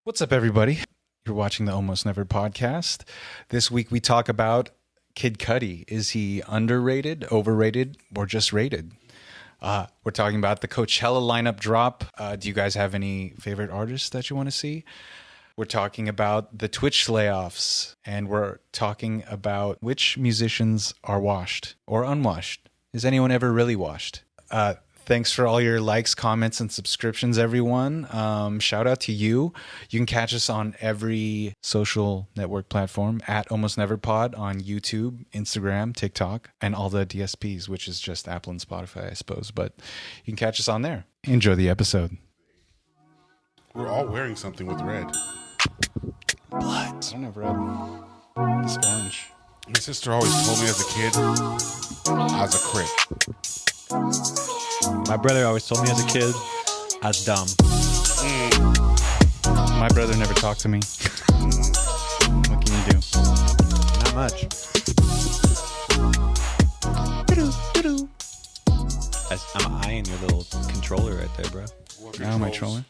What's up, everybody? You're watching the Almost Never podcast. This week we talk about Kid Cudi. Is he underrated, overrated, or just rated? We're talking about the Coachella Line-up drop. Do you guys have any favorite artists that you want to see? We're talking about the Twitch layoffs, and we're talking about which musicians are washed or unwashed. Is anyone ever really washed? Thanks for all your likes, comments, and subscriptions, everyone. Shout out to you. You can catch us on every social network platform at Almost Never Pod on YouTube, Instagram, TikTok, and all the DSPs, which is just Apple and Spotify, I suppose. But you can catch us on there. Enjoy the episode. We're all wearing something with red. Blood. I don't have red. It's orange. My sister always told me as a kid, I was a crick. My brother always told me as a kid, I was dumb. My brother never talked to me. What can you do? Not much. I'm eyeing your little controller right there, bro. Now my trolling.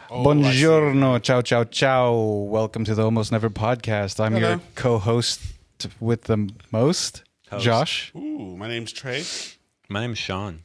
Oh, Buongiorno, ciao, ciao, ciao. Welcome to the Almost Never podcast. I'm your co-host with the most, Host. Josh. Ooh, my name's Trey. My name's Sean.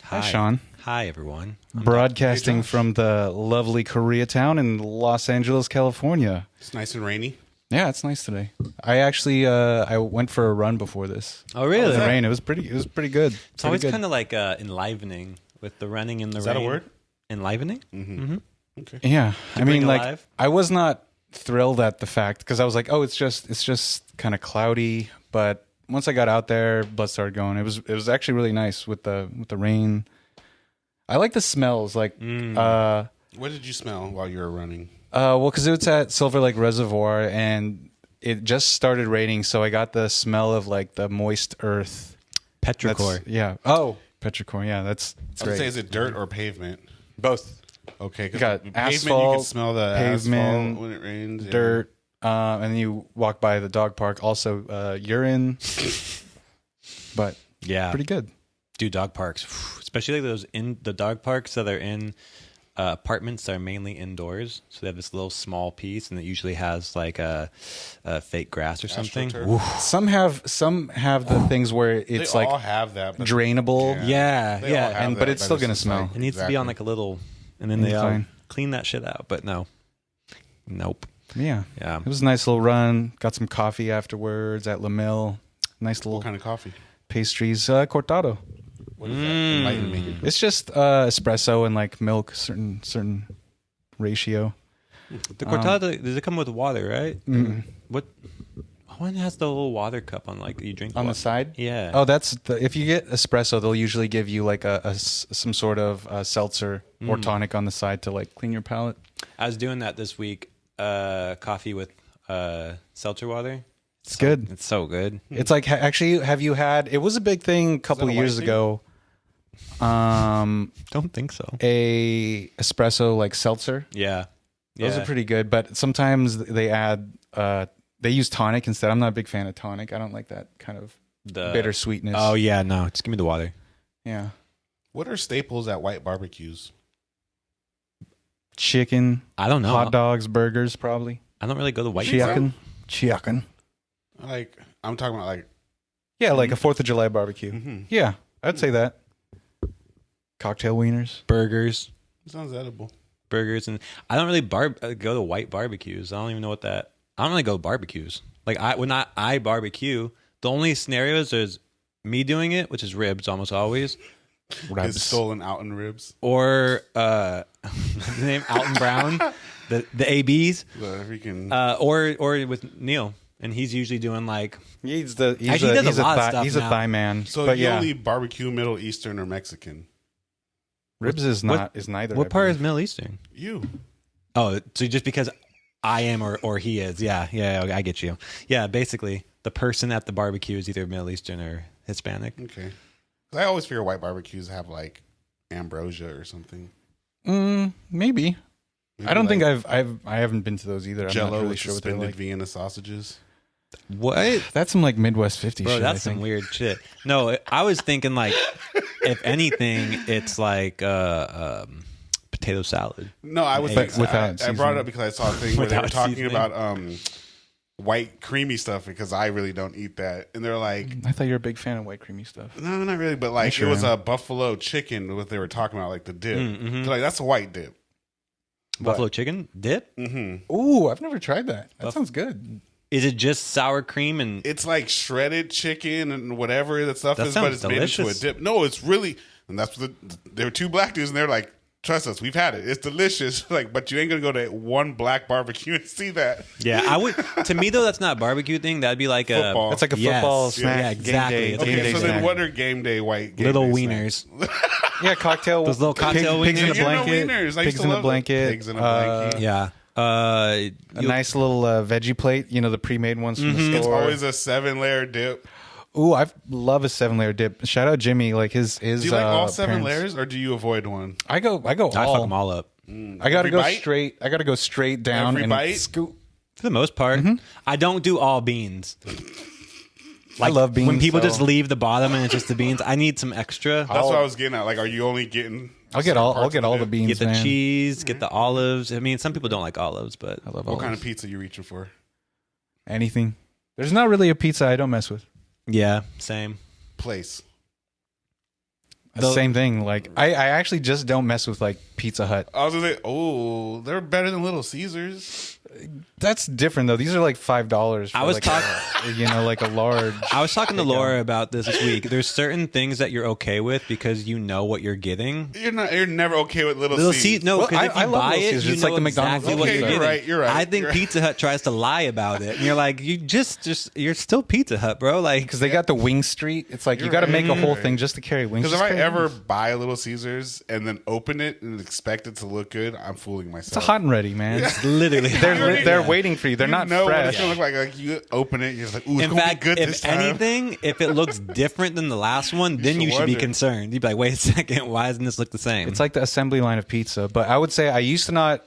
Hi, Sean. Hi, everyone. Broadcasting Hey, Josh. from the lovely Koreatown in Los Angeles, California. It's nice and rainy. Yeah, it's nice today. I actually I went for a run before this. Oh, really? In the rain. It was pretty good. It's always kind of like enlivening with the running in the rain. Is that a word? Enlivening? Mm-hmm. Okay. Yeah. I mean, bring like, alive? I was not thrilled at the fact because I was like, oh, it's just kind of cloudy. But once I got out there, blood started going. It was actually really nice with the rain. I like the smells. Like, What did you smell while you were running? well, because it was at Silver Lake Reservoir and it just started raining, so I got the smell of like the moist earth. Petrichor. Yeah. Oh, petrichor. Yeah, that's I was great. gonna say, is it dirt or pavement? Both. Okay, You because got pavement, you asphalt, can smell the pavement, asphalt when it rains. yeah. dirt, and then you walk by the dog park. Also, urine. But Yeah. pretty good. Dude, dog parks. Especially like those in the dog parks that are in apartments that are mainly indoors. So they have this little small piece, and it usually has like a fake grass or something. AstroTurf. Oof. Some have the things where They it's all like have that. But drainable. Yeah, they all yeah. have but that, it's still gonna just smell. like- It needs to be on like a little, and then they Incline. clean that shit out. But no, nope. Yeah. Yeah. It was a nice little run. Got some coffee afterwards at La Mill. Nice little What kind of coffee? pastries. Cortado. What is that? Enlighten me. It's just espresso and like milk, certain ratio. The cortado, does it come with water, right? Mm. What? One has the little water cup on, like you drink On the water. side. Yeah. Oh, that's if you get espresso, they'll usually give you like some sort of seltzer or tonic on the side to like clean your palate. I was doing that this week. Coffee with seltzer water. It's good. It's so good. It's like actually, have you had? It was a big thing a couple that a of years white thing? ago. Don't think so. A espresso like seltzer. Yeah. Those are pretty good, but sometimes they add they use tonic instead. I'm not a big fan of tonic. I don't like that kind of The bitter sweetness. Oh yeah, no. Just give me the water. Yeah. What are staples at White BBQs? Chicken, I don't know. hot dogs, burgers, probably. I don't really go to white. Chicken. Like, I'm talking about like. Yeah, like a 4th of July barbecue. Mm-hmm. Yeah, I'd say that. Cocktail wieners. burgers, Sounds edible. and I don't really go to white barbecues. I don't even know what that. I don't really go to barbecues. Like when I barbecue, the only scenarios is me doing it, which is ribs almost always, It's stolen out in ribs. or what's his name Alton Brown, the ABs, The freaking. or with Neil, and he's usually doing like He's Actually, he does a lot of stuff He's a now. thigh man. so but you yeah, only barbecue Middle Eastern or Mexican? ribs is neither. what I part is believe. Middle Eastern? You. Oh, so just because I am or he is, yeah, I get you. Yeah, basically the person at the barbecue is either Middle Eastern or Hispanic. Okay. 'Cause I always figure white barbecues have like ambrosia or something. Maybe. Maybe I don't think like I haven't been to those either. I'm Jello not really with sure what they suspended like. Vienna sausages. What? That's some like Midwest 50 Bro, shit. that's I some think. weird shit. No, I was thinking like, if anything, it's like potato potato salad. No, I was. But without I brought it up because I saw a thing where they were Without talking seasoning. about white creamy stuff because I really don't eat that, and they're like, I thought you were a big fan of white creamy stuff. no, not really, but like sure it was am. a buffalo chicken. What they were talking about, like the dip. Mm-hmm. They're like, that's a white dip. Buffalo chicken dip? Ooh, I've never tried that. That sounds good. Is it just sour cream and It's like shredded chicken and whatever that stuff That is, but sounds it's made into a delicious. dip. No, it's really, and that's what there were two black dudes, and they're like, trust us, we've had it. It's delicious. Like, but you ain't gonna go to one black barbecue and see that. yeah? I would. To me though, that's not a barbecue thing. That'd be like Football. It's like a Yes. football Yeah, snack. exactly. Game It's day, a game Okay, day so snack. then what are game day white game little day wieners. snacks? Yeah, cocktail. Those little cocktail pigs in a wieners. Yeah, no, blanket. wieners. I used Pigs to in a love blanket. pigs in a blanket. Yeah. A nice little veggie plate. You know, the pre-made ones from the It's store. always a 7-layer dip. Ooh, I love a 7-layer dip. Shout out Jimmy. Like his. Do you like all 7 parents. layers, or do you avoid one? I go all. I fuck them all up. I gotta Every go bite? straight. I gotta go straight down Every and bite? scoop. For the most part, I don't do all beans. I love beans. When people so just leave the bottom and it's just the beans, I need some extra. That's what I was getting at. Like, are you only getting? I'll get all. I'll parts get of all the dip? beans. Get the man. cheese, get the olives. I mean, some people don't like olives, but I love What all kind of pizza you reaching for? anything. There's not really a pizza I don't mess with. yeah, same. Place. Same thing. Like I actually just don't mess with like Pizza Hut. I was gonna say, oh, they're better than Little Caesars. That's different though. These are like $5. For I was like like a large. I was talking to Laura about this week. There's certain things that you're okay with because you know what you're getting. You're never okay with Little Little Caesars. C, no, Well, because if I you love buy Little it, Caesars. you It's know like the McDonald's exactly what Okay, you're you're getting. right, you're right, I think you're right. Pizza Hut tries to lie about it, and you're like, you just you're still Pizza Hut, bro. Like, Because they got the Wing Street. It's like you You're got to right. make a whole Right. thing just to carry wings. Because if Just I carry ever wings. buy a Little Caesars and then open it and expect it to look good, I'm fooling myself. It's a hot and ready, man. literally, They're waiting for you. They're not know what fresh. it's gonna look like. Like you open it, you're like, ooh, it's In gonna fact, be good if this time. anything, if it looks different than the last one, then should you should be wonder. concerned. You'd be like, wait a second, why doesn't this look the same? It's like the assembly line of pizza. But I would say I used to not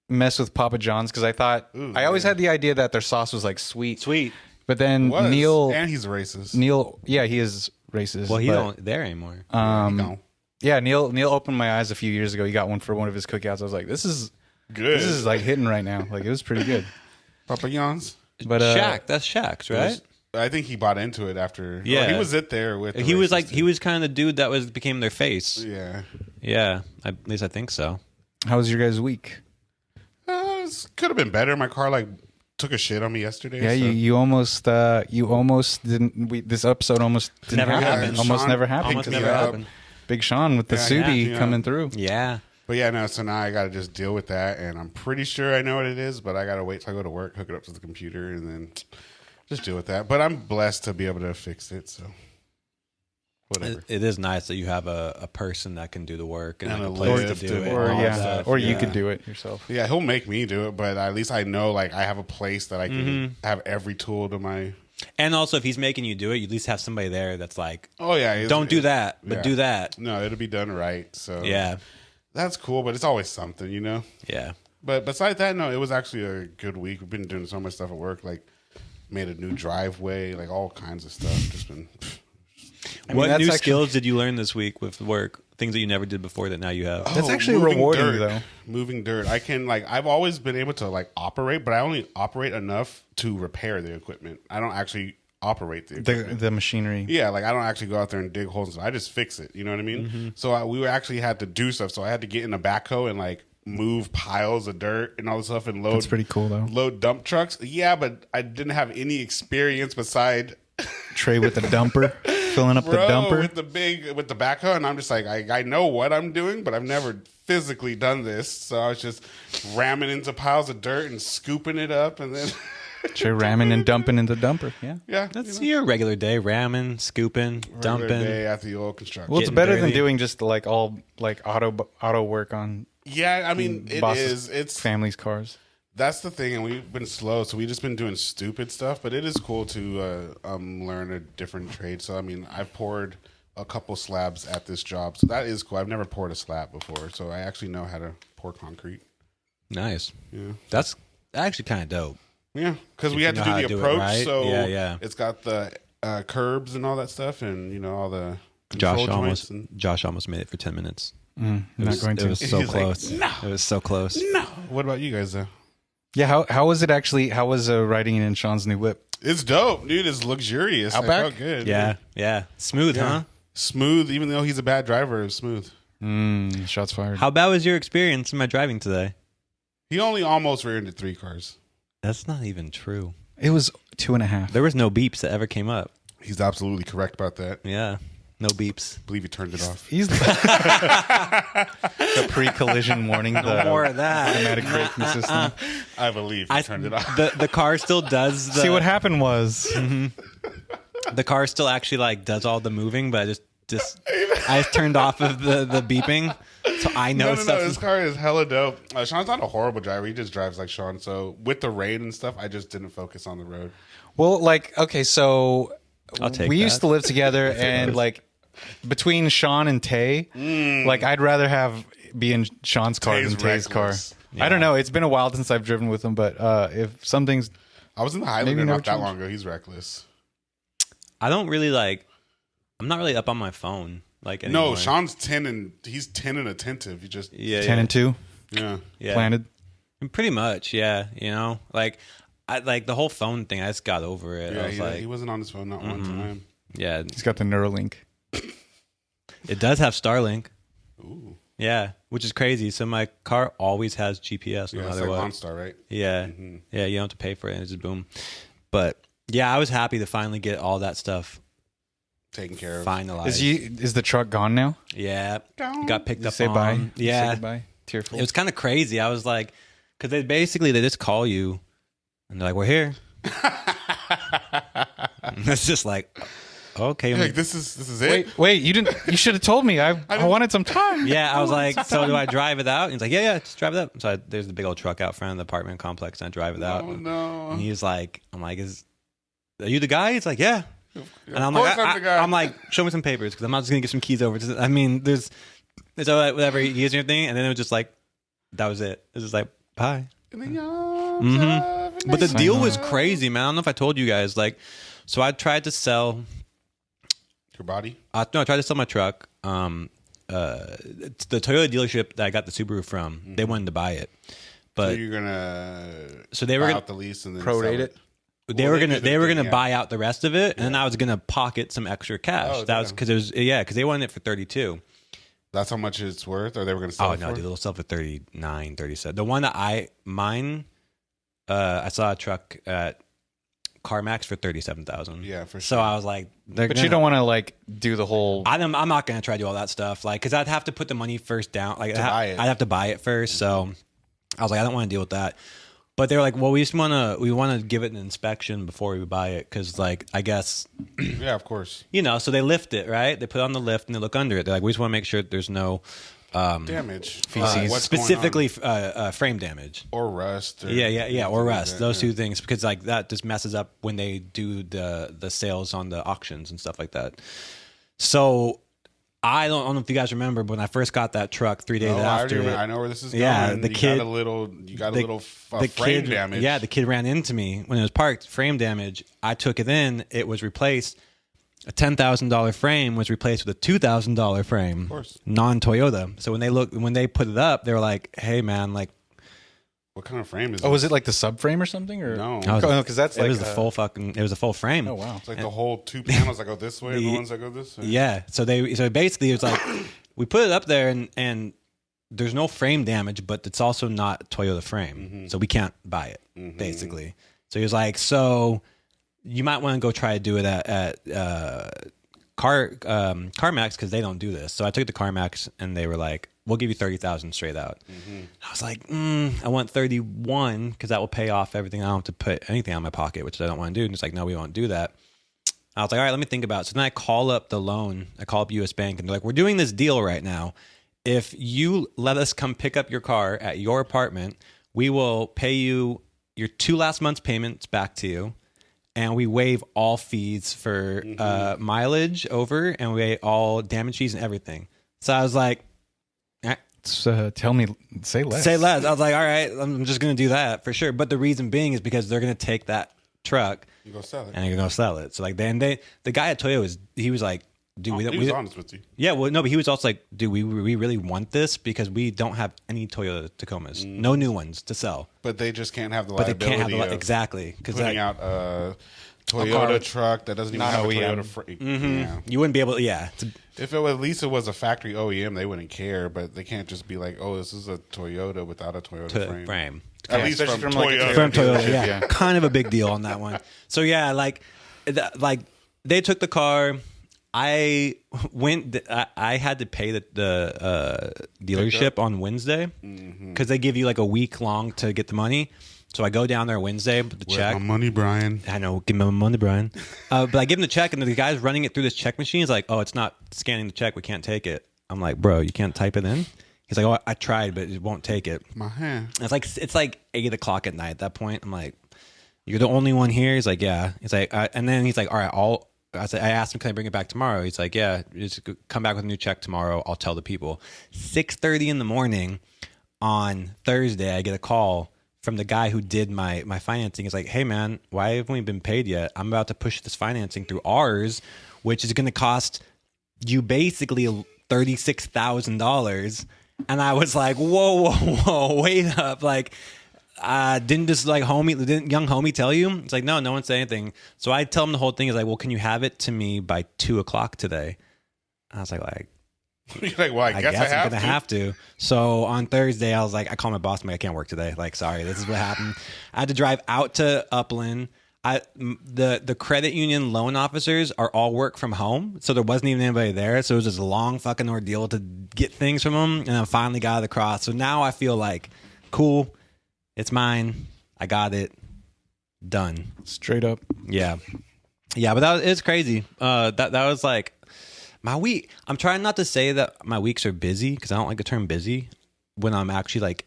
mess with Papa John's because I thought Ooh, I always had the idea that their sauce was like sweet. sweet. But then Was. Neil, and he's racist. yeah, he is racist. Well, he but, don't there anymore. No. Yeah, Neil opened my eyes a few years ago. He got one for one of his cookouts. I was like, this is Good. like hitting right now. Like it was pretty good. Papa John's. But Shaq, that's Shaq's, right? I think he bought into it after. Yeah. he was there with. the He was racist like dude. he was kind of the dude that became their face. Yeah. Yeah, at least I think so. how was your guys' week? Could have been better. My car like took a shit on me yesterday. Yeah, so. you almost didn't. This episode almost didn't Never happen. happened. Almost Sean never happened. Almost picked never me up. happened. Big Sean with the Yeah, Sudi yeah. coming through. Yeah, But yeah, no. So now I got to just deal with that, and I'm pretty sure I know what it is. But I got to wait till I go to work, hook it up to the computer, and then just deal with that. But I'm blessed to be able to fix it. So whatever. it is nice that you have a person that can do the work and And like a a place lift to do and it. all Or that yeah, stuff, or you yeah. could do it yourself. Yeah, he'll make me do it, but at least I know like I have a place that I can Mm-hmm. have every tool to my. And also, if he's making you do it, you at least have somebody there that's like, Oh yeah, it's- don't do that, but yeah. do that. No, it'll be done right. So Yeah, that's cool. But it's always something, you know. yeah. But besides that, no, it was actually a good week. We've been doing so much stuff at work, like made a new driveway, like all kinds of stuff. Just been. What that's new actually- skills did you learn this week with work? Things that you never did before that now you have. That's actually moving rewarding, dirt. though. Moving dirt. I can I've always been able to operate, but I only operate enough to repair the equipment. I don't actually operate the equipment. The machinery. Yeah, like I don't actually go out there and dig holes. I just fix it. You know what I mean? So we were actually had to do stuff. So I had to get in a backhoe and move piles of dirt and all this stuff and load. That's pretty cool though. Load dump trucks. Yeah, but I didn't have any experience beside Trey with the dumper, filling up the dumper. with the backhoe, and I'm just like I know what I'm doing, but I've never physically done this. So I was just ramming into piles of dirt and scooping it up, and then Trey ramming and dumping in the dumper. Yeah. yeah, That's your regular day: ramming, scooping, regular dumping. day at the oil construction. Well, it's Getting better than dirty. doing just all auto work on Yeah, I mean it bosses' is. It's families' cars. that's the thing, and we've been slow, so we've just been doing stupid stuff. But it is cool to learn a different trade. So I mean, I've poured a couple slabs at this job, so that is cool. I've never poured a slab before, so I actually know how to pour concrete. Nice. Yeah. That's actually kind of dope. Yeah, because we you had to know do how the to do it approach. right. So Yeah. it's got the curbs and all that stuff, and all the control Josh joints. almost made it for 10 minutes. Not going to. It was so He's like, close. "No." It was so close. No. What about you guys though? Yeah, how was it actually? How was riding in Sean's new whip? It's dope, dude. It's luxurious. Outback? I felt good. Yeah. Smooth, huh? Smooth, even though he's a bad driver, it's smooth. Shots fired. How bad was your experience in my driving today? He only almost rear ended 3 cars. That's not even true. It was 2.5. There was no beeps that ever came up. He's absolutely correct about that. Yeah. No beeps. I believe he turned it off. He's the pre-collision warning. The More of that. automatic braking system. I believe he turned it off. The car still does the... See what happened was The car still actually like does all the moving, but I turned off of the beeping, so I know No, stuff. his car is hella dope. Sean's not a horrible driver. He just drives like Sean. So with the rain and stuff, I just didn't focus on the road. well, like okay, so I'll take we that. used to live together, and like between Sean and Tay, like I'd rather be in Sean's car Tay's than Tay's car. reckless. I don't know. It's been a while since I've driven with him, but if something's I was in the Maybe Highlander never not that changed. long ago. He's reckless. I don't really like. I'm not really up on my phone like anymore. No, Sean's 10 and he's 10 and attentive. He just 10 and 2 yeah. planted. Pretty much, yeah. You know, like I like the whole phone thing. I just got over it. I Yeah, was he, like, he wasn't on his phone not one time. yeah, He's got the Neuralink. it does have Starlink. Ooh. Yeah, which is crazy. So my car always has GPS no Yeah, it's matter like what. OnStar, right? Yeah, yeah. You don't have to pay for it. It's just boom. But yeah, I was happy to finally get all that stuff Taken care of. finalized. Is the truck gone now? Yeah, got picked Did you up say on. bye? Did you say Yeah, goodbye? Tearful. it was kind of crazy. I was like, because they just call you, and they're like, "We're here." And it's just like, okay. Like, this is it. Wait, you should have told me. I wanted some time. Yeah, I was like, so do I drive it out? And he's like, yeah, just drive it up. So there's the big old truck out front of the apartment complex, and I drive it out. Oh no. And he's like, I'm like, are you the guy? He's like, yeah. And I'm Of like, course I'm the guy. I'm like, show me some papers because I'm not just gonna get some keys over. I mean, there's all that, whatever. He gives me everything, and then it was just like, that was it. It was just like, bye. In the arms of But the an deal angel. was crazy, man. I don't know if I told you guys. Like, so I tried to sell. Your body. No, I tried to sell my truck. The Toyota dealership that I got the Subaru from, they wanted to buy it, So but you're gonna they were buy gonna out the lease and then Prorate sell it? they Well, were they gonna did they it, were gonna yeah. buy out the rest of it, and then I was gonna pocket some extra cash. Oh, That was damn. because it was because they wanted it for 32. That's how much it's worth, or they were gonna sell Oh it no, for? dude, they'll sell for 39, 37. The one that I saw a truck at CarMax for 37,000. Yeah, for So sure. I was like, But you don't want to like do the whole. I'm not gonna try to do all that stuff, like, because I'd have to put the money first down, like buy it. I'd have to buy it first. So I was like, I don't want to deal with that. But they were like, well, we want to give it an inspection before we buy it, because like I guess Yeah, of course. so they lift it, right? They put it on the lift and they look under it. They're like, we just want to make sure that there's no Damage. Feces. What's going specifically on? frame damage. Or rust. Or Yeah, or rust. that, Those yeah. two things, because like that just messes up when they do the sales on the auctions and stuff like that. So I don't know if you guys remember, but when I first got that truck 3 days Oh, I, after, already remember. I know where this is Yeah, going. the You kid- got a little frame kid, damage. Yeah, the kid ran into me when it was parked. Frame damage. I took it in. It was replaced. A $10,000 frame was replaced with a $2,000 frame, of course. non-Toyota. So when they put it up, they were like, "Hey, man, like." What kind of frame is Oh, it? was it like the subframe or something? Or No. because that's It like was the full it was a full frame. Oh wow. It's like the whole 2 panels that go this way and the ones that go this way. Yeah. So basically it was like we put it up there and there's no frame damage, but it's also not Toyota frame, so we can't buy it basically. So he was like, so you might want to go try to do it at CarMax, because they don't do this. So I took it to CarMax and they were like, we'll give you 30,000 straight out. I was like, I want 31 because that will pay off everything. I don't have to put anything out of my pocket, which I don't want to do. And it's like, no, we won't do that. I was like, all right, let me think about it. So then I call up the loan. I call up US Bank and they're like, we're doing this deal right now. If you let us come pick up your car at your apartment, we will pay you your 2 last months payments back to you. And we waive all fees for mileage over, and we waive all damage fees and everything. So I was like, Tell me, say less. say less. I was like, all right, I'm just going to do that for sure. But the reason being is because they're going to take that truck You go sell it. and they're going to sell it. So like the guy at Toyo he was like, dude, He was honest with you. Yeah, well, no, but he was also like, dude, we really want this because we don't have any Toyota Tacomas, no new ones to sell. But they just can't have the But they liability can't have of exactly because putting out a Toyota truck that doesn't even Not have OEM. a Toyota. Yeah. you wouldn't be able to. Yeah, If it was, at least it was a factory OEM, they wouldn't care. But they can't just be like, "Oh, this is a Toyota without a Toyota frame." At least especially from from, like, a Toyota. from Toyota, dealership, yeah. yeah. Kind of a big deal on that one. So yeah, like they took the car. I went. I had to pay the dealership on Wednesday because they give you like a week long to get the money. So I go down there Wednesday, put the Where's check. my money, Brian? I know, give me my money, Brian. But I give him the check, and the guy's running it through this check machine. He's like, "Oh, it's not scanning the check. We can't take it." I'm like, "Bro, you can't type it in." He's like, "Oh, I tried, but it won't take it." My hand. And it's like 8:00 at night at that point. I'm like, "You're the only one here." He's like, "Yeah." He's like, and then he's like, "All right, I asked him, "Can I bring it back tomorrow?" He's like, "Yeah, just come back with a new check tomorrow. I'll tell the people." 6:30 in the morning on Thursday, I get a call from the guy who did my financing. He's like, "Hey man, why haven't we been paid yet? I'm about to push this financing through ours, which is going to cost you basically $36,000." And I was like, whoa, wait up. Like, didn't this young homie tell you? It's like, no one said anything. So I tell him the whole thing is like, well, can you have it to me by 2:00 today? I was like, You're like, well, I guess I'm gonna have to. So on Thursday, I was like, I called my boss. I'm like, I can't work today. Like, sorry, this is what happened. I had to drive out to Upland. The credit union loan officers are all work from home, so there wasn't even anybody there. So it was just a long fucking ordeal to get things from them, and I finally got it across. So now I feel like, cool, it's mine. I got it done. Straight up. Yeah, but it's crazy. That was like my week. I'm trying not to say that my weeks are busy because I don't like the term busy when I'm actually like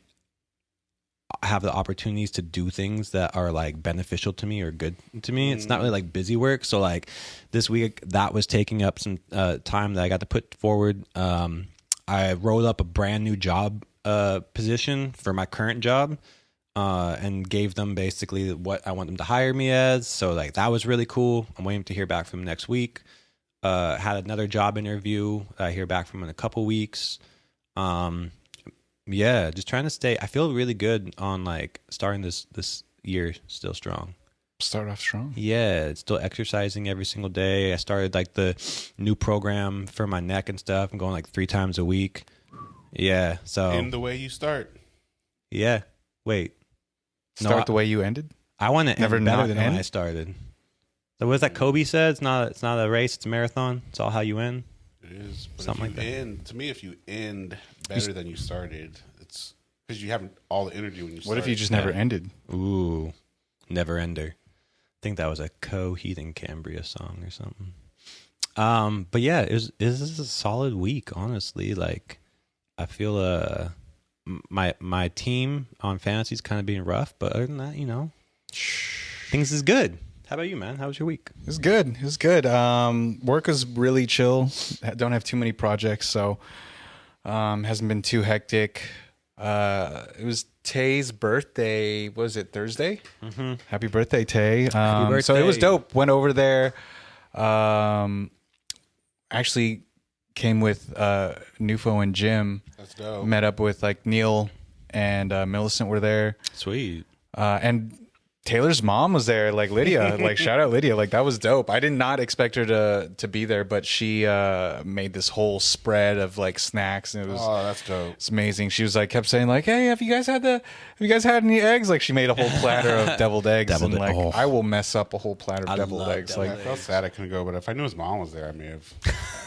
have the opportunities to do things that are like beneficial to me or good to me. It's not really like busy work. So like this week that was taking up some time that I got to put forward. I rolled up a brand new job position for my current job and gave them basically what I want them to hire me as. So like that was really cool. I'm waiting to hear back from them next week. Had another job interview. I hear back from in a couple weeks. Yeah, just trying to stay. I feel really good on like starting this year still strong. Start off strong. Yeah, it's still exercising every single day. I started like the new program for my neck and stuff. I'm going like 3 times a week. Yeah, so In the way you start. yeah. Wait, Start the way you ended. I want to Never end better not than when end? I started. So what is that Kobe said? It's not a race. It's a marathon. It's all how you end. It is. But Something if like you that. end, to me, if you end better than you started, it's because you haven't all the energy when you start. What if you just never ended? Ooh, never ender. I think that was a Coheed and Cambria song or something. But yeah, it was a solid week, honestly. Like, I feel my team on fantasy is kind of being rough, but other than that, things is good. How about you, man? How was your week? It was good. It was good. Work was really chill. Don't have too many projects, so hasn't been too hectic. It was Tay's birthday. Was it Thursday? Mm-hmm. Happy birthday, Tay. Happy birthday. So it was dope. Went over there. Actually came with Nufo and Jim. That's dope. Met up with like Neil and Millicent were there. Sweet. And Taylor's mom was there, like Lydia. Like shout out Lydia. Like that was dope. I did not expect her to be there, but she made this whole spread of like snacks, and it was That's dope. it's amazing. She was like kept saying like, "Hey, have you guys had any eggs?" Like she made a whole platter of deviled eggs, and like I will mess up a whole platter of deviled eggs. Like I felt sad I couldn't go, but if I knew his mom was there, I may have.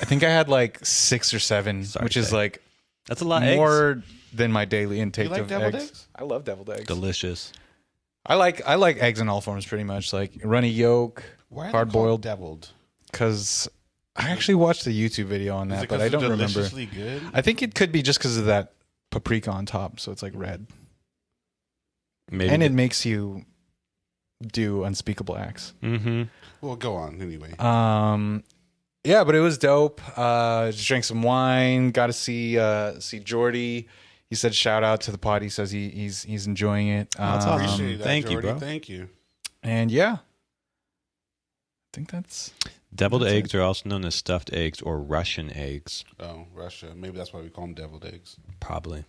I think I had like 6 or 7, which is Tay. like That's a lot of eggs. more than my daily intake You like of deviled eggs. eggs? I love deviled eggs. Delicious. I like eggs in all forms, pretty much. Like runny yolk, Why are they hard boiled. called deviled? Because I actually watched a YouTube video on Is that, it but 'cause I they're don't remember. deliciously good? I think it could be just because of that paprika on top, so it's like red, Maybe. and it makes you do unspeakable acts. Mm-hmm. Well, go on anyway. Yeah, but it was dope. Just drank some wine. Got to see Jordy. He said shout out to the pod. He says he's enjoying it. That's awesome. Appreciate that, thank you, Jordy. bro. Thank you. And yeah, think that's Deviled eggs are also known as stuffed eggs or Russian eggs. Oh, Russia. Maybe that's why we call them deviled eggs. Probably.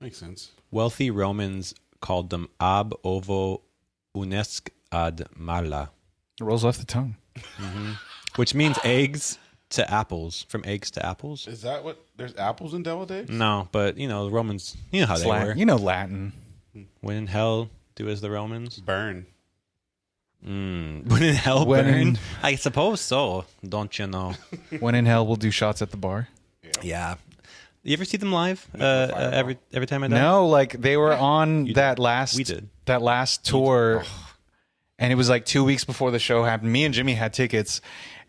Makes sense. Wealthy Romans called them ab ovo unesc ad mala, it rolls off the tongue. which means eggs to apples, from eggs to apples. Is that what? There's apples in deviled eggs? No, but the Romans, you know how It's they Latin. were. You know Latin. When in hell, do as the Romans. Burn. When in hell, When burn. in- I suppose so. Don't you know? When in hell, we'll do shots at the bar. Yeah. You ever see them live? Fireball. Every time I die? No, like they were on You that did. last We did. that last tour, and it was like 2 weeks before the show happened. Me and Jimmy had tickets,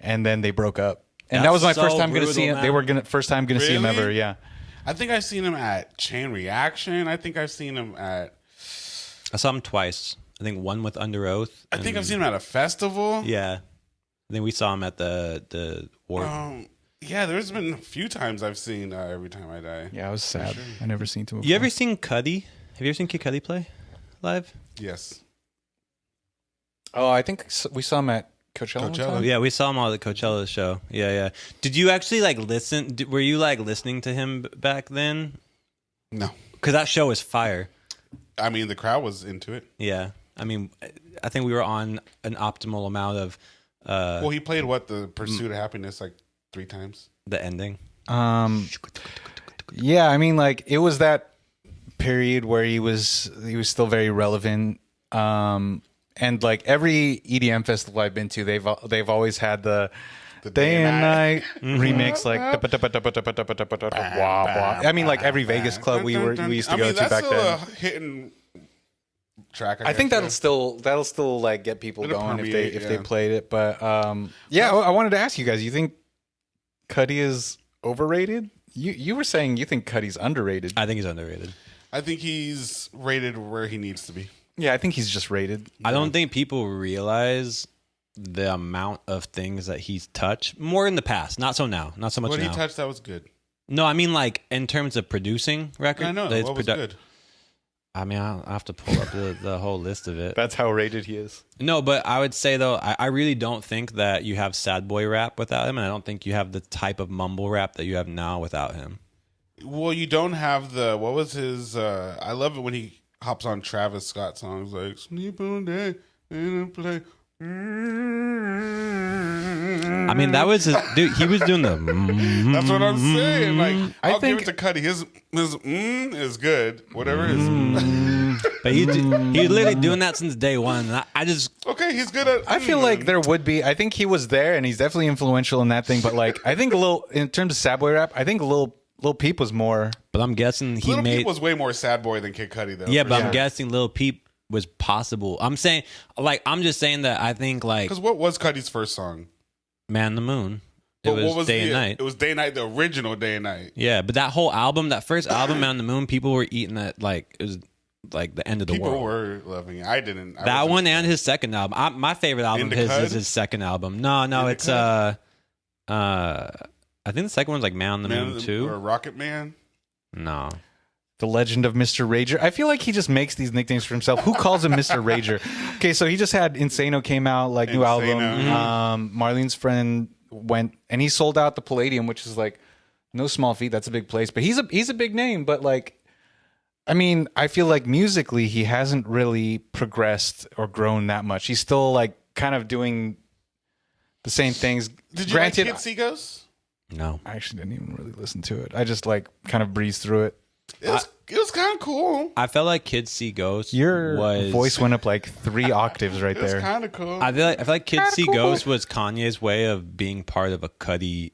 and then they broke up. And that That's was my so first time going to brutal, see him. They man. were first time going to see him Really? ever. Yeah. I think I've seen him at Chain Reaction. I think I've seen him at. I saw him twice. I think one with Under Oath. I think I've seen him at a festival. Yeah. I think we saw him at the Warp. Yeah, there's been a few times I've seen Every Time I Die. Yeah, I was sad. I never seen him. You ever seen Cudi? Have you ever seen Kid Cudi play live? Yes. Oh, I think we saw him at Coachella. one Coachella. time. Yeah, we saw him all at the Coachella show. Yeah. Did you actually listen? Were you listening to him back then? No. Because that show is fire. I mean, the crowd was into it. Yeah. I mean, I think we were on an optimal amount of Well, he played The Pursuit of Happiness 3 times. the ending. Yeah, I mean, it was that period where he was still very relevant. And every EDM festival I've been to, they've always had the day and night remix, wah, wah. I mean, every Vegas club we used to go to back then. That's a hitting track. I think that'll still get people It'll going permeate, if they played it. But I wanted to ask you guys. You think Cudi is overrated? You were saying you think Cudi's underrated. I think he's underrated. I think he's rated where he needs to be. Yeah, I think he's just rated. I don't think people realize the amount of things that he's touched. More in the past, not so now, not so much What now. he touched, that was good. No, I mean in terms of producing records. I know. What was good? I mean, I'll have to pull up the whole list of it. That's how rated he is. No, but I would say though, I really don't think that you have sad boy rap without him, and I don't think you have the type of mumble rap that you have now without him. Well, you don't have the, what was his, I love it when he hops on Travis Scott songs like Sleep on Day and Play. I mean, that was dude. He was doing the. That's what I'm saying. I'll think- give it to Cudi. His is good. Whatever his. But he's literally doing that since day one. And I just Okay, he's good at. I feel like there would be. I think he was there, and he's definitely influential in that thing. But I think in terms of sad boy rap, I think Lil Peep was more. But I'm guessing he Little made. Peep was way more sad boy than Kid Cudi though. Yeah, for but sure. I'm guessing Lil Peep was possible. I'm saying, I'm just saying that I think Because what was Cudi's first song? Man in the Moon. It But was, Day and Night. It was Day and Night, the original Day and Night. Yeah, but that whole album, that first album, Man in the Moon, people were eating that it was the end of the People world. were loving it. I didn't. I That wasn't- one and his second album. My favorite album of his Indica? is his second album. No, it's Indica? I think the second one's Man on the Moon too. Or Rocket Man. No. The Legend of Mr. Rager. I feel like he just makes these nicknames for himself. Who calls him Mr. Rager? Okay, so he just had Insano came out, new album. Marlene's Friend went and he sold out the Palladium, which is no small feat. That's a big place. But he's a big name. But I mean, I feel like musically he hasn't really progressed or grown that much. He's still kind of doing the same things. Did you Granted, like Kid Seagulls? No. I actually didn't even really listen to it. I just kind of breezed through it. It was kind of cool. I felt like Kids See Ghosts. Your was, voice went up 3 octaves right It was there. kind of cool. I feel like Kids See Ghosts was Kanye's way of being part of a Cudi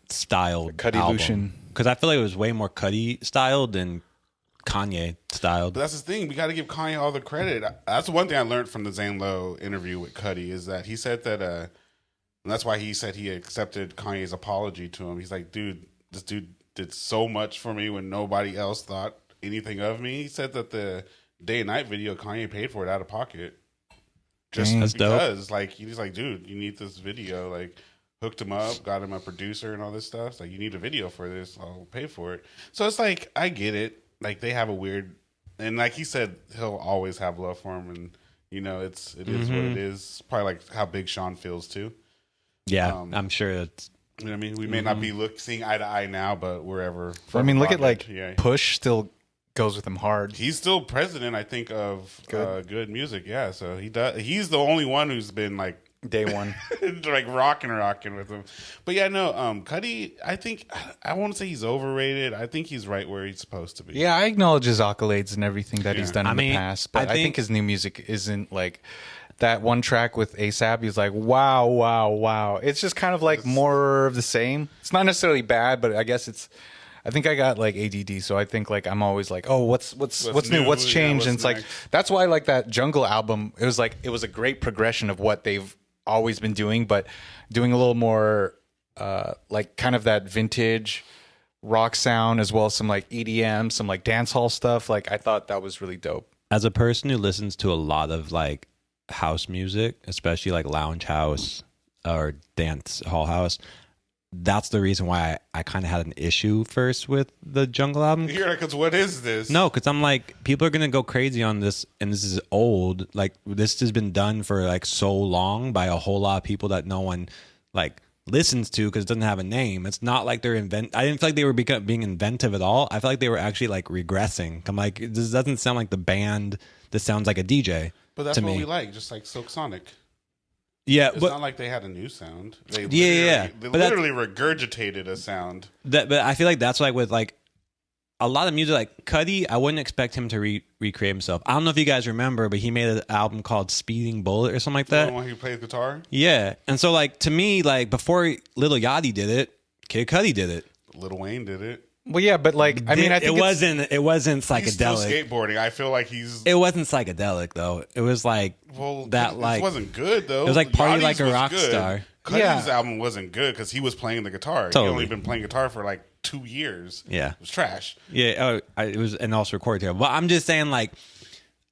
style Cudi-lution. Because I feel like it was way more Cudi styled than Kanye styled. But that's the thing. We got to give Kanye all the credit. That's the one thing I learned from the Zane Lowe interview with Cudi is that he said that, and that's why he said he accepted Kanye's apology to him. He's like, dude, this dude did so much for me when nobody else thought anything of me. He said that the Day and Night video, Kanye paid for it out of pocket. Just That's because, he's like, dude, you need this video. Hooked him up, got him a producer and all this stuff. It's you need a video for this. I'll pay for it. So it's I get it. They have a weird, and he said, he'll always have love for him, and You know, it is what it is. Probably like how Big Sean feels too. Yeah, I'm sure it's. You know what I mean? We may not be seeing eye to eye now, but wherever. I mean, look at like Push still goes with him hard. He's still president, I think, of good music. Yeah, so he does. He's the only one who's been like day one, like rocking with him. But yeah, no, Cudi. I think I won't say he's overrated. I think he's right where he's supposed to be. Yeah, I acknowledge his accolades and everything that he's done in the past, but I think his new music isn't like. That one track with ASAP, he's like, wow, wow, wow. It's just kind of like more of the same. It's not necessarily bad, but I guess it's. I think I got like ADD, so I think like I'm always like, oh, what's new, what's changed, and it's like that's why like that Jungle album. It was a great progression of what they've always been doing, but doing a little more like kind of that vintage rock sound as well as some like EDM, some like dance hall stuff. Like I thought that was really dope. As a person who listens to a lot of like house music, especially like lounge house or dance hall house, that's the reason why I kind of had an issue first with the Jungle album. Yeah, because what is this? No, because I'm like, people are gonna go crazy on this, and this is old. Like this has been done for like so long by a whole lot of people that no one like listens to because it doesn't have a name. It's not like they're I didn't feel like they were being inventive at all. I felt like they were actually like regressing. I'm like, this doesn't sound like the band. This sounds like a DJ. But that's what we like, just like Silk Sonic. Yeah, it's but not like they had a new sound. They They literally regurgitated a sound. But I feel like that's like with like a lot of music, like Cudi, I wouldn't expect him to recreate himself. I don't know if you guys remember, but he made an album called Speeding Bullet or something like that. The one he plays guitar? Yeah. And so like to me, like before Lil Yachty did it, Kid Cudi did it. Lil Wayne did it. Well, yeah, but like I mean, I think it wasn't psychedelic. He's still skateboarding. I feel like It wasn't psychedelic though. It was like it wasn't good though. It was like Party Yachty's Like a Rock Star. Cudi's album wasn't good because he was playing the guitar. Totally. He only been playing guitar for like 2 years. Yeah, it was trash. Yeah, it was, and also recorded here. But I'm just saying, like,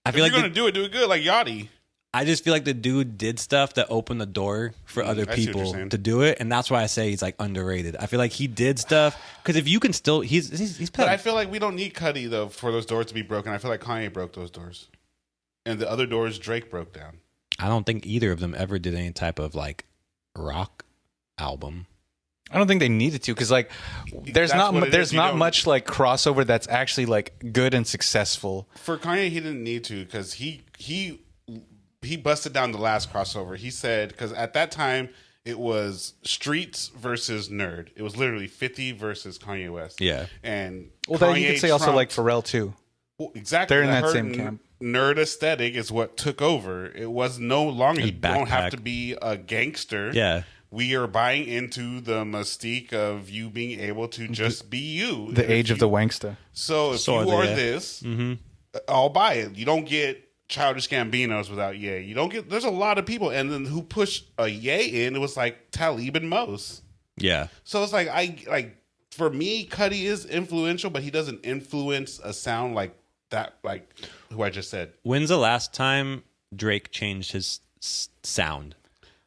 I feel like you're gonna do it good, like Yachty. I just feel like the dude did stuff that opened the door for other people to do it, and that's why I say he's like underrated. I feel like he did stuff because if you can still, he's. But I feel like we don't need Cudi though for those doors to be broken. I feel like Kanye broke those doors, and the other doors Drake broke down. I don't think either of them ever did any type of like rock album. I don't think they needed to because like there's not much like crossover that's actually like good and successful. For Kanye, he didn't need to because he busted down the last crossover. He said because at that time it was streets versus nerd. It was literally 50 versus Kanye West. Yeah, and then you could say also like Pharrell too. Well, exactly, they're in that same camp. Nerd aesthetic is what took over. It was no longer. You don't have to be a gangster. Yeah. We are buying into the mystique of you being able to just be you. The age of the wanksta. So if you are this, I'll buy it. You don't get Childish Gambinos without Ye. You don't get. There's a lot of people, and then who pushed a Ye in? It was like Talib and Mos. Yeah. So it's like for me, Cudi is influential, but he doesn't influence a sound like that. Like who I just said. When's the last time Drake changed his sound?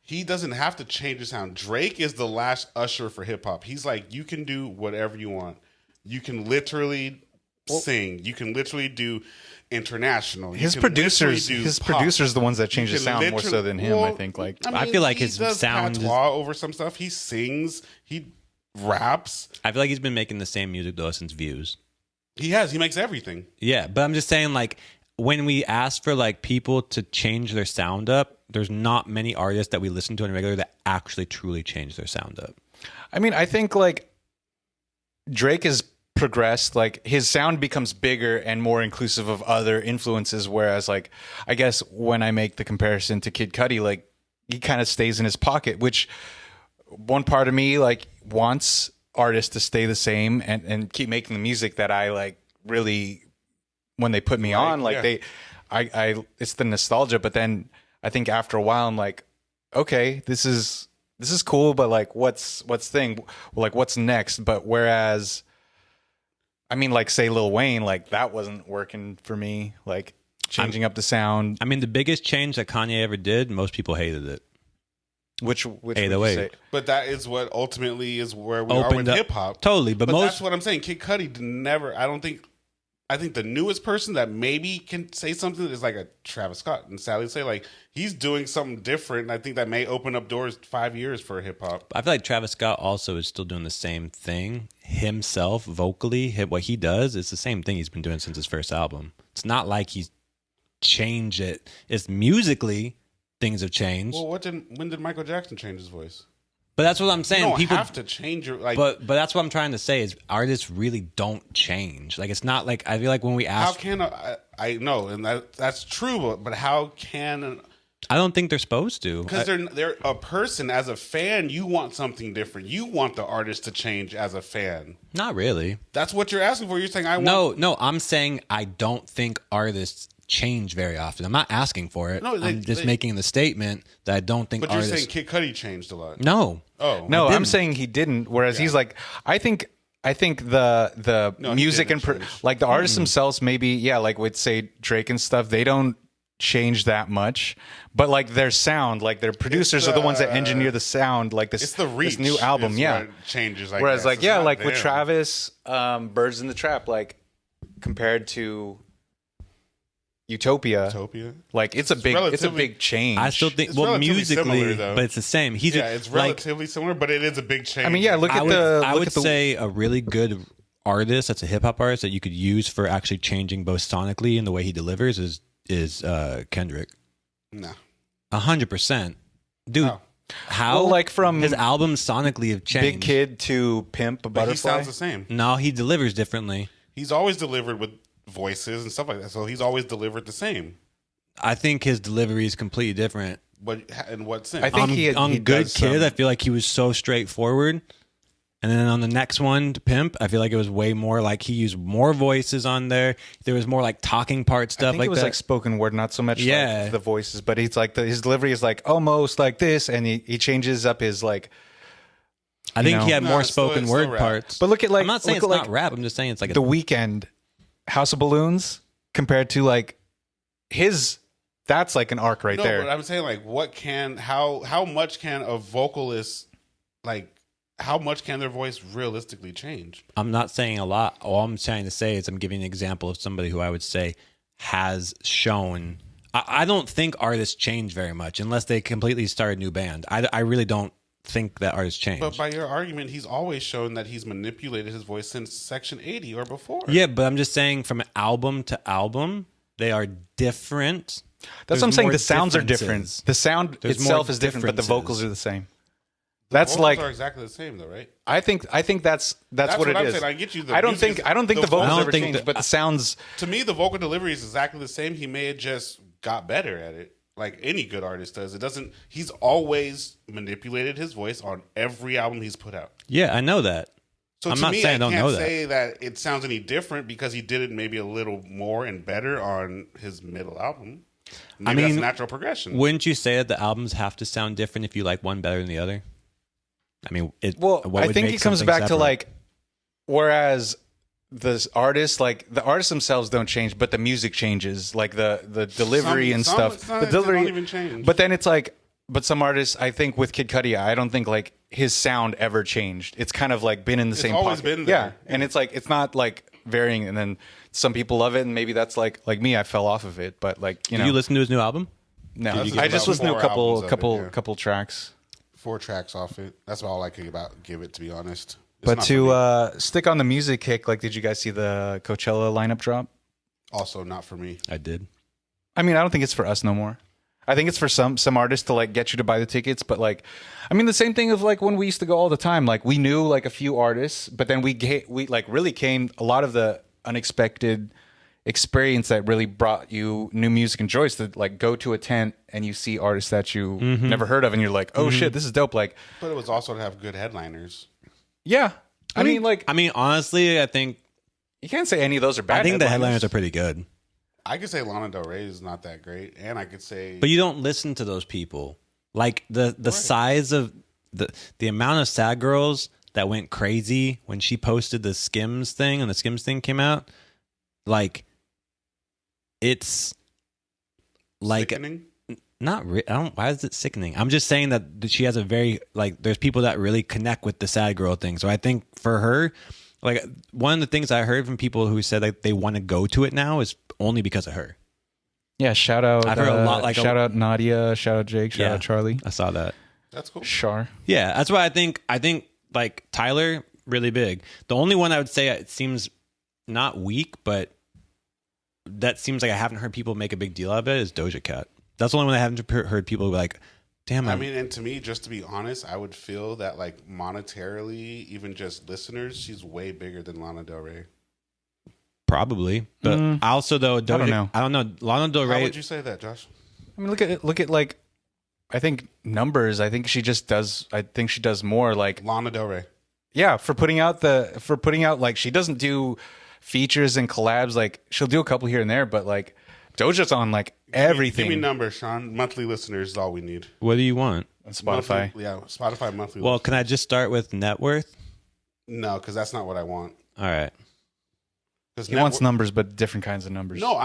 He doesn't have to change his sound. Drake is the last usher for hip hop. He's like, you can do whatever you want. You can literally sing. You can literally do international. His producers are the ones that change the sound more so than him. I think. Like I feel like his sound patois over some stuff. He sings. He raps. I feel like he's been making the same music though since Views. He has. He makes everything. Yeah, but I'm just saying, like, when we ask for like people to change their sound up, there's not many artists that we listen to in regular that actually truly change their sound up. I mean, I think like Drake has progressed. Like his sound becomes bigger and more inclusive of other influences. Whereas, like, I guess when I make the comparison to Kid Cudi, like he kind of stays in his pocket. Which one part of me like wants artists to stay the same and keep making the music that I like really when they put me on. Like I it's the nostalgia. But then I think after a while I'm like, okay, this is cool, but like what's next? But whereas I mean, like say Lil Wayne, like that wasn't working for me, like changing up the sound. I mean, the biggest change that Kanye ever did, most people hated it. Which 808. But that is what ultimately is where we are with hip hop. Totally, but most that's what I'm saying. Kid Cudi never. I don't think I think the newest person that maybe can say something is like a Travis Scott and Sally say like he's doing something different. And I think that may open up doors 5 years for hip hop. I feel like Travis Scott also is still doing the same thing himself vocally. What he does is the same thing he's been doing since his first album. It's not like he's changed it. It's musically things have changed. Well, when did Michael Jackson change his voice? But that's what I'm saying. You don't People have to change your like. But that's what I'm trying to say is artists really don't change. Like it's not like I feel like when we how ask, can I know, and that's true, but how can? I don't think they're supposed to. Because they're a person. As a fan, you want something different. You want the artist to change as a fan. Not really. That's what you're asking for. You're saying I want. No. I'm saying I don't think artists change very often. I'm not asking for it. No, I'm just making the statement that I don't think But artists. you're saying Kid Cudi changed a lot. No. Oh No, I'm saying he didn't. Whereas he's like, I think the No, he music didn't and change. like the artists themselves, maybe like with say Drake and stuff, they don't change that much. But like their sound, like their producers are the ones that engineer the sound. Like It's the reach. this new album, is yeah. what changes. I Whereas guess. like It's not like with them. Travis, Birds in the Trap, like compared to Utopia. Like it's a big change. I still think It's well relatively musically, similar, though. but it's the same. He's Yeah, it's like relatively similar, but it is a big change. I mean, yeah, look at I would say a really good artist that's a hip hop artist that you could use for actually changing both sonically and the way he delivers is Kendrick. No. 100%. Dude, No. how Well, like from his albums sonically have changed. Big Kid to Pimp a But Butterfly. he sounds the same. No, he delivers differently. He's always delivered with voices and stuff like that. So he's always delivered the same. I think his delivery is completely different. But in what sense? I think on he Good does Kid, some- I feel like he was so straightforward. And then on the next one, to Pimp, I feel like it was way more like he used more voices on there. There was more like talking part I stuff think like it was that. like spoken word, not so much Yeah. like the voices, but he's like his delivery is like almost like this, and he changes up his like. I think know. he had No, more it's still- spoken it's still word rap. parts. But look at like I'm not saying look it's at, not like, rap. I'm just saying it's like The Weeknd, House of Balloons, compared to like his. That's like an arc right no, there. but I'm saying like how much can a vocalist like how much can their voice realistically change? I'm not saying a lot. All I'm trying to say is I'm giving an example of somebody who I would say has shown. I don't think artists change very much unless they completely start a new band. I really don't think that artists change. But by your argument, he's always shown that he's manipulated his voice since Section 80 or before. Yeah, but I'm just saying from album to album, they are different. That's what I'm There's saying. more The sounds are different. differences. The sound There's itself more is different, but the differences. vocals are the same. The That's vocals like are exactly the same though, right? I think that's what it I'm is. saying. I get you. I don't think the vocals I don't ever think changed, that- but the sounds. To me, the vocal delivery is exactly the same. He may have just got better at it, like any good artist does. It doesn't. He's always manipulated his voice on every album he's put out. Yeah, I know that. So I'm to not me, saying I I don't can't know that. say that it sounds any different because he did it maybe a little more and better on his middle album. Maybe that's mean, natural progression. Wouldn't you say that the albums have to sound different if you like one better than the other? I mean, Well, what I would think make it comes something back to separate? like, whereas the artists themselves don't change, but the music changes, like the delivery and stuff. It's not, The delivery they don't even change. But then it's like, but some artists, I think with Kid Cudi, I don't think like his sound ever changed. It's kind of like been in the same always pocket. been there. Yeah, and it's like it's not like varying. And then some people love it, and maybe that's like me, I fell off of it. But like Did you listen to his new album? no, Did you get I just about listened to a 4 albums of it, couple yeah. couple tracks. 4 tracks off it. That's all I could give it, to be honest. It's But not for me. to stick on the music kick, like, did you guys see the Coachella lineup drop? Also not for me. I did. I mean, I don't think it's for us no more. I think it's for some artists to like get you to buy the tickets, but like, I mean, the same thing of like when we used to go all the time. Like we knew like a few artists, but then we like really came a lot of the unexpected experience that really brought you new music and joys to like go to a tent and you see artists that you never heard of and you're like, oh shit, this is dope. Like, But it was also to have good headliners. yeah, I mean, like I mean, honestly, I think you can't say any of those are bad. I think the headliners are pretty good. I could say Lana Del Rey is not that great, and I could say But you don't listen to those people. Like the size of the amount of sad girls that went crazy when she posted the Skims thing and the Skims thing came out. Like it's like sickening. not I don't why is it sickening? I'm just saying that she has a very like there's people that really connect with the sad girl thing. So I think for her Like one of the things I heard from people who said that they want to go to it now is only because of her. Yeah, shout out. I've heard a lot. Like shout out Nadia. Shout out Jake. Shout out Charlie. I saw that. That's cool. Char. Yeah, that's why I think like Tyler really big. The only one I would say it seems not weak, but that seems like I haven't heard people make a big deal out of it is Doja Cat. That's the only one I haven't heard people be like, damn. I mean, and to me, just to be honest, I would feel that like monetarily, even just listeners, she's way bigger than Lana Del Rey. Probably, but also though, Doja, I don't know. Lana Del Rey. How would you say that, Josh? I mean, look at like, I think numbers. I think she just does. I think she does more like Lana Del Rey. Yeah, for putting out like she doesn't do features and collabs. Like she'll do a couple here and there, but like Doja's on like everything. Give me numbers, Sean. Monthly listeners is all we need. What do you want? On Spotify. Spotify monthly. Well, can I just start with net worth? No, because that's not what I want. All right. He wants numbers, but different kinds of numbers. No,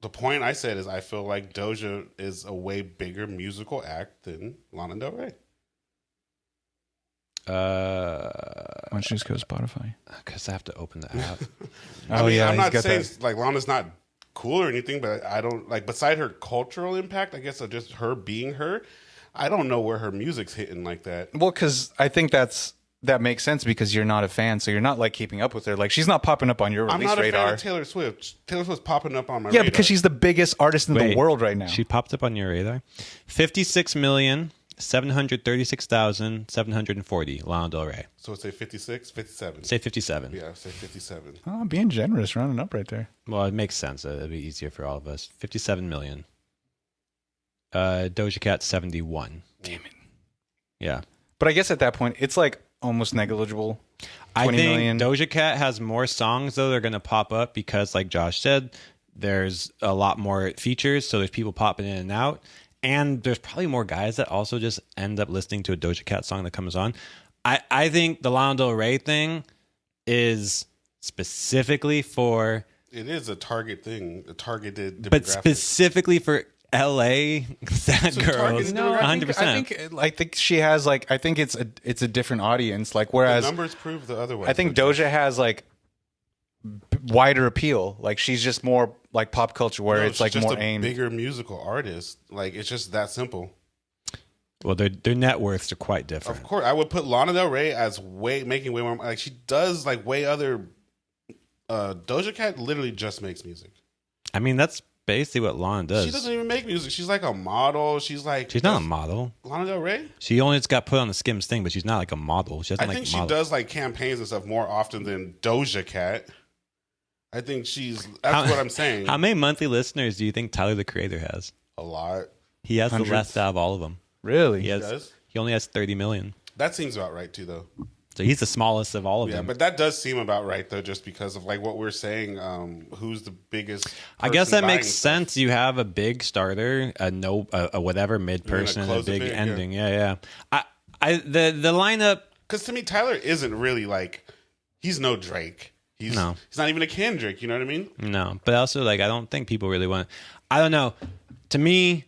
the point I said is I feel like Doja is a way bigger musical act than Lana Del Rey. Why don't you just go to Spotify? Because I have to open the app. I'm not saying like Lana's not cool or anything, but I don't like beside her cultural impact, I guess of just her being her, I don't know where her music's hitting like that. Well, because I think that makes sense because you're not a fan, so you're not like keeping up with her. Like she's not popping up on your release radar. I'm not a fan of Taylor Swift. Taylor Swift's popping up on my radar. Yeah, because she's the biggest artist in the world right now. She popped up on your radar. 56,736,740. Lana Del Rey. So say 56, 57. Say 57. Yeah, say 57. Oh, I'm being generous, rounding up right there. Well, it makes sense. It'd be easier for all of us. 57 million. Doja Cat 71. Damn it. Yeah. But I guess at that point, it's like almost negligible. I think million. Doja Cat has more songs, though, they're going to pop up because, like Josh said, there's a lot more features. So there's people popping in and out. And there's probably more guys that also just end up listening to a Doja Cat song that comes on. I think the Lana Del Rey thing is specifically for... It is a target thing, a targeted demographic. But specifically for LA sad girls. No, 100%. I think she has like I think it's a different audience. Like whereas the numbers prove the other way. I think Doja has like wider appeal. Like she's just more like pop culture, where it's like just more a aimed. bigger musical artist. Like it's just that simple. Well, their net worths are quite different. Of course, I would put Lana Del Rey as making way more. Like she does like way other. Doja Cat literally just makes music. I mean, that's basically what Lana does. She doesn't even make music. She's like a model. She's not a model. Lana Del Rey? She only just got put on the Skims thing, but she's not like a model. She doesn't I think she does like campaigns and stuff more often than Doja Cat. I think that's what I'm saying. How many monthly listeners do you think Tyler the Creator has? A lot. He has the less out of all of them. Really? He does? He only has 30 million. That seems about right too, though. So he's the smallest of all of them. Yeah, but that does seem about right, though, just because of like what we're saying. Who's the biggest? I guess that makes sense. You have a big starter, a whatever mid person, and a big ending. Yeah. The lineup. Because to me, Tyler isn't really like he's no Drake. He's not even a Kendrick. You know what I mean? No, but also like I don't think people really want. I don't know. To me,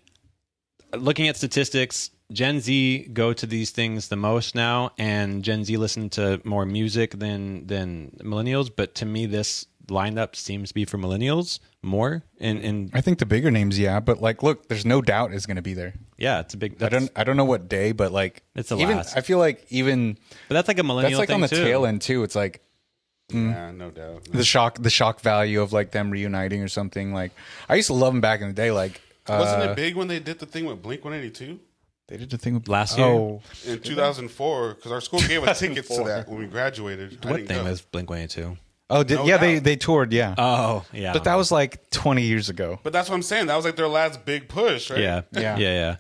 looking at statistics, Gen Z go to these things the most now, and Gen Z listen to more music than millennials. But to me, this lineup seems to be for millennials more. And I think the bigger names, yeah. But like, look, there's no doubt is going to be there. Yeah, it's a big. I don't know what day, but like it's a last. I feel like even. But that's like a millennial. That's like thing on the too. tail end too. It's like. Yeah, no doubt. The shock value of like them reuniting or something. Like I used to love them back in the day. Like wasn't it big when they did the thing with Blink-182? They did the thing with last year in 2004 because our school gave us tickets to that when we graduated. What thing was Blink-182? Oh, they toured, yeah. Oh, yeah. But that was like 20 years ago. But that's what I'm saying. That was like their last big push, right? Yeah.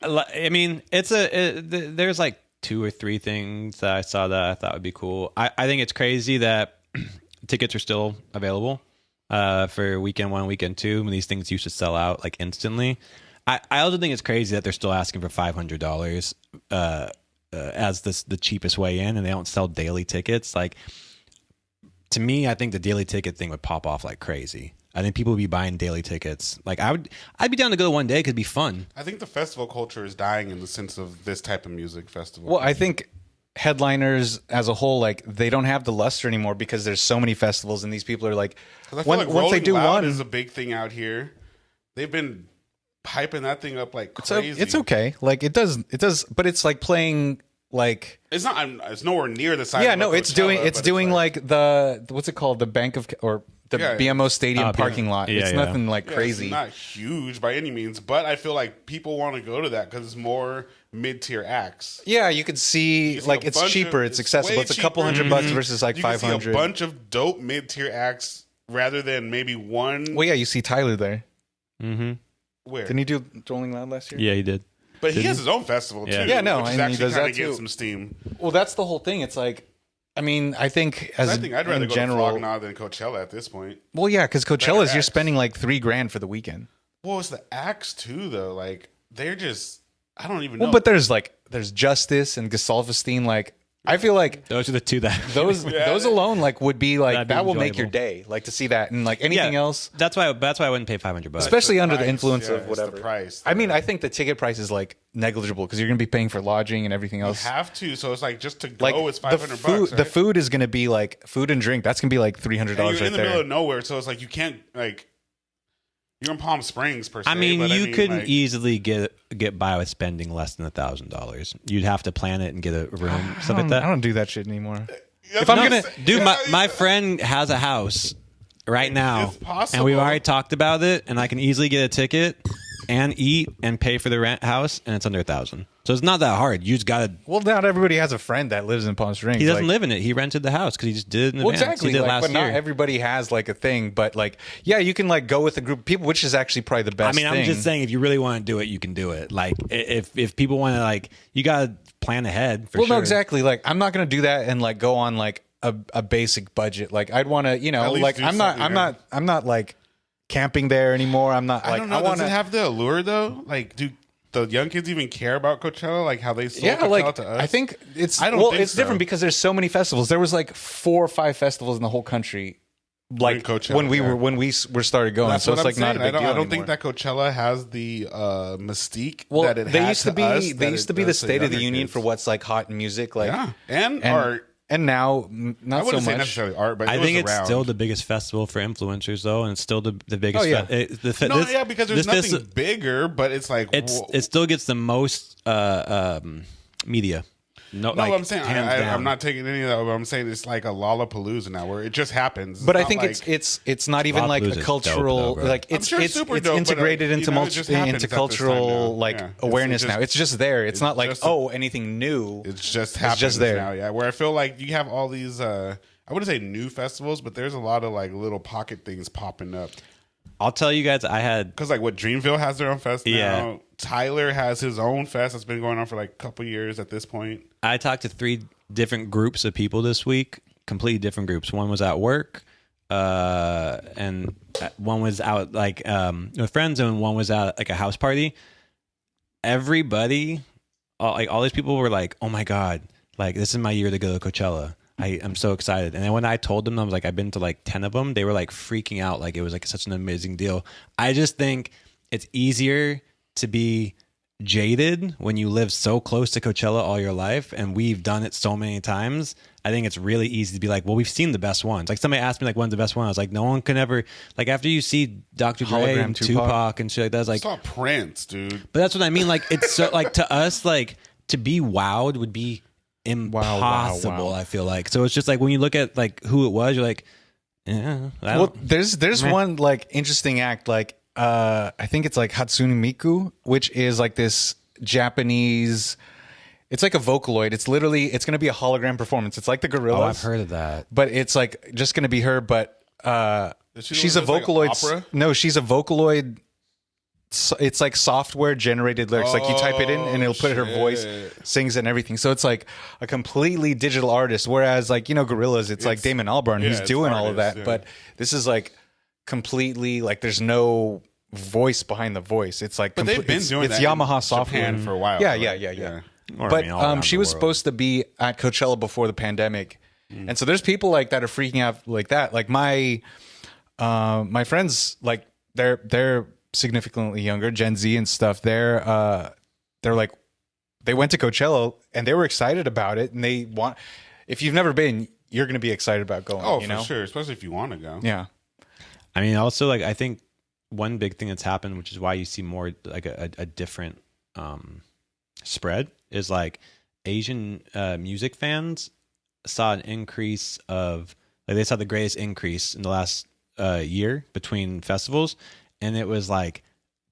I mean, there's like 2 or 3 things that I saw that I thought would be cool. I think it's crazy that tickets are still available for weekend 1, weekend 2, when these things used to sell out like instantly. I also think it's crazy that they're still asking for $500 as the cheapest way in, and they don't sell daily tickets. Like, to me, I think the daily ticket thing would pop off like crazy. I think people would be buying daily tickets. Like I'd be down to go one day because it'd be fun. I think the festival culture is dying in the sense of this type of music festival. Well, I think headliners as a whole, like they don't have the luster anymore because there's so many festivals, and these people are like, 'Cause I feel like once they do Loud one, is a big thing out here. They've been hyping that thing up like crazy. it's okay. Like it does, but it's like playing like It's not. It's nowhere near the size. yeah, of no, it's doing like the what's it called, the Bank of or the BMO Stadium parking lot. Yeah, it's yeah. nothing like crazy. It's not huge by any means, but I feel like people want to go to that because it's more mid-tier acts. Yeah, you could see see like a it's bunch cheaper, of- it's it's accessible. way It's a couple cheaper. $100 versus like You can see 500. a bunch of dope mid-tier acts rather than maybe one. Well, yeah, you see Tyler there. Where? Didn't he do Rolling Loud last year? Yeah, he did. But he has his own festival Yeah. too. Yeah, no, which is and he actually does kind that of getting too. some steam. Well, that's the whole thing. It's like, I mean, I think as I think I'd rather in go general. to Flog Gnaw than Coachella at this point. Well, yeah, because Coachella's you're acts. spending like $3,000 for the weekend. Well, it's the acts too, though. Like they're just, I don't even know. Well, but there's Justice and Gesalvestein. Like I feel like Those are the two that those alone like would be like That'd be that will make your enjoyable. day. Like to see that and like anything else. That's why I wouldn't pay $500. Especially the under the price, influence yeah, of it's whatever. the price. I mean, I think the ticket price is like negligible because you're going to be paying for lodging and everything you else. have to. So it's like just to go, Like it's the $500. food, Right? the food is going to be like food and drink. That's going to be like $300 And you're right in the middle there. of nowhere, so it's like you can't like. You're in Palm Springs per se. I mean, but you couldn't like, easily get by with spending less than $1,000. You'd have to plan it and get a room, stuff like I that. don't do that shit anymore. If I'm gonna- Dude, my friend has a house right now, It's possible. and we've already talked about it, and I can easily get a ticket and eat and pay for the rent house, and it's under $1,000. So it's not that hard. You just gotta. Well, not everybody has a friend that lives in Palm Springs. He doesn't like, live in it. He rented the house because he just did it in Well, advance. exactly. He did it Like, last but year. not everybody has like a thing. But like, yeah, you can like go with a group of people, which is actually probably the I best. mean, I'm just saying, if you really want to do it, you can do it. Like, if people want to, like, you gotta plan ahead. For Well, sure. no, exactly. Like, I'm not gonna do that and like go on like a basic budget. Like, I'd want to, you know, At least like do I'm not, something, I'm not like camping there anymore. I'm not I like don't know. want Does it to. have the allure though? Like, do the young kids even care about Coachella? Like how they sold Yeah, Coachella like to us? I think it's. I don't well, think it's so. different because there's so many festivals. There was like 4 or 5 festivals in the whole country. Like Coachella, when we yeah. were started going, That's so what it's I'm like not a saying. big deal I don't think anymore. that Coachella has the mystique Well, that it they had used to be us, they that used it to be the does to State of the younger Union kids. for what's like hot in music, like Yeah, and art. and now I not so wouldn't say much. necessarily art, but I it think was it's around. still the biggest festival for influencers, though, and it's still the biggest. Oh, yeah. No, yeah, because there's nothing bigger, but it's like It still gets the most media. No, No, like, I'm saying hands down. I'm not taking any of that. But I'm saying it's like a Lollapalooza now, where it just happens. But I not think like, it's not even like Lollapalooza a is cultural dope, though, bro. like I'm it's sure it's super dope, but, integrated you into know, it just happens into at this time cultural now. like Yeah. awareness It's now. It's just there. It's not like just anything new. It's just happens just there. now, yeah. Where I feel like you have all these I wouldn't say new festivals, but there's a lot of like little pocket things popping up. I'll tell you guys, I had Because like what Dreamville has their own fest now. Yeah. Tyler has his own fest that's been going on for like a couple years at this point. I talked to 3 different groups of people this week, completely different groups. One was at work, and one was out like with friends, and one was at like a house party. Everybody, all these people were like, "Oh my god, like this is my year to go to Coachella." I'm so excited. And then when I told them, I was like, I've been to like 10 of them. They were like freaking out, like it was like such an amazing deal. I just think it's easier to be jaded when you live so close to Coachella all your life, and we've done it so many times. I think it's really easy to be like, well, we've seen the best ones. Like somebody asked me like, when's the best one? I was like, no one can ever, like after you see Dr. Dre Hologram and Tupac. Tupac and shit like that, it's like, It's not Prince, dude. but that's what I mean. Like it's so like to us, like to be wowed would be impossible. wow. I feel like. So it's just like when you look at like who it was, you're like, yeah. I Well, don't- there's one like interesting act like I think it's like Hatsune Miku, which is like this Japanese. It's like a Vocaloid. It's literally it's going to be a hologram performance. It's like the Gorillas. oh, I've heard of that. But it's like just going to be her. But Is she she's a the one that's Vocaloid. like opera? No, she's a Vocaloid. It's like software generated lyrics. Like you type it in and it'll put her voice, shit. sings it and everything. So it's like a completely digital artist. Whereas like, you know, Gorillas, it's like Damon Albarn yeah, who's it's doing all of that. artists, yeah. But this is like completely like there's no voice behind the voice. It's like But they've been doing it's that in Yamaha software Japan for a while, Yeah, right? yeah. Or, I But mean, all around she the was world. supposed to be at Coachella before the pandemic. And so there's people like that are freaking out like that. Like my friends, like they're significantly younger, Gen Z and stuff. They're like they went to Coachella and they were excited about it, and they want. If you've never been, you're going to be excited about going. Oh, you for know? sure, especially if you want to go. Yeah. I mean, also like I think one big thing that's happened, which is why you see more like a different spread, is like Asian music fans saw an increase of like they saw the greatest increase in the last year between festivals, and it was like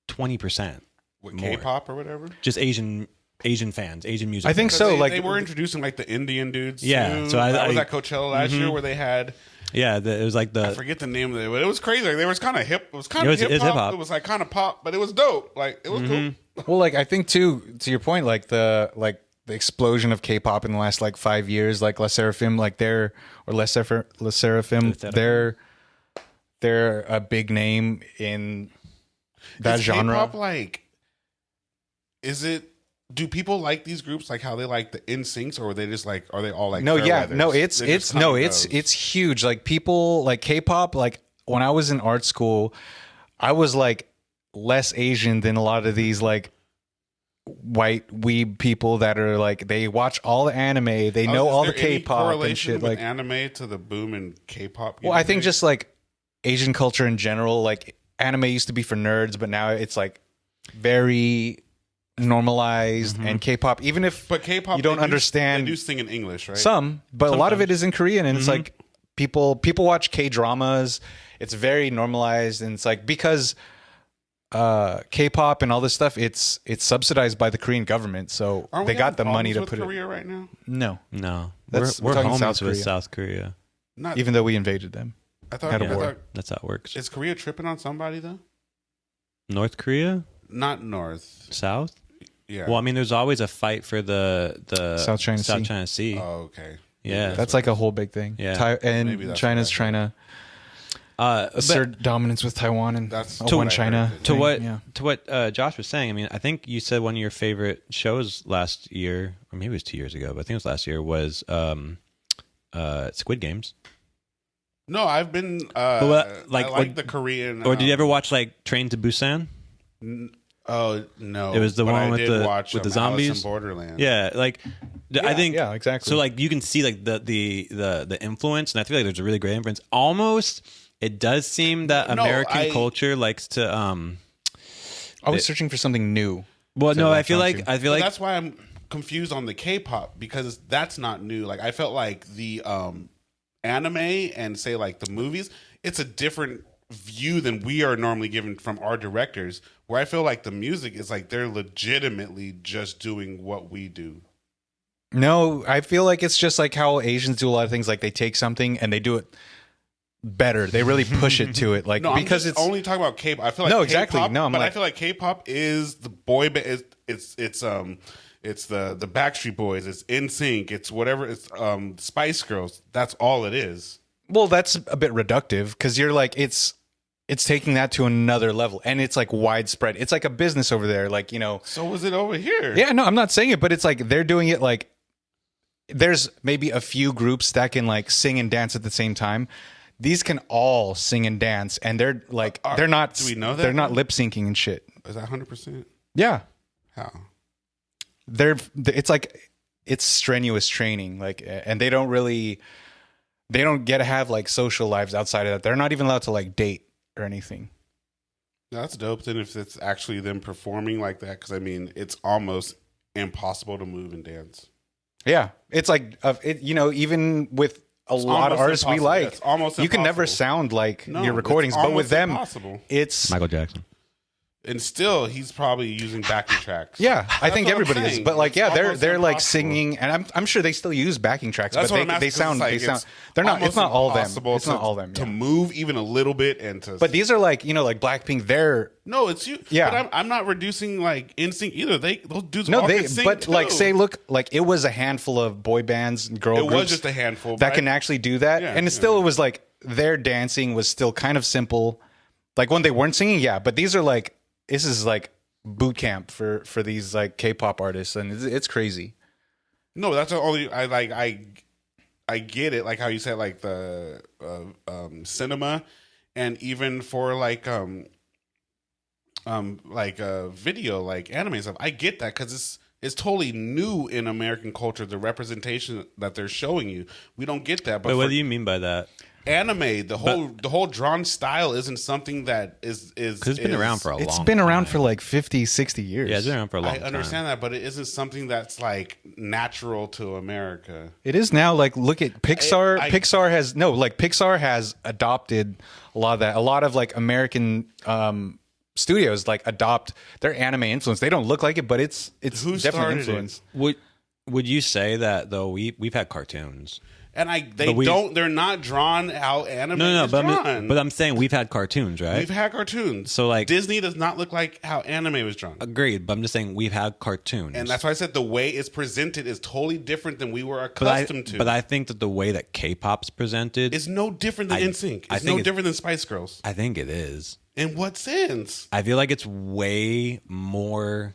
20%. With more. K-pop or whatever. Just Asian fans, Asian music. I think fans. so. They, like they were introducing like the Indian dudes. Yeah, too. so I was at Coachella last year where they had. Yeah, it was like I forget the name of it, but it was crazy. Like, they was kind of hip. It was kind of hip it's hop. hip-hop. It was like kind of pop, but it was dope. Like it was cool. Well, like I think too, to your point, like the explosion of K-pop in the last like 5 years, like Les Seraphim, like Les Seraphim, they're a big name in that Is genre. K-pop, like, is it? Do people like these groups like how they like the NSYNCs, or are they just like? Are they all like? No, fair yeah, weathers? no, They're it's just coming and goes? it's huge. Like people like K-pop. Like when I was in art school, I was like less Asian than a lot of these like white weeb people that are like they watch all the anime, they know Is all the there any K-pop and correlation shit. with Like, anime to the boom in K-pop. well, I think music? just like Asian culture in general. Like anime used to be for nerds, but now it's like very normalized. And K-pop, even if But K-pop, you don't they understand do sing in English, right? some, but a lot of it is in Korean, and it's like people watch K-dramas. It's very normalized, and it's like because K-pop and all this stuff, it's subsidized by the Korean government, so Aren't they we got the having money to problems put with Korea right now? it. No, no, That's- we're we're talking homies South with Korea. South Korea. Not even though we invaded them. I thought. had a I war. thought- That's how it works. is Korea tripping on somebody though? North Korea, Not North. South. Yeah. Well, I mean, there's always a fight for the South China Sea. China Sea. Oh, okay. Yeah. That's like a whole big thing. Yeah. Maybe And that's China's what I trying to but assert dominance with Taiwan and That's a to one what I China. heard. to thing. what Yeah. to what Josh was saying. I mean, I think you said one of your favorite shows last year, or maybe it was 2 years ago, but I think it was last year. Was Squid Games? No, I've been. like, I like the Korean. Or did you ever watch like Train to Busan? Oh no! It was the But one I with did the- watch, with the Alice in zombies? Borderland. Yeah, like I think yeah, exactly. So like you can see like the influence, and I feel like there's a really great influence. Almost, it does seem that No, American culture likes to Always searching for something new. Well, to no, I latch feel onto. like But that's why I'm confused on the K-pop, because that's not new. Like I felt like the anime and say like the movies, it's a different view than we are normally given from our directors. Where I feel like the music is like they're legitimately just doing what we do. No, I feel like it's just like how Asians do a lot of things. Like they take something and they do it better. They really push it to it. Like No, because I'm it's just only talking about K-pop. I feel like No, exactly. K-pop, No, I'm but I like- feel like K-pop is the boy band. It's the Backstreet Boys. It's NSYNC. It's whatever. It's Spice Girls. That's all it is. well, that's a bit reductive because you're like it's taking that to another level, and it's like widespread. It's like a business over there. Like So was it over here? yeah, no, I'm not saying it, but it's like they're doing it like there's maybe a few groups that can like sing and dance at the same time. These can all sing and dance, and they're like they're not. do we know that, they're not though? lip syncing and shit? Is that 100%? Yeah, How? it's like it's strenuous training, like, and they don't get to have like social lives outside of that. They're not even allowed to like date or anything. That's dope. Then if it's actually them performing like that, because I mean, it's almost impossible to move and dance. Yeah, it's like even with a lot of almost artists we impossible. like, It's almost you can never impossible. sound like No, your recordings, it's but with almost them, impossible. it's Michael Jackson. And still, he's probably using backing tracks. yeah. I think what I'm everybody is, saying. but like It's yeah, almost they're like impossible. singing, and I'm sure they still use backing tracks, That's but what I'm asking, they 'cause sound it's like, they sound it's they're not. It's almost not all them. impossible It's not all them. to Yeah. move even a little bit and to. But these are like like Blackpink. They're no, it's you. Yeah. but I'm not reducing like NSYNC either. Those dudes no, all they can sing but too. like say look like it was a handful of boy bands and girl It groups was just a handful that but can actually do that, Yeah, and it still was like their dancing was still kind of simple, like when they weren't singing. Yeah, but these are like this is like boot camp for these like K-pop artists, and it's crazy. No, that's the only I like. I get it, like how you said, like the cinema, and even for like video, like anime and stuff. I get that because It's totally new in American culture, the representation that they're showing you. We don't get that. But But what do you mean by that? Anime, the whole drawn style isn't something that is Because it's been around for a long time. It's been around for like 50, 60 years. Yeah, it's been around for a long time. I understand that, but it isn't something that's like natural to America. It is now. Like, look at Pixar. Pixar has adopted a lot of that. A lot of like American studios like adopt their anime influence. They don't look like it, but it's Who definitely started influence. Would you say that though? We've had cartoons. And they're not drawn how anime is drawn. But I'm saying we've had cartoons, right? We've had cartoons. So, like, Disney does not look like how anime was drawn. Agreed, but I'm just saying we've had cartoons. And that's why I said the way it's presented is totally different than we were accustomed to. But I think that the way that K-pop's presented is no different than NSYNC. It's no different than Spice Girls. I think it is. In what sense? I feel like it's way more...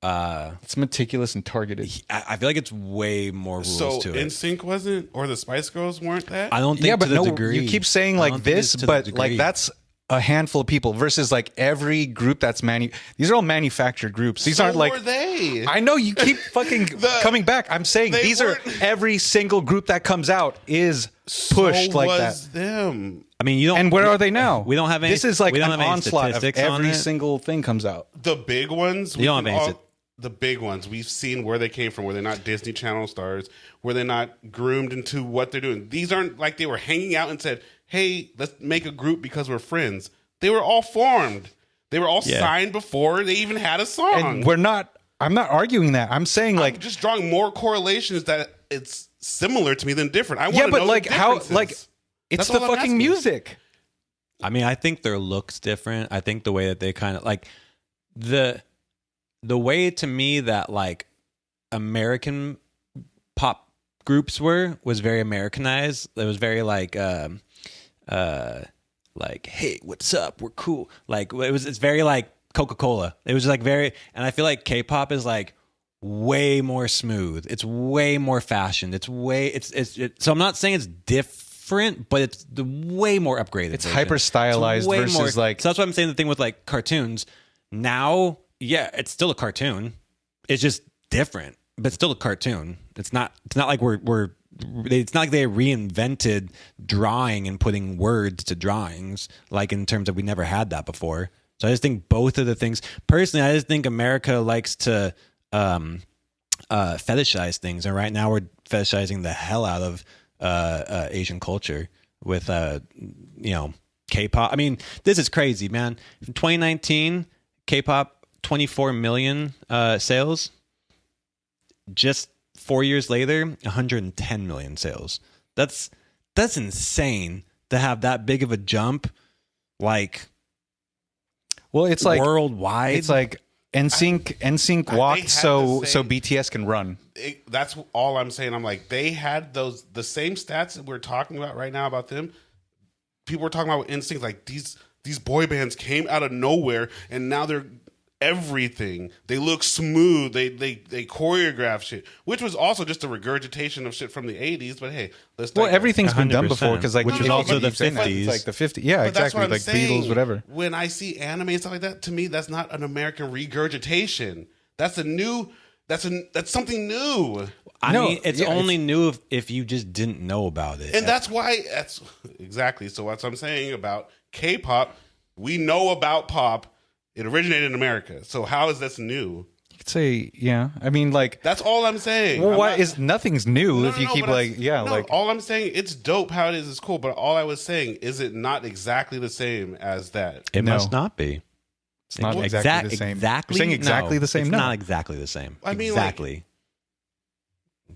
It's meticulous and targeted. I feel like it's way more rules to it. NSYNC wasn't, or the Spice Girls weren't that? I don't think to the degree. You keep saying like this, but like that's a handful of people versus like every group that's these are all manufactured groups. These aren't like were they. I know you keep fucking coming back. I'm saying these are every single group that comes out is pushed like that. Them. I mean, you don't. And where are they now? We don't have any. This is like we don't an have any onslaught of statistics on every it. single thing comes out. The big ones. You don't have any. The big ones, we've seen where they came from, where they're not Disney Channel stars, where they're not groomed into what they're doing. These aren't like they were hanging out and said, hey, let's make a group because we're friends. They were all formed. They were all signed before they even had a song. And I'm not arguing that. I'm saying like I'm just drawing more correlations that it's similar to me than different. I want to but know like the how differences. like it's That's the all I'm fucking asking. music. I mean, I think their look's different. I think the way that they kind of like the way to me that like American pop groups was very Americanized. It was very like hey, what's up? We're cool. Like it's very like Coca-Cola. It was like very, and I feel like K-pop is like way more smooth. It's way more fashioned. So I'm not saying it's different, but it's the way more upgraded. It's version. hyper stylized way versus like. So that's what I'm saying. The thing with like cartoons now. Yeah, it's still a cartoon. It's just different, but it's still a cartoon. It's not like it's not like they reinvented drawing and putting words to drawings, like in terms of we never had that before. So I just think both of the things. Personally, I just think America likes to fetishize things, and right now we're fetishizing the hell out of Asian culture with K-pop. I mean, this is crazy, man. In 2019, K-pop. 24 million sales. Just 4 years later, 110 million sales. That's insane to have that big of a jump. Like, well, it's like worldwide. It's like NSYNC walked so BTS can run. That's all I'm saying. I'm like, they had the same stats that we're talking about right now about them. People were talking about NSYNC, like these boy bands came out of nowhere and now they're everything. They look smooth. They choreograph shit, which was also just a regurgitation of shit from the 80s. But hey, let's. Well, everything's been done before because like which was also the 50s. Like the 50s. Yeah, but exactly. Like saying. Beatles, whatever. When I see anime and stuff like that, to me, that's not an American regurgitation. That's something new. I mean, it's only new if you just didn't know about it. And that's exactly. So what I'm saying about K-pop, we know about pop. It originated in America. So how is this new? You could say, yeah. I mean, like that's all I'm saying. Well, nothing's new if you keep all I'm saying, it's dope how it is. It's cool. But all I was saying, is it not exactly the same as that? It must not be. It's not exactly the same. Exactly. You're saying exactly the same. It's no. not exactly the same. I mean, exactly.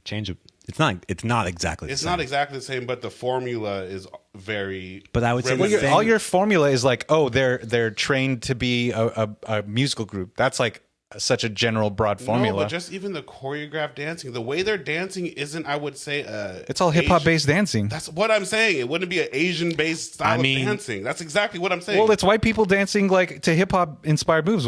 Change of. It's not exactly. It's the same. not exactly the same, but the formula is very. But I would say all your formula is like, oh, they're trained to be a musical group. That's like such a general broad formula. No, but just even the choreographed dancing, the way they're dancing isn't, I would say, it's all hip hop based dancing. That's what I'm saying. It wouldn't be an Asian based style of dancing. That's exactly what I'm saying. Well, it's white people dancing like to hip hop inspired moves.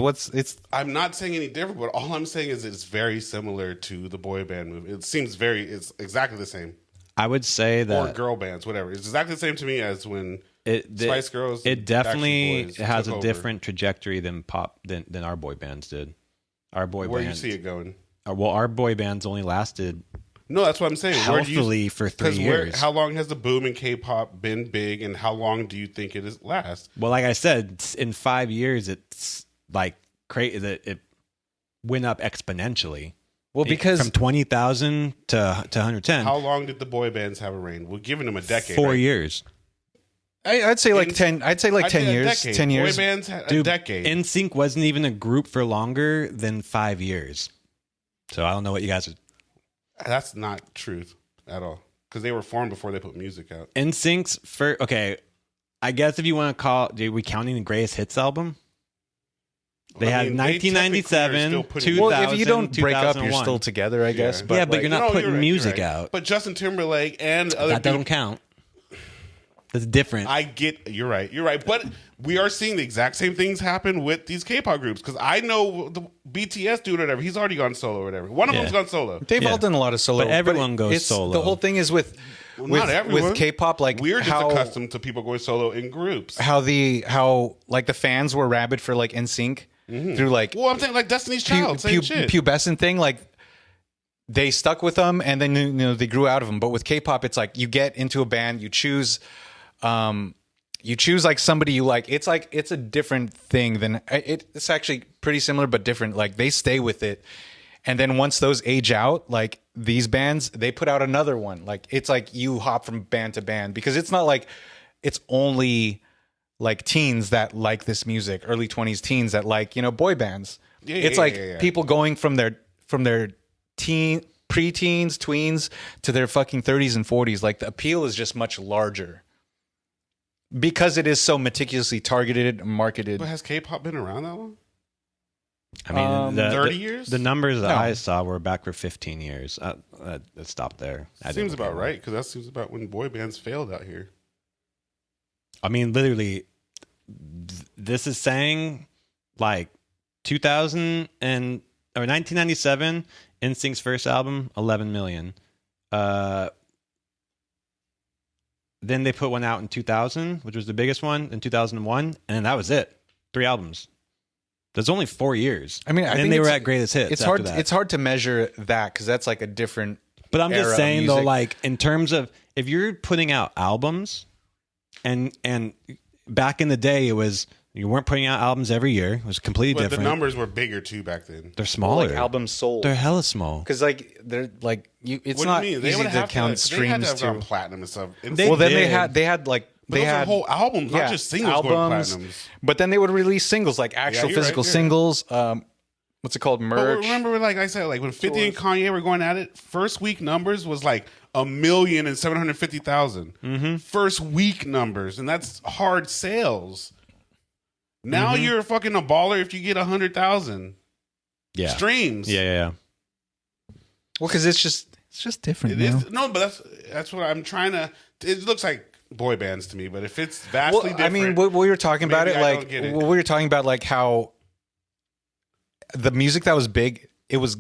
I'm not saying any different, but all I'm saying is it's very similar to the boy band move. It seems it's exactly the same. I would say that, or girl bands, whatever. It's exactly the same to me as when Spice Girls. It definitely Backstreet has Boys a took different trajectory than our boy bands did. Our boy Where bands. you see it going? well, our boy bands only lasted No, that's what I'm saying. healthily for 3 years. How long has the boom in K-pop been big, and how long do you think it is last? Well, like I said, in 5 years, it's like crazy that it went up exponentially. Well, because from 20,000 to 110. How long did the boy bands have a reign? We're giving them a decade. 4 right? years. I'd say like 10. I'd say like 10 years. Decade. 10 years. Boy bands had a Dude, decade. NSYNC wasn't even a group for longer than 5 years. So I don't know what you guys are. That's not truth at all, because they were formed before they put music out. NSYNC's first. Okay, I guess if you want to call, are we counting the greatest hits album? They had 1997, 2000. Well, if you don't break up, you're 2001. still together, I guess. Yeah. But Yeah, but you're not putting you're right, music you're right. out. But Justin Timberlake and other That doesn't count. That's different. I get you're right. But we are seeing the exact same things happen with these K-pop groups, because I know the BTS dude or whatever. He's already gone solo or whatever. One of them's gone solo. they've all done a lot of solo. But everyone goes it's, solo. The whole thing is with Not everyone. with K-pop, like We're just how accustomed to people going solo in groups. how like the fans were rabid for like NSYNC through like Well, I'm saying like Destiny's Child, same shit. pubescent thing, like they stuck with them and then they grew out of them. But with K-pop, it's like you get into a band, you choose like somebody you like. It's a different thing than it's actually pretty similar but different. Like they stay with it, and then once those age out, like these bands, they put out another one. Like it's like you hop from band to band, because it's not like it's only like teens that like this music, early 20s teens that like boy bands. It's like people going from their preteens, tweens to their fucking 30s and 40s. Like the appeal is just much larger, because it is so meticulously targeted and marketed. But has K-pop been around that long? I mean, 30 years? The numbers that No. I saw were back for 15 years. Let's stop there. Seems about right, because that seems about when boy bands failed out here. I mean, literally, this is saying like 2000 or 1997, NSYNC's first album, 11 million. Then they put one out in 2000, which was the biggest one, in 2001, and that was it. 3 albums. That's only 4 years. I mean, I and think they were it's- at greatest hits. It's after hard. that. It's hard to measure that, because that's like a different. But I'm era just of saying though, music. like in terms of if you're putting out albums, and back in the day, it was you weren't putting out albums every year. It was completely But different. the numbers were bigger too back then. They're smaller. like albums sold. They're hella small. Because like they're like you. It's What not do you mean? They easy would to have count they had to streams have gone to. platinum and stuff. Well, then they did. had like But they those are had whole albums, not just singles going platinums. But then they would release singles, like actual you're right, physical you're right. singles. What's it called? But Merch. remember, like I said, like when 50 and Kanye were going at it, first week numbers was like 1,750,000. Mm-hmm. First week numbers, and that's hard sales. Now Mm-hmm. you're fucking a baller if you get 100,000 Yeah. streams. Yeah. Well, because it's just different. It is no, but that's what I'm trying to. It looks like boy bands to me, but if it's vastly Well, different, I mean, what we were talking about maybe it, I like don't get it. we were talking about, like how the music that was big, it was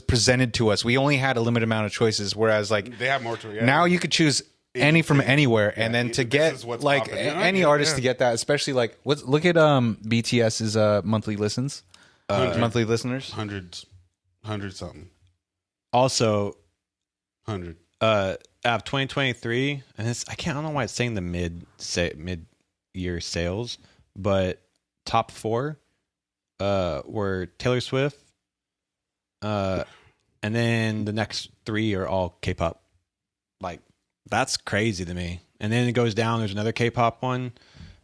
presented to us. We only had a limited amount of choices, whereas like they have more to it. Yeah. now you could choose any from anywhere, and then to this get is what's like popping. Yeah, any yeah, artist yeah. to get that, especially like look at BTS's monthly listens, monthly listeners. hundred something, Also, 100. out of 2023, and I don't know why it's saying the mid year sales, but top 4 were Taylor Swift, and then the next 3 are all K-pop. Like that's crazy to me. And then it goes down. There's another K-pop one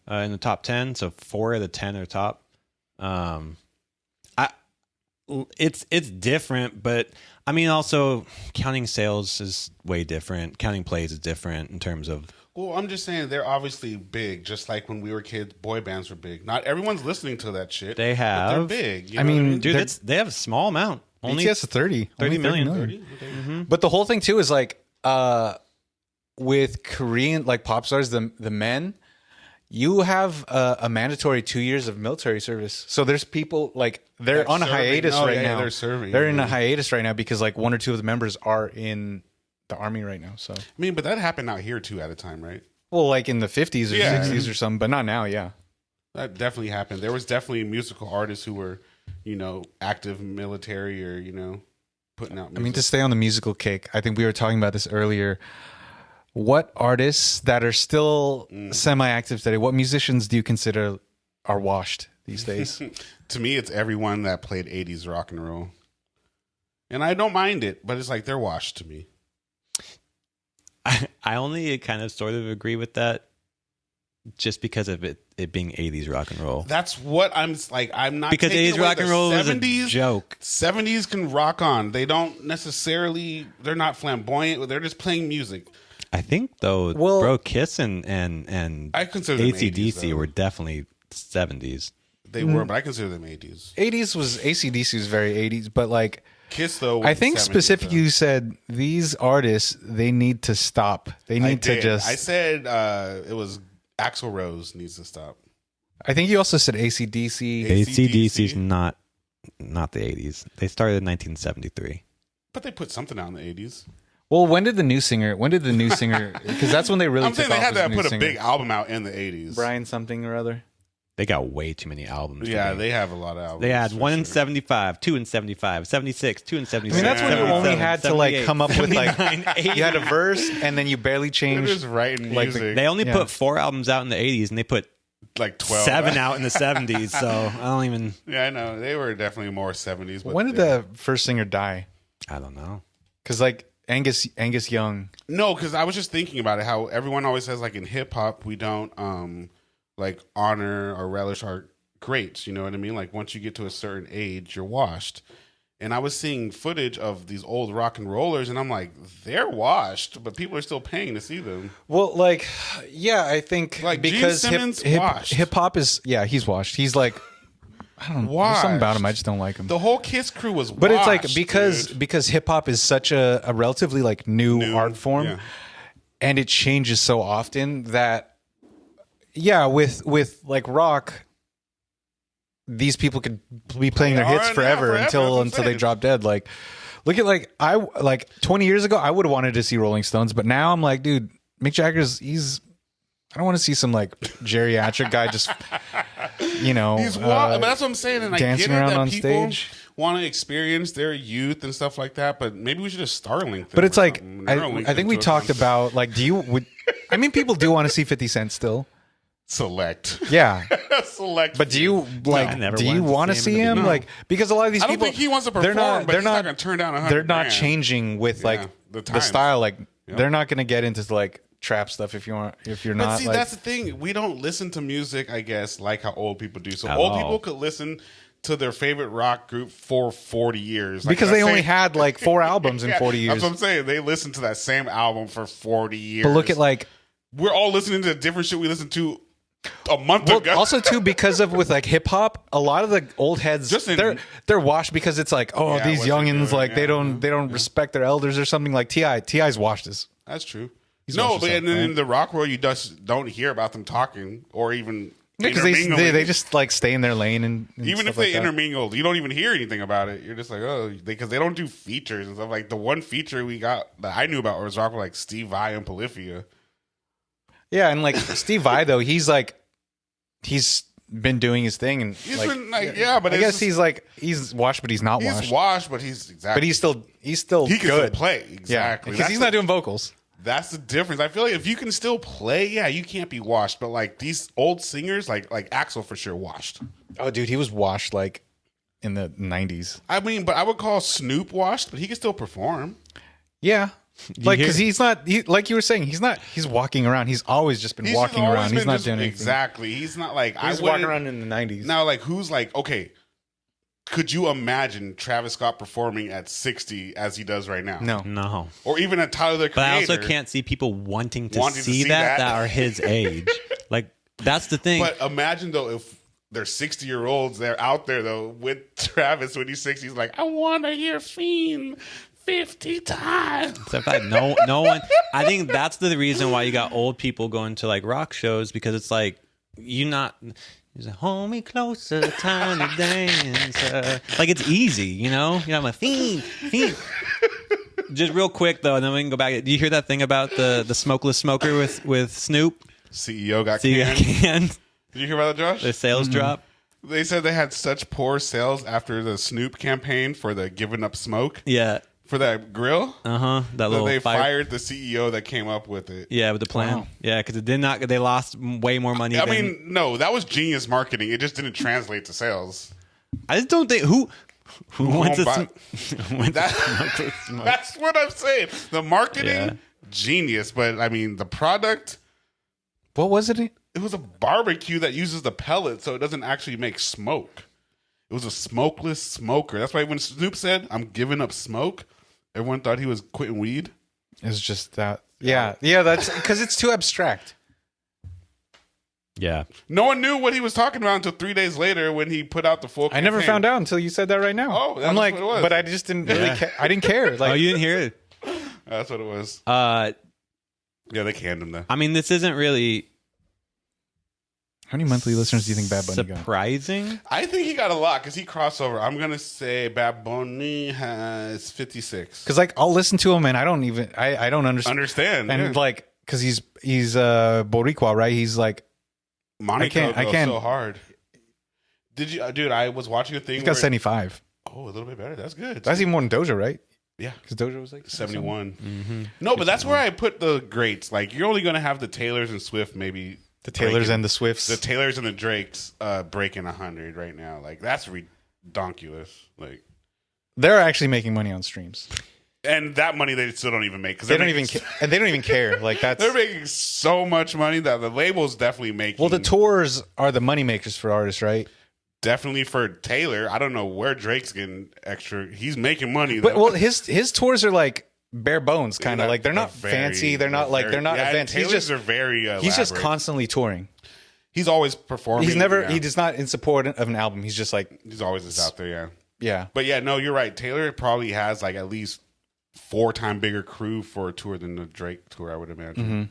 in the top 10. So 4 of the 10 are top. It's different, but I mean, also counting sales is way different. Counting plays is different in terms of. Well, I'm just saying they're obviously big, just like when we were kids, boy bands were big. Not everyone's listening to that shit. They but have. they're big. You I know what mean, Dude, they're- they have a small amount. Only BTS is 30 million. 30? Okay. But the whole thing too is like with Korean like pop stars, the men, you have a mandatory 2 years of military service. So there's people like they're That's on a serving. hiatus Oh, right yeah, now. they're serving. They're in a hiatus right now because like 1 or 2 of the members are in the army right now. So I mean, but that happened out here too at a time, right? well, like in the 50s or Yeah. 60s or something, but not now. Yeah. That definitely happened. There was definitely musical artists who were, active military or, putting out music. I mean, to stay on the musical kick, I think we were talking about this earlier. What artists that are still semi-active today, what musicians do you consider are washed these days? To me, it's everyone that played 80s rock and roll. And I don't mind it, but it's like they're washed to me. I only kind of sort of agree with that just because of it being 80s rock and roll. That's what I'm like. I'm not because taking 80s away rock and roll is a joke. 70s can rock on. They don't necessarily, they're not flamboyant. They're just playing music. I think though, bro, Kiss and I consider them 80s, AC/DC were definitely 70s. They were, but I consider them 80s. 80s was AC/DC was very 80s, but like Kiss though. I think 70s, specifically you said these artists they need to stop. They need to just. I said it was Axl Rose needs to stop. I think you also said AC/DC. AC/DC's not the 80s. They started in 1973. But they put something out in the 80s. Well, when did the new singer? Because that's when they really. I'm saying took they off had as to new put a singer. big album out in the 80s. Brian something or other. They got way too many albums. Yeah, they have a lot of albums. They had 1 in 75, 2 in 75, 76, 2 in 76. I mean, that's when you only had to like come up with like 79, you had a verse and then you barely changed. They're just writing like music. They only put 4 albums out in the 80s, and they put like 12. 7 out in the 70s. So I don't even. Yeah, I know they were definitely more 70s. But When did the first singer die? I don't know. Because like Angus Young. No, because I was just thinking about it. How everyone always says like in hip hop we don't like honor or relish our greats. You know what I mean? Like once you get to a certain age, you're washed. And I was seeing footage of these old rock and rollers, and I'm like, they're washed, but people are still paying to see them. Well, like, yeah, I think Like because Gene Simmons, washed. hip hop is he's washed. He's like, I don't know, there's something about him. I just don't like him. The whole Kiss crew was washed. But it's like dude. because hip hop is such a relatively like new art form, yeah. and it changes so often that with like rock, these people could be playing their hits forever until they drop dead. Like, look at like 20 years ago, I would have wanted to see Rolling Stones, but now I'm like, dude, Mick Jagger's I don't want to see some like geriatric guy just he's but that's what I'm saying, and I dancing get it around that on people stage. want to experience their youth and stuff like that, but maybe we should just Starlink them. But it's or like something. I think we talked about like I mean people do want to see 50 Cent still. Select. Yeah. Select. But do you like do you want to see him? Like because a lot of these I don't people think he wants to perform, but he's not going to turn down 100 They're not grand. changing with like the style like they're not going to get into like trap stuff if you're not. But see, like, that's the thing. We don't listen to music, I guess, like how old people do. So At old all. people could listen to their favorite rock group for 40 years. because they only had like 4 albums in 40 years. That's what I'm saying. They listened to that same album for 40 years. But look at like we're all listening to different shit we listened to a month ago. Also too because of with like hip hop, a lot of the old heads they're washed because it's like these what youngins they're like doing, they don't respect their elders or something. Like Ti's washed us. That's true. He's No, washed but himself, in right? the rock world, you just don't hear about them talking or even Because intermingling. they just like stay in their lane and Even if stuff they like that. intermingle, you don't even hear anything about it. You're just like, because they don't do features and stuff. Like the one feature we got that I knew about was rock with like Steve Vai and Polyphia. Yeah, and like Steve Vai though, he's been doing his thing and He's like, been like, but I it's guess just- he's washed, but he's not he's washed. washed, but he's exactly. But he's still he can good. still play exactly because he's not doing vocals. That's the difference. I feel like if you can still play, you can't be washed. But like these old singers, like Axl for sure washed. Oh, dude, he was washed like in the 90s. I mean, but I would call Snoop washed, but he can still perform. Yeah. Like, hear- because he's not, like you were saying, he's walking around. He's always just been walking always around. He's been not just- doing anything. Exactly. He's not like, He's walking around in the 90s. Now, like, who's like, okay, could you imagine Travis Scott performing at 60 as he does right now? No. Or even at Tyler, the But I Creator. also can't see people wanting to Wanting to see see that that. are his age. Like, that's the thing. But imagine, though, if they're 60-year-olds, they're out there, though, with Travis when he's 60. He's like, I want to hear Fiend 50 times. Except that no one. I think that's the reason why you got old people going to like rock shows, because it's like you not. He's like, hold me closer, time to dance. Like it's easy, you know. You know, I'm a fiend. Just real quick though, and then we can go back. Do you hear that thing about the smokeless smoker with Snoop? CEO got See, canned. canned. Did you hear about that, Josh? The sales drop. They said they had such poor sales after the Snoop campaign for the giving up smoke Yeah. for that grill. That That little they fire. fired the CEO that came up with it. Yeah, with the plan. Wow. Yeah, because it did not. They lost way more money. I than, mean, no, that was genius marketing. It just didn't translate to sales. I just don't think who wants to. won't buy- That's what I'm saying. The marketing, Yeah. genius. But I mean, the product, What was it? it was a barbecue that uses the pellet, so it doesn't actually make smoke. It was a smokeless smoker. That's why when Snoop said, "I'm giving up smoke," everyone thought he was quitting weed. It's just that. Yeah. That's because it's too abstract. Yeah, No one knew what he was talking about until 3 days later when he put out the full. I never found out until you said that right now. Oh, that's I'm like, what it was. but I just didn't really. I didn't care. Like, oh, you didn't hear it? That's what it was. Yeah, they canned him though. I mean, this isn't really how many monthly listeners do you think Bad Bunny got? surprising. I think he got a lot because he crossover. I'm gonna say Bad Bunny has 56. Because like I'll listen to him and I don't even. I don't understand. Understand? And yeah. like, because he's Boricua, right? He's like, Monaco I goes can't- so hard. Did you, dude? I was watching a thing. he's got where, 75. oh, a little bit better. That's good. That's even more than Doja, right? yeah, Because Doja was like 71. No, but that's where I put the greats. Like you're only gonna have the Taylors and Swift, maybe The Taylors and the Swifts. the Taylors and the Drakes breaking 100 right now. Like that's redonkulous. Like, They're actually making money on streams. and that money they still don't even make because They don't even and they don't even care. Like that's They're making so much money that the label's definitely making. well, the tours are the money makers for artists, right? definitely for Taylor. I don't know where Drake's getting extra. He's making money though. But well, his tours are like bare bones, kind of They're like they're not very- fancy. They're not like they're not yeah, events. Taylor's He's just are very. he's just elaborate. constantly touring. He's always performing. He's never yeah. he does not in support of an album. He's just like He's always just out there. Yeah. yeah. But yeah, no, you're right. Taylor probably has like at least 4 times bigger crew for a tour than the Drake tour. I would imagine.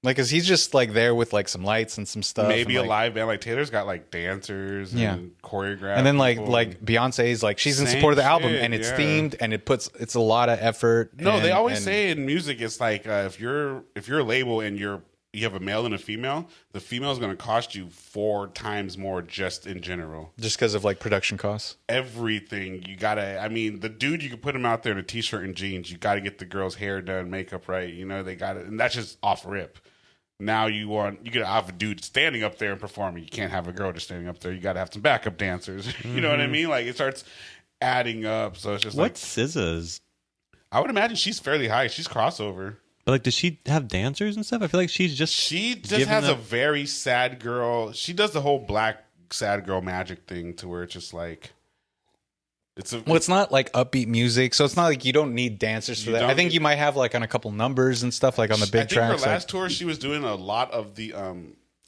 Like, cause he's just like there with like some lights and some stuff. Maybe and, a like, live band. Like Taylor's got like dancers and Yeah. choreographed. and then people. like Beyonce's like she's in Same support of the album shit, and it's yeah. themed and it's a lot of effort. No, they and- always and- say in music, it's like if you're a label and you have a male and a female, the female is going to cost you 4 times more just in general. just because of like production costs. Everything you gotta. I mean, the dude you can put him out there in a t-shirt and jeans. You got to get the girl's hair done, makeup right. You know they got it, and that's just off rip. Now you get have a dude standing up there and performing. You can't have a girl just standing up there. You got to have some backup dancers. You know what I mean? Like it starts adding up. So it's just What SZA's? I would imagine she's fairly high. She's crossover. But like, does she have dancers and stuff? I feel like she's just She just giving has the- a very sad girl. She does the whole black sad girl magic thing to where it's just like Well, it's not like upbeat music, so it's not like you don't need dancers for You that. I don't think need- you might have like on a couple numbers and stuff like on the I big think her tracks. Like, last tour she was doing a lot of the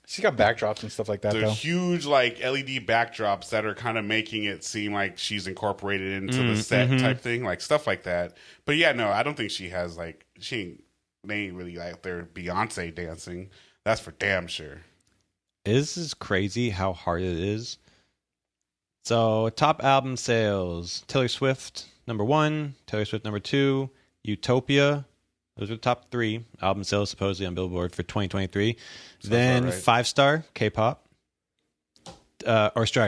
she got backdrops and stuff like that though. huge like LED backdrops that are kind of making it seem like she's incorporated into the set type thing, like stuff like that. But yeah, no, I don't think she has like they ain't really out there Beyonce dancing. That's for damn sure. This is crazy how hard it is. So, top album sales: Taylor Swift #1, Taylor Swift #2, Utopia. Those are the top 3 album sales supposedly on Billboard for 2023. Then about right. 5-star K-pop,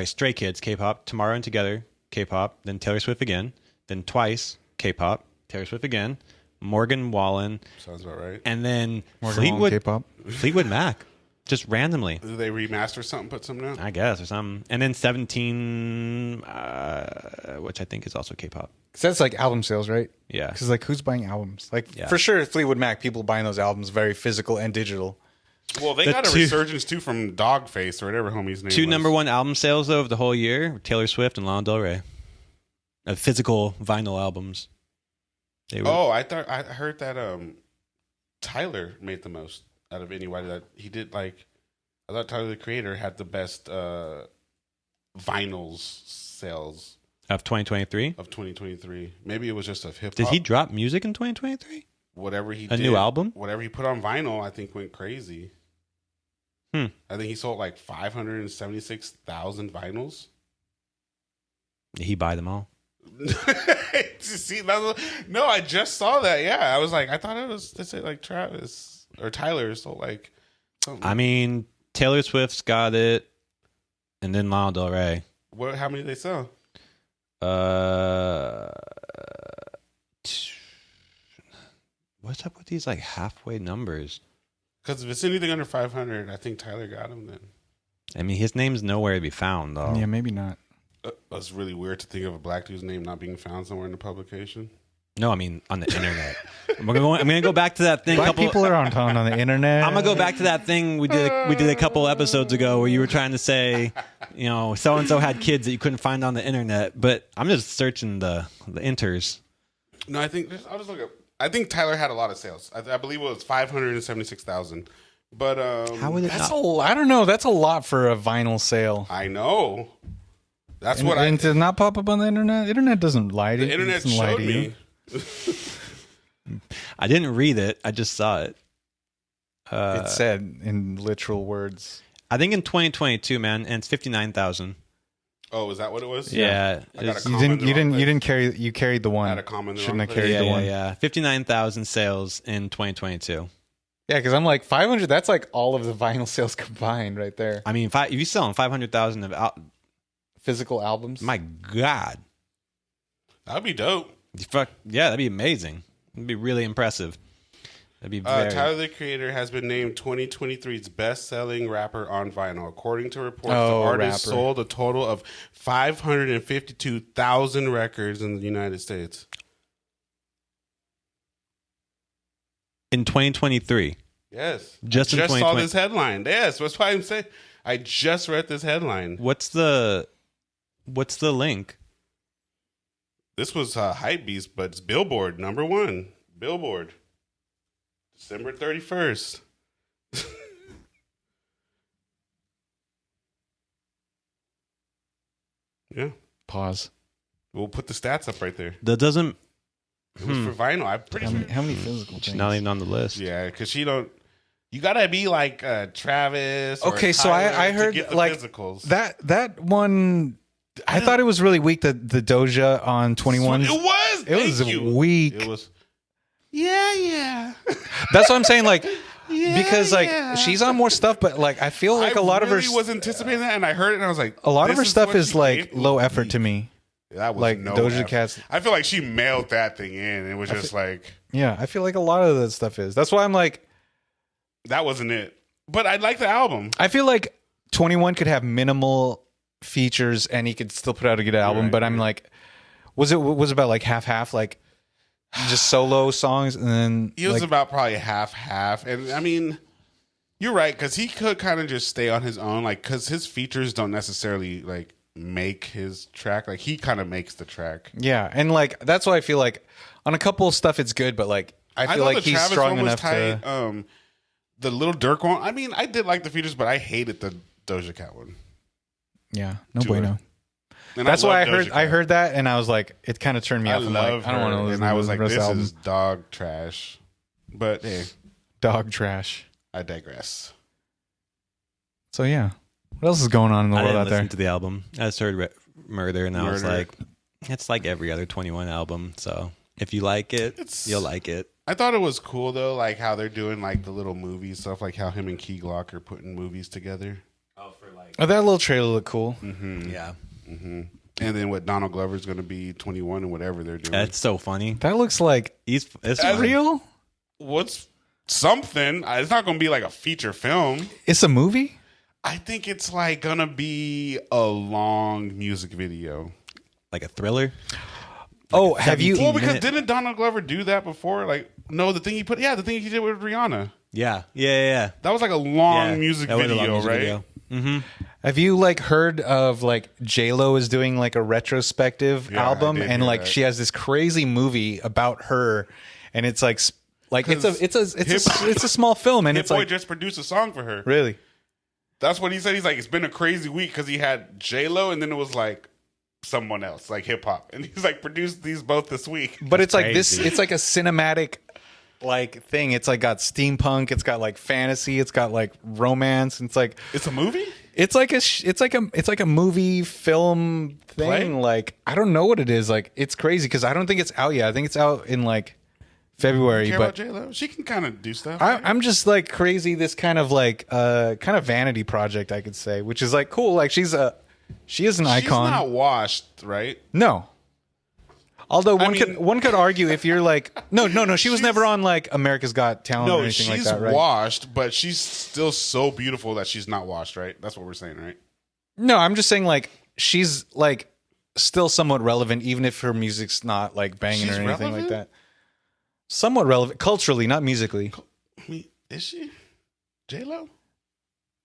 Stray Kids K-pop, Tomorrow and Together K-pop. Then Taylor Swift again. Then twice K-pop, Taylor Swift again. Morgan Wallen, Sounds about right. and then Morgan Wallen, K-pop. Fleetwood Mac, just randomly. Did they remaster something, put something out? I guess, or something. And then 17, which I think is also K-pop. So that's like album sales, right? Yeah. Because like who's buying albums? Like Yeah. for sure, Fleetwood Mac, people buying those albums, very physical and digital. Well, they The got a two- resurgence too from Dogface or whatever homie's name. 2 was. #1 album sales, though, of the whole year were Taylor Swift and Lana Del Rey. Physical vinyl albums. They were, Oh, I heard that Tyler made the most out of anybody that he did. Like, I thought Tyler the Creator had the best vinyls sales of 2023. of 2023. Maybe it was just of hip hop. Did he drop music in 2023? Whatever he A did, new album? whatever he put on vinyl, I think went crazy. I think he sold like 576,000 vinyls. Did he buy them all? See, no, I just saw that. Yeah, I was like, I thought it was like Travis or Tyler. So like, something. I mean, Taylor Swift's got it. and then Lana Del Rey. How many did they sell? What's up with these like halfway numbers? Because if it's anything under 500, I think Tyler got him then. I mean, his name's nowhere to be found, though. Yeah, maybe not. That's really weird to think of a black dude's name not being found somewhere in the publication. No, I mean on the internet. I'm gonna go back to that thing. Black people are on the internet. I'm gonna go back to that thing we did a couple episodes ago where you were trying to say, so and so had kids that you couldn't find on the internet. But I'm just searching the inters. No, I'll just look up. I think Tyler had a lot of sales. I believe it was 576,000. But how would it? I don't know. That's a lot for a vinyl sale. I know. That's and to not pop up on the internet. The internet doesn't lie to you. The internet showed me. I didn't read it. I just saw it. It said in literal words. I think in 2022, man, and it's 59,000. Oh, is that what it was? Yeah. You carried the one. I had a comment. Shouldn't have carried the one. Yeah. 59,000 sales in 2022. Yeah, because I'm like 500. That's like all of the vinyl sales combined, right there. I mean, if you selling 500,000 of physical albums, my God, that'd be dope. Fuck yeah, that'd be amazing. It'd be really impressive. That'd be very... Tyler, the Creator, has been named 2023's best-selling rapper on vinyl. According to reports, the artist sold a total of 552,000 records in the United States. In 2023. Yes. Just saw this headline. Yes, that's why I'm saying. I just read this headline. What's the link? This was Hypebeast, but it's Billboard, #1. Billboard. December 31st. Yeah. Pause. We'll put the stats up right there. That doesn't... It was for vinyl. I'm pretty sure. How many physical things? She's not even on the list. Yeah, because she don't... You gotta be like Travis. Or okay, so Tyler I heard to get the like physicals. that one. I thought it was really weak. The Doja on 21. It was. It was weak. It was. Yeah. That's what I'm saying. Like because she's on more stuff, but like I feel like a lot of her. I was anticipating that, and I heard it, and I was like, a lot of her stuff is like low effort to me. That was like no Doja effort. Cat's. I feel like she mailed that thing in. It was just like. Yeah, I feel like a lot of that stuff is. That's why I'm like. That wasn't it. But I like the album. I feel like 21 could have minimal features and he could still put out a good album. Right, but I'm like, was it about like half, like just solo songs? And then it was about probably half. And I mean, you're right. Cause he could kind of just stay on his own. Like, cause his features don't necessarily like make his track. Like he kind of makes the track. Yeah. And like, that's why I feel like on a couple of stuff, it's good, but like, I feel like he's Travis strong one was enough tight. to. The Little Dirk one, I mean, I did like the features, but I hated the Doja Cat one. Yeah, no bueno. And that's why I Cat. heard that, and I was like, it kind of turned me off. I love I don't want to listen. And I was like, this is dog trash. But hey, dog trash. I digress. So yeah, what else is going on in the world I didn't out there? listen to the album. I just heard Murder, and I was like, it's like every other 21 album. So if you like it, you'll like it. I thought it was cool though, like how they're doing like the little movie stuff, like how him and Key Glock are putting movies together. Oh, that little trailer looked cool. Mm-hmm. Yeah. Mm-hmm. And then what Donald Glover's going to be 21 and whatever they're doing. That's so funny. That looks like it's real. What's something? It's not going to be like a feature film. It's a movie. I think it's like going to be a long music video, like a thriller. Oh, have you? Well, because didn't Donald Glover do that before? Like, no, the thing he did with Rihanna. Yeah. That was like a long music video, right? Video. Mm-hmm. Have you like heard of like J-Lo is doing like a retrospective album, and like she has this crazy movie about her, and it's like it's a small film, and it's Boy like just produced a song for her. Really? That's what he said. He's like, it's been a crazy week because he had J-Lo, and then it was like someone else, like hip hop, and he's like produced these both this week. But it's like this. It's like a cinematic like thing. It's like got steampunk. It's got like fantasy. It's got like romance. It's like it's a movie. It's like a movie film thing. Like I don't know what it is. Like it's crazy because I don't think it's out yet. I think it's out in like February, Care but about J-Lo? She can kind of do stuff. I'm just like crazy. This kind of like kind of vanity project, I could say, which is like cool. Like she is an She's icon. not washed, right? No. Although mean- one could argue if you're like no, she was never on like America's Got Talent or No, anything she's like that, right? washed, but she's still so beautiful that she's not washed, right? That's what we're saying, right? No, I'm just saying like she's like still somewhat relevant, even if her music's not like banging She's or anything relevant? like that. Somewhat relevant culturally, not musically. I mean, is she J-Lo?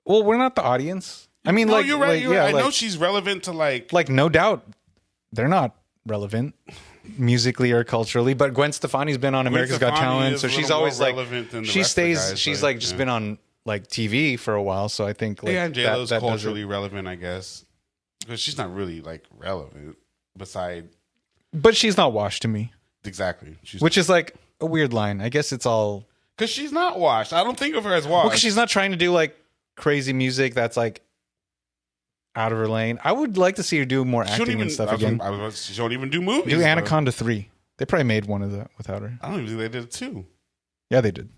Well, we're not the audience. I mean, No, like you're right. like, You're yeah, right. I like, know she's relevant to like no doubt they're not relevant musically or culturally, but Gwen Stefani's been on America's Got Stefani Talent, is so a she's little always more like relevant than the she rest of the stays. guys, She's like, like just yeah. been on like TV for a while, so I think like yeah, and J-Lo's that does it. culturally relevant, I guess, because she's not really like relevant. Beside, But she's not washed to me, exactly, she's which is like a weird line. I guess it's all because she's not washed. I don't think of her as well, washed. 'cause she's not trying to do like crazy music that's like out of her lane. I would like to see her do more She don't acting even and stuff again. she don't even do movies. Do though. Anaconda 3. They probably made one of that without her. I don't even think they did it too. Yeah, they did.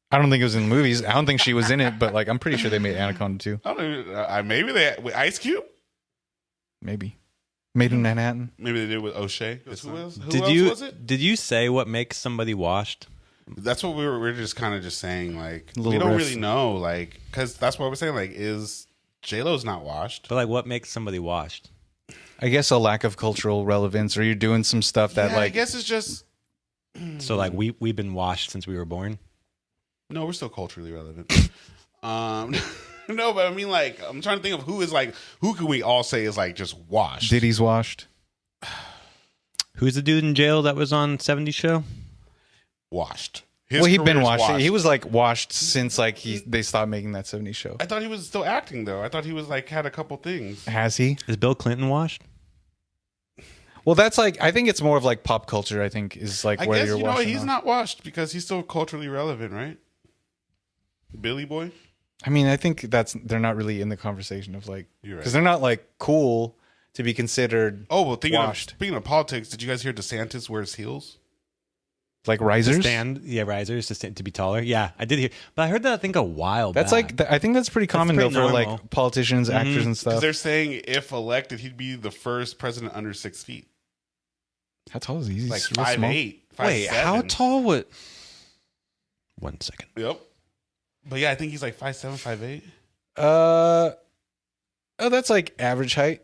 I don't think it was in the movies. I don't think she was in it, but like I'm pretty sure they made Anaconda 2. I don't even. Maybe they with Ice Cube. Maybe. Made in Manhattan. Maybe they did with O'Shea. Who else was it? Did you say what makes somebody washed? That's what we're just kind of just saying. Like we Little don't riff. really know. Like because that's what we're saying. Like is J-Lo's not washed? But like, what makes somebody washed? I guess a lack of cultural relevance, or you're doing some stuff that Yeah, I like guess it's just So like, we've been washed since we were born. no. We're still culturally relevant. No, but I mean, like, I'm trying to think of who can we all say is like just washed? Diddy's washed. Who's the dude in jail that was on 70s show? Washed. His Well, he'd been career's washed. He was like washed since like they stopped making that 70s show. I thought he was still acting though. I thought he was like had a couple things. Has he? Is Bill Clinton washed? Well, that's like I think it's more of like pop culture. I think is like I whether guess you're you know washed. or he's not washed because he's still culturally relevant, right? Billy Boy. I mean, I think they're not really in the conversation of like You're right. because they're not like cool to be considered Oh well, washed. speaking of politics, did you guys hear DeSantis wears heels? like risers. Risers to be taller. Yeah, I did hear, but I heard that I think a while That's back. like I think that's pretty common pretty though for normal. like politicians, actors, and Because stuff. they're saying if elected, he'd be the first president under 6 feet, How tall is he? He's like real small. 5'8". Wait, 5'7". how tall would? 1 second. Yep. But yeah, I think he's like 5'7", 5'8". Oh, that's like average height,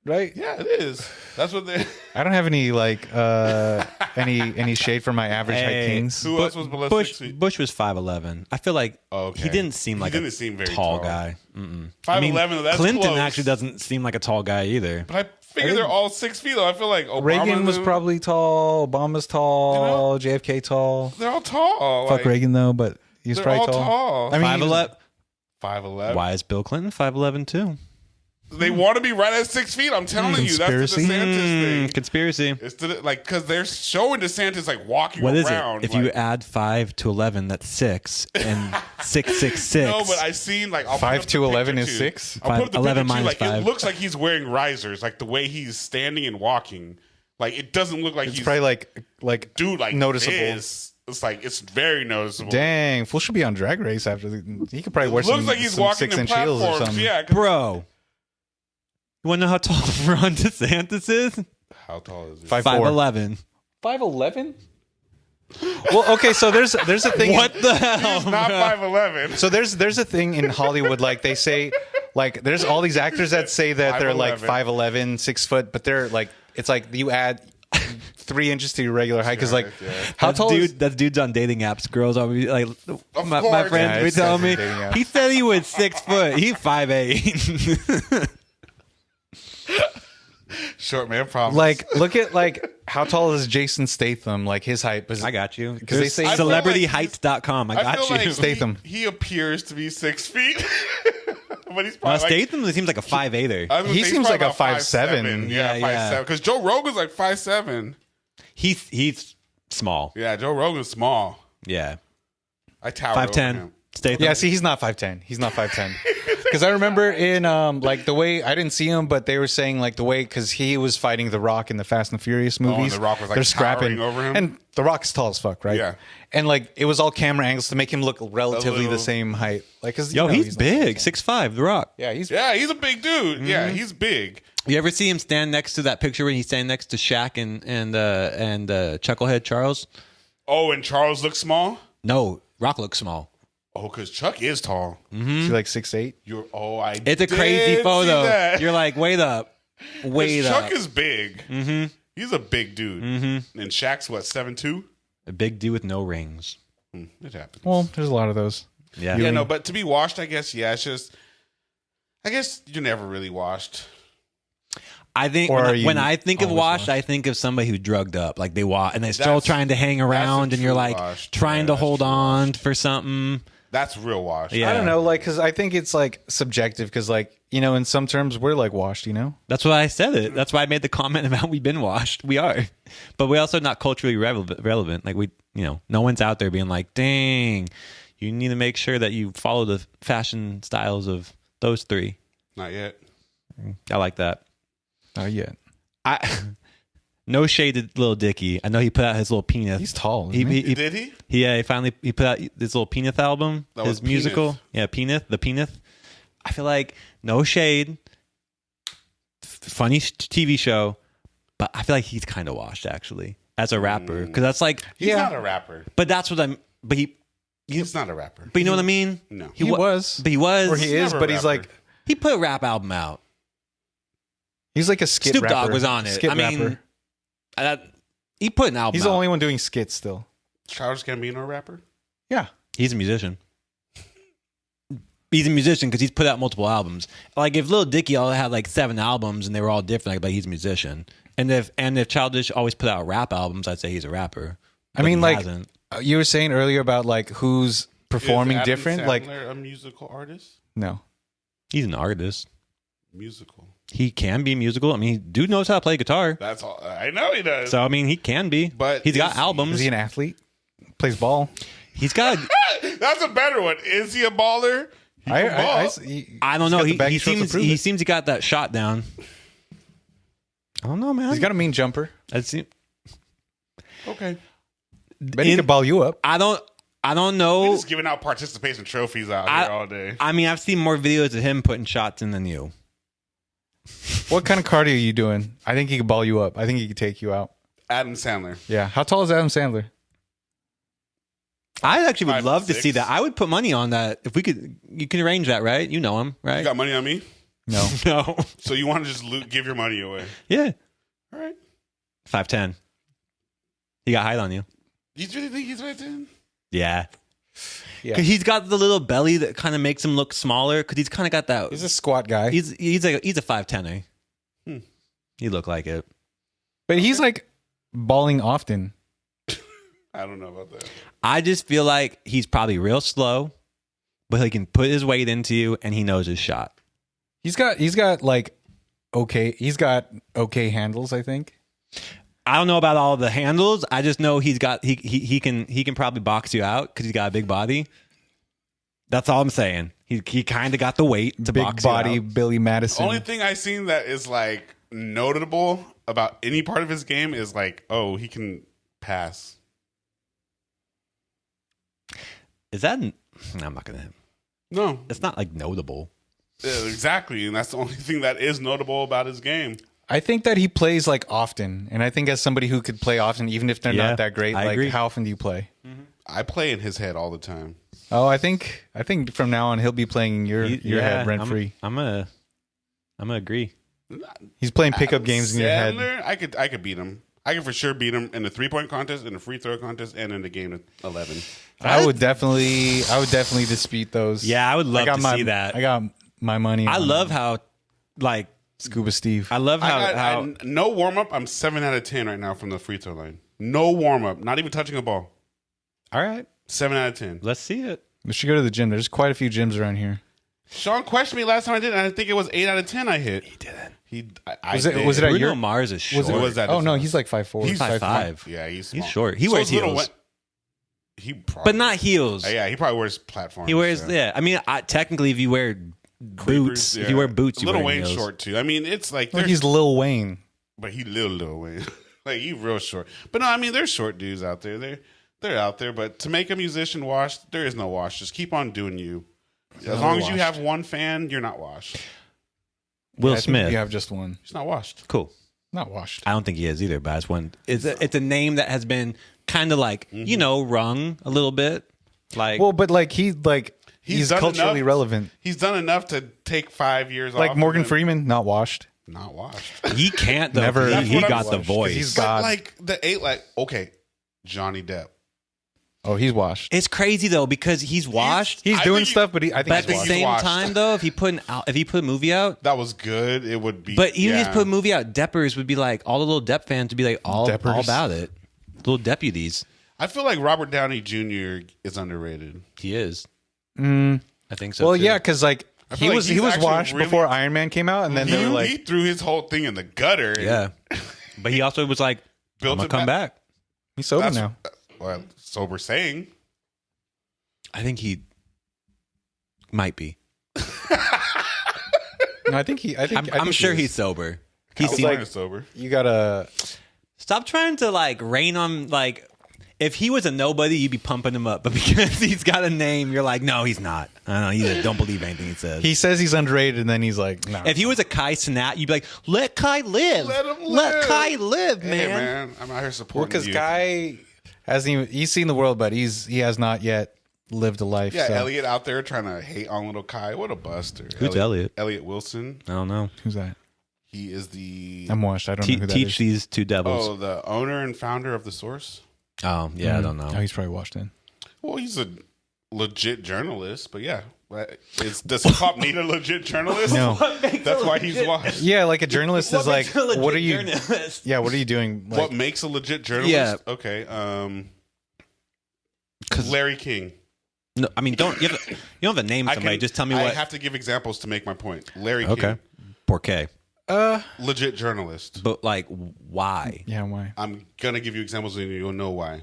right? Yeah, it is. That's what they. I don't have any like any shade for my average height Hey, kings. Who else was below 6 feet? Bush was 5'11". I feel like Oh, okay. he didn't seem like didn't a seem very tall tall. guy. Mm-mm. 5'11", that's Clinton close. actually doesn't seem like a tall guy either. But I figure they're all 6 feet though. I feel like Obama Reagan was and them, probably tall. Obama's tall. JFK tall. They're all tall. Fuck like, Reagan though, but he was They're probably all tall. I mean, he was- 5'11". 5'11". Why is Bill Clinton 5'11" too? They want to be right at 6 feet. I'm telling you, that's the Conspiracy? DeSantis thing. Conspiracy. It's because they're showing DeSantis like walking What is around. it? If like, you add 5 to 11, that's 6, and 666. no, but I've seen like I'll 5 put up to the 11 picture, is too. 6? I'll put up the 11 picture, too. minus Like 5. it looks like he's wearing risers, like the way he's standing and walking. Like it doesn't look like it's he's probably like dude like noticeable. this. It's like it's very noticeable. Dang, fool should be on Drag Race after he could probably wear It looks some, like he's some walking in 6-inch heels or platforms. something. Yeah, 'cause- Bro, you want to know how tall Ron DeSantis is? How tall is he? 5'4". 5'11". 5'11"? Well, okay, so there's a thing. What the hell? He's not 5'11". So there's a thing in Hollywood, like they say, like there's all these actors that say that they're like 5'11", 6 foot, but they're like it's like you add 3 inches to your regular height because like Yeah. how tall is That's dudes on dating apps. Girls are like my course. friends Yeah, be it's telling me dating apps. he said he was 6 foot. He's 5'8". Short man problem. like look at like how tall is Jason Statham? Like his height was I got you. 'Cause they say- I feel like CelebrityHeights.com. I got feel you. like Statham. He appears to be 6 feet, but he's Now, probably like, Statham seems like a 5'8". I was gonna He say seems probably like a about 5'7". Yeah, Yeah, 5'7". Because Joe Rogan's like 5'7". He's small. Yeah, Joe Rogan's small. Yeah. I tower over 5'10". him. Statham. Yeah, see, he's not 5'10". He's not 5'10". Because I remember in like the way I didn't see him, but they were saying like the way because he was fighting The Rock in the Fast and Furious movies. The Rock was, like, they're scrapping towering over him? and The Rock's tall as fuck, right? Yeah. And like it was all camera angles to make him look relatively the same height. Like, cause Yo, you know, he's big, 6'5", The Rock. Yeah, he's he's a big dude. Yeah, he's big. You ever see him stand next to that picture when he's standing next to Shaq and Chucklehead Charles? Oh, and Charles looks small? No, Rock looks small. Oh, because Chuck is tall. is he like 6'8"? It's a crazy photo. You're like, wait up. Chuck is big. Mm-hmm. He's a big dude. Mm-hmm. And Shaq's what, 7'2"? A big dude with no rings. It happens. Well, there's a lot of those. Yeah. Yeah, no, but to be washed, I guess, it's just, I guess you're never really washed. I think when I think of washed, I think of somebody who drugged up, like they and they're still trying to hang around, and you're like trying to hold on for something. That's real washed. Yeah. I don't know, like, because I think it's like subjective, because like, you know, in some terms we're like washed, you know. That's why I said it. That's why I made the comment about we've been washed. We are, but we also not culturally relevant. Like no one's out there being like, dang, you need to make sure that you follow the fashion styles of those three. Not yet. I like that. Not yet. No shade to Lil Dicky. I know he put out his little penis. He's tall. Isn't he? Did he? Yeah, he put out this little Peanut album, his musical. Peanut. Yeah, the Peanut. I feel like no shade, funny TV show, but I feel like he's kind of washed actually as a rapper because that's like He's not a rapper. But that's what I'm. But He's not a rapper. But you know what I mean? No. He was. But he was. Or he is, never a but he's rapper. like He put a rap album out. he's like a skit Snoop rapper. Dogg was on it. Skit I mean, rapper. he put an album. He's out. the only one doing skits still. Childish Gambino a rapper? Yeah. He's a musician. He's a musician because he's put out multiple albums. Like if Lil Dicky all had like 7 albums and they were all different, I'd be like he's a musician. And if Childish always put out rap albums, I'd say he's a rapper. I mean, like hasn't. you were saying earlier about like who's performing Is Adam different. Sandler Like a musical artist? no, He's an artist. Musical. He can be musical. I mean, dude knows how to play guitar. That's all. I know he does. So I mean, he can be. But he's got albums. is he an athlete? Plays ball. He's got. That's a better one. Is he a baller? He can ball. I don't know. got the baggy He shorts to seems. prove He it. seems he got that shot down. I don't know, man. He's got a mean jumper. Okay. Bet he could ball you up. I don't know. He's just giving out participation trophies out here all day. I mean, I've seen more videos of him putting shots in than you. What kind of cardio are you doing? I think he could ball you up. I think he could take you out. Adam Sandler. Yeah. How tall is Adam Sandler? I actually would love to 5'6". see that. I would put money on that if we could. You can arrange that, right? You know him, right? You got money on me? No. No. So you want to just give your money away? Yeah. All right. 5'10". He got height on you. You really think he's right then? Yeah. Yeah. Cause he's got the little belly that kind of makes him look smaller. Cause he's kind of got that. He's a squat guy. He's a 5'10". He look like it. But he's like balling often. I don't know about that. I just feel like he's probably real slow, but he can put his weight into you and he knows his shot. He's got like he's got okay handles, I think. I don't know about all the handles. I just know he can probably box you out because he's got a big body. That's all I'm saying. He kind of got the weight to Big box body you out. Billy Madison. Only thing I've seen that is like notable about any part of his game is like, oh, he can pass. Is that? I'm not gonna. No, It's not like notable. exactly, and that's the only thing that is notable about his game. I think that he plays like often, and I think as somebody who could play often, even if they're Yeah, not that great, I like agree. how often do you play? I play in his head all the time. Oh, I think from now on he'll be playing your head rent free. I'm gonna agree. He's playing pickup games in your head. Sandler, I could beat him. I can for sure beat him in the 3-point contest, in the free throw contest, and in the game at 11. I would definitely dispute those. Yeah, I would love to see that. I got my money. I on love how, like, Scuba Steve. I love how No warm up. I'm 7 out of 10 right now from the free throw line. No warm up. Not even touching a ball. all right, 7 out of 10. let's see it. We should go to the gym. There's quite a few gyms around here. Sean questioned me last time I did, and I think it was 8 out of 10 I hit. He didn't. Was it at Bruno your? Mars is short. Was that? Oh no, he's like 5'4". He's 5'5". Yeah, he's He's small. short. He So wears his little heels, He probably, but not heels. Yeah, he probably wears platforms. He wears. so. Yeah, I mean, technically, if you wear boots. Creepers, If you wear boots, you Lil wear Wayne's heels. short too. I mean, it's like Like he's Lil Wayne. but he Lil Wayne. Like he real short. But no, I mean there's short dudes out there. They're out there. But to make a musician washed, there is no wash. Just keep on doing you. As long as you have one fan, you're not washed. Will I think Smith. You have just one. He's not washed. Cool. Not washed. I don't think he is either, but it's one. It's a name that has been kind of like rung a little bit. Like, Well, but like he's done culturally enough. relevant. He's done enough to take 5 years off. Like Morgan and then- Freeman, not washed. Not washed. he can't though. Never- He, That's he what I'm got the saying, 'cause voice. he's But God. like okay, Johnny Depp. Oh, he's washed. It's crazy though because he's washed. He's I doing think stuff, but I think But at he's the washed. same washed. time, though, if he put a movie out, That was good. It would be. but even if yeah. he put a movie out, Deppers would be like all the little Depp fans would be like all Deppers. about it. Little deputies, I feel like Robert Downey Jr. is underrated. he is. Mm. I think so. Well, too. yeah, because like I he feel like was he's actually washed really- before Iron Man came out, and then they were like, He threw his whole thing in the gutter. and yeah. But he also was like, Built "I'm gonna it come back." he's sober That's- now. Well, sober saying. I think he might be. No, I think he. I think I'm sure he he's is. sober. He's California like- sober. You gotta. Stop trying to like rain on like. If he was a nobody, you'd be pumping him up. But because he's got a name, you're like, no, he's not. I don't know. You don't believe anything he says. He says he's underrated, and then he's like, no. If he was a Kai Cenat, you'd be like, let Kai live. Let him Let live. Kai live, man. Hey, man, I'm out here Well, supporting because you. Guy hasn't even. He's seen the world, but he has not yet lived a life. Yeah, so. Elliot out there trying to hate on little Kai. What a buster. Who's Elliot? Elliot Wilson. I don't know. Who's that? He is the I'm washed. I don't know who that Teach is. these two devils. oh the owner and founder of the Source. Oh, yeah, I don't know. Oh, he's probably washed in. Well, he's a legit journalist, but yeah. Does hip hop need a legit journalist? No. That's why he's washed. Yeah, like a journalist is like, what are you? Journalist? Yeah, what are you doing? Like, What makes a legit journalist? Yeah. Okay. Larry King. No, I mean, you don't have to name somebody. Just tell me I what. have to give examples to make my point. Larry Okay. King, Porque. legit journalist. But like, why? yeah, why? I'm gonna give you examples and you'll know why.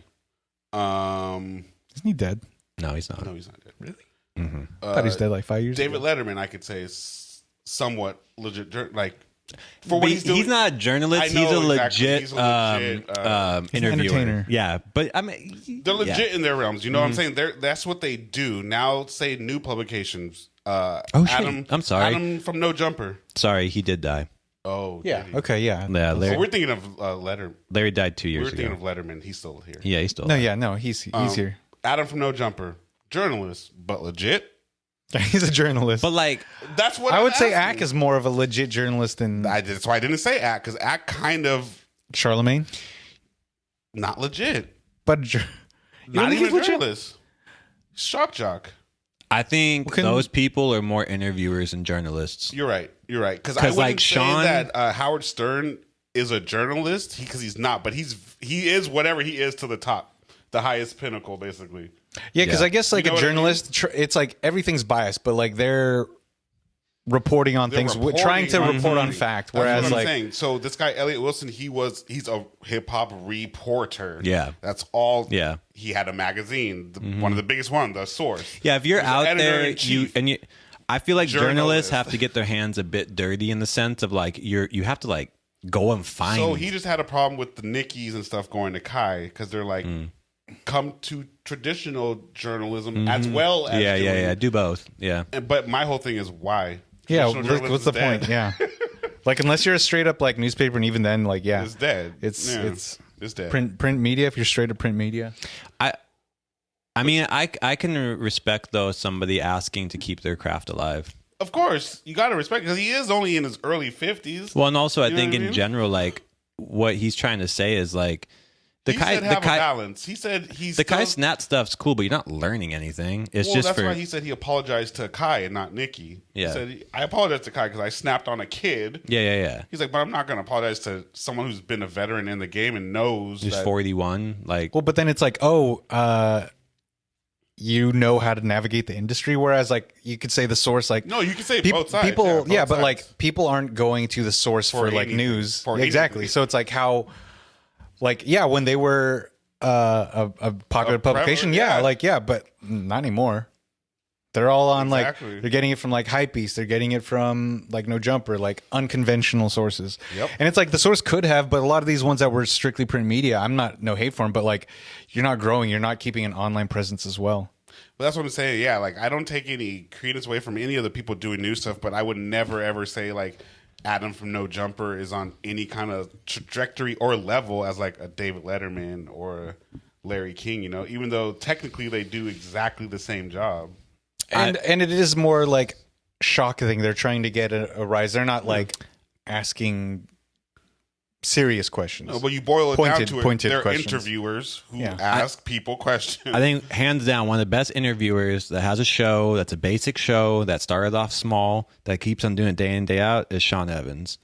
Isn't he dead? No, he's not. No, he's not dead. Really? I thought he was dead like 5 years David ago. Letterman, I could say, is somewhat legit. Like for what he's doing. He's not a journalist. I He's know, a exactly. legit, He's a legit, He's an interviewer. entertainer. Yeah, but I mean, They're legit yeah. in their realms. You know what I'm saying? That's what they do. Now, say new publications. Oh, shit. Adam, I'm sorry. Adam from No Jumper. Sorry, he did die. Oh, Yeah. did he? Okay. Yeah. Yeah, So we're thinking of Larry died 2 We years were thinking ago. of Letterman. He's still here. Yeah, he's still. No. Yeah. No. He's here. Adam from No Jumper, journalist, but legit. He's a journalist. But like, That's what I I'm would say asking. Ack is more of a legit journalist than That's why I didn't say Ack, because Ack kind of Charlemagne. not legit. But Not think even he's a legit? journalist. Shock jock. I think Can- those people are more interviewers than journalists. You're right. You're right. Because I 'Cause, wouldn't like, say Sean- that Howard Stern is a journalist because he's not, but he is whatever he is to the top, the highest pinnacle, basically. Yeah, because Yeah. I guess like You know a what I mean? journalist, it's like everything's biased, but like they're reporting on They're things, reporting trying to on report on something. fact. That's Whereas what I'm like, saying. So this guy Elliot Wilson, he's a hip hop reporter. Yeah. that's all. Yeah. he had a magazine, one of the biggest ones, The Source. Yeah, if you're He's an out there, editor-in-chief. I feel like Journalist. journalists have to get their hands a bit dirty in the sense of like you have to like go and find. So he just had a problem with the Nickies and stuff going to Kai because they're like, come to traditional journalism as well as doing- do both. Yeah, But my whole thing is why? yeah, Traditional journalism what's the is dead. point? Yeah, like unless you're a straight up like newspaper, and even then, like yeah, It's dead. It's Yeah. it's It's dead. print media. If you're straight up print media, I mean, I can respect though somebody asking to keep their craft alive. Of course, you got to respect because he is only in his early 50s. Well, and also I You know think what I in mean? general, like what he's trying to say is like He said have a balance. He said he's the Kai still- Snap stuff's cool, but you're not learning anything. It's Well, just that's for why he said he apologized to Kai and not Nikki. Yeah. He said, I apologized to Kai because I snapped on a kid. yeah. He's like, but I'm not going to apologize to someone who's been a veteran in the game and knows He's that 41. Like, well, but then it's like, you know how to navigate the industry. Whereas like you could say the source, like No, you can say people, both sides. people, yeah, both but sides. like people aren't going to the source for like anything. news. For Exactly. anything. So it's like how, like yeah, when they were a popular publication, prevalent, yeah. but not anymore. They're all on Exactly. like they're getting it from like Hypebeast. They're getting it from like No Jumper, like unconventional sources. Yep. And it's like the source could have, but a lot of these ones that were strictly print media, I'm not no hate for them, but like you're not growing, you're not keeping an online presence as well. But that's what I'm saying. Yeah, like I don't take any credence away from any of the people doing new stuff, but I would never ever say like Adam from No Jumper is on any kind of trajectory or level as like a David Letterman or a Larry King. You know, even though technically they do exactly the same job. And it is more like shock thing. They're trying to get a rise. They're not like asking serious questions. No, but you boil it down to it. Pointed They're questions. interviewers who ask people questions. I think hands down one of the best interviewers that has a show that's a basic show that started off small that keeps on doing it day in day out is Sean Evans.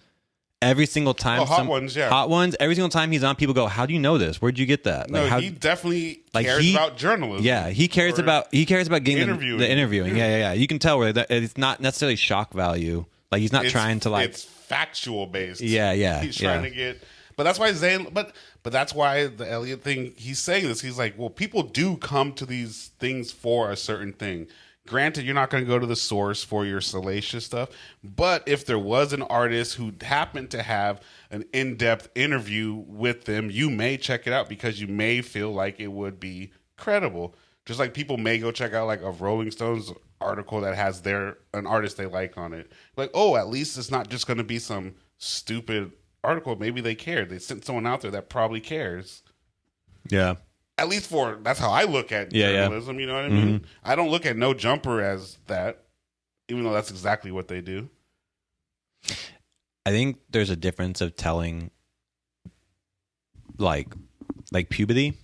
Every single time, Hot Ones, yeah. Hot Ones. Every single time he's on, people go, "How do you know this? Where'd you get that?" No, Like, how, he definitely like, cares about journalism. yeah, he cares about getting interviewing. the interviewing. Yeah. You can tell where it's not necessarily shock value. Like he's not trying to like. It's factual based. Yeah. He's trying to get. But that's why Zane. But that's why the Elliot thing. He's saying this. He's like, well, people do come to these things for a certain thing. Granted, you're not going to go to the source for your salacious stuff, but if there was an artist who happened to have an in-depth interview with them, you may check it out because you may feel like it would be credible. Just like people may go check out like a Rolling Stones article that has an artist they like on it. Like, oh, at least it's not just going to be some stupid article. Maybe they care. They sent someone out there that probably cares. Yeah. At least that's how I look at journalism. You know what I mean? I don't look at No Jumper as that, even though that's exactly what they do. I think there's a difference of telling, like puberty.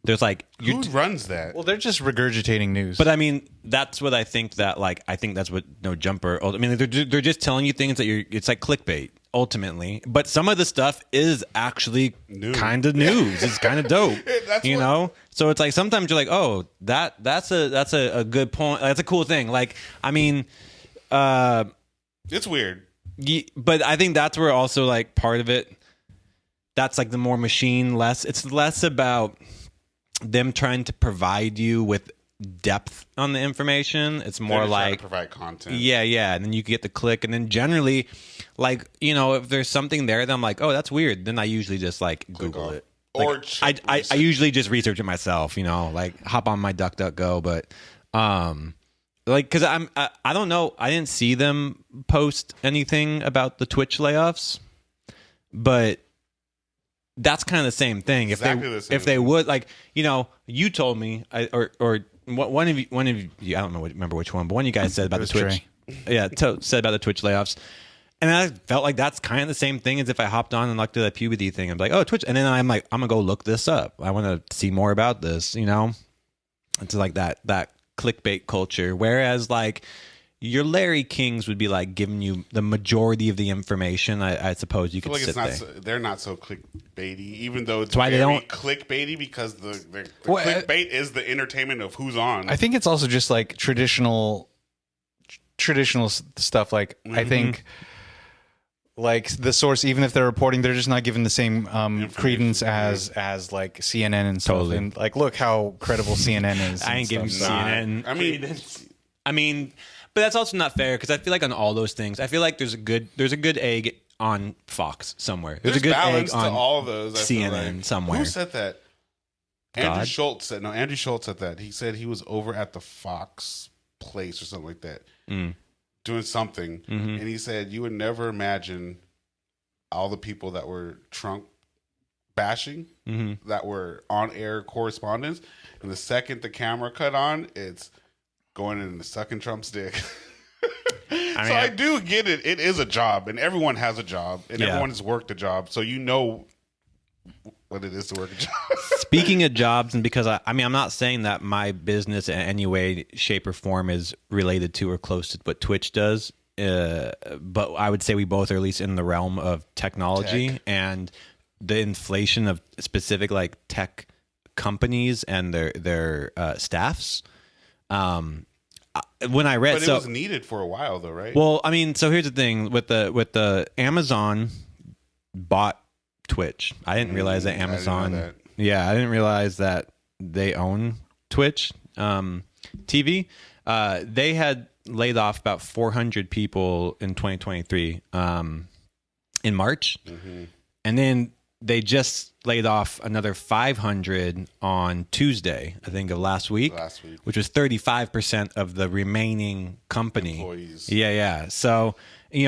There's like Who runs that? Well, they're just regurgitating news. But I mean, that's what I think I think that's what No Jumper. I mean, they're just telling you things that it's like clickbait ultimately. But some of the stuff is actually kind of news. It's kind of dope. You know? So it's like sometimes you're like, oh, that's a good point. That's a cool thing. Like, I mean, it's weird. But I think that's where also like part of it. That's like the more machine, it's less about them trying to provide you with depth on the information. It's more like provide content. Yeah, and then you get the click, and then generally, like, you know, if there's something there, then I'm like, oh, that's weird. Then I usually just like Google it, or I usually just research it myself. You know, like hop on my DuckDuckGo, but like because I don't know, I didn't see them post anything about the Twitch layoffs, but that's kind of the same thing. If they would, like, you know, you told me, or one of you, I don't remember which one, but one of you guys said about the Twitch. Trey. Yeah, said about the Twitch layoffs, and I felt like that's kind of the same thing as if I hopped on and looked at that puberty thing. I'm like, oh, Twitch, and then I'm like, I'm gonna go look this up. I want to see more about this. You know, it's like that clickbait culture. Whereas like your Larry Kings would be like giving you the majority of the information. I suppose you could sit there. They're not so clickbaity, even though it's why they don't clickbaity because the clickbait is the entertainment of who's on. I think it's also just like traditional stuff. Like I think like the source, even if they're reporting, they're just not given the same credence as like CNN and stuff. Totally. And like, look how credible CNN is. I ain't giving CNN. I mean, but that's also not fair because I feel like on all those things, I feel like there's a good egg on Fox somewhere. There's a good egg balance on to all of those. CNN somewhere. Who said that? Andrew Schultz said that. He said he was over at the Fox place or something like that, doing something, and he said you would never imagine all the people that were Trump bashing, that were on air correspondents, and the second the camera cut on, it's going in and sucking Trump's dick. I do get it. It is a job, and everyone has a job, and everyone has worked a job, so you know what it is to work a job. Speaking of jobs, and because I mean, I'm not saying that my business in any way, shape, or form is related to or close to what Twitch does, but I would say we both are at least in the realm of technology and the inflation of specific like tech companies and their staffs. When I read, but it was needed for a while, though, right? Well, I mean, so here's the thing with the Amazon bought Twitch. I didn't realize that Amazon. I didn't realize that they own Twitch TV. They had laid off about 400 people in 2023 in March. And then they just laid off another 500 on Tuesday, I think, of last week, which was 35% of the remaining company employees. Yeah. So, I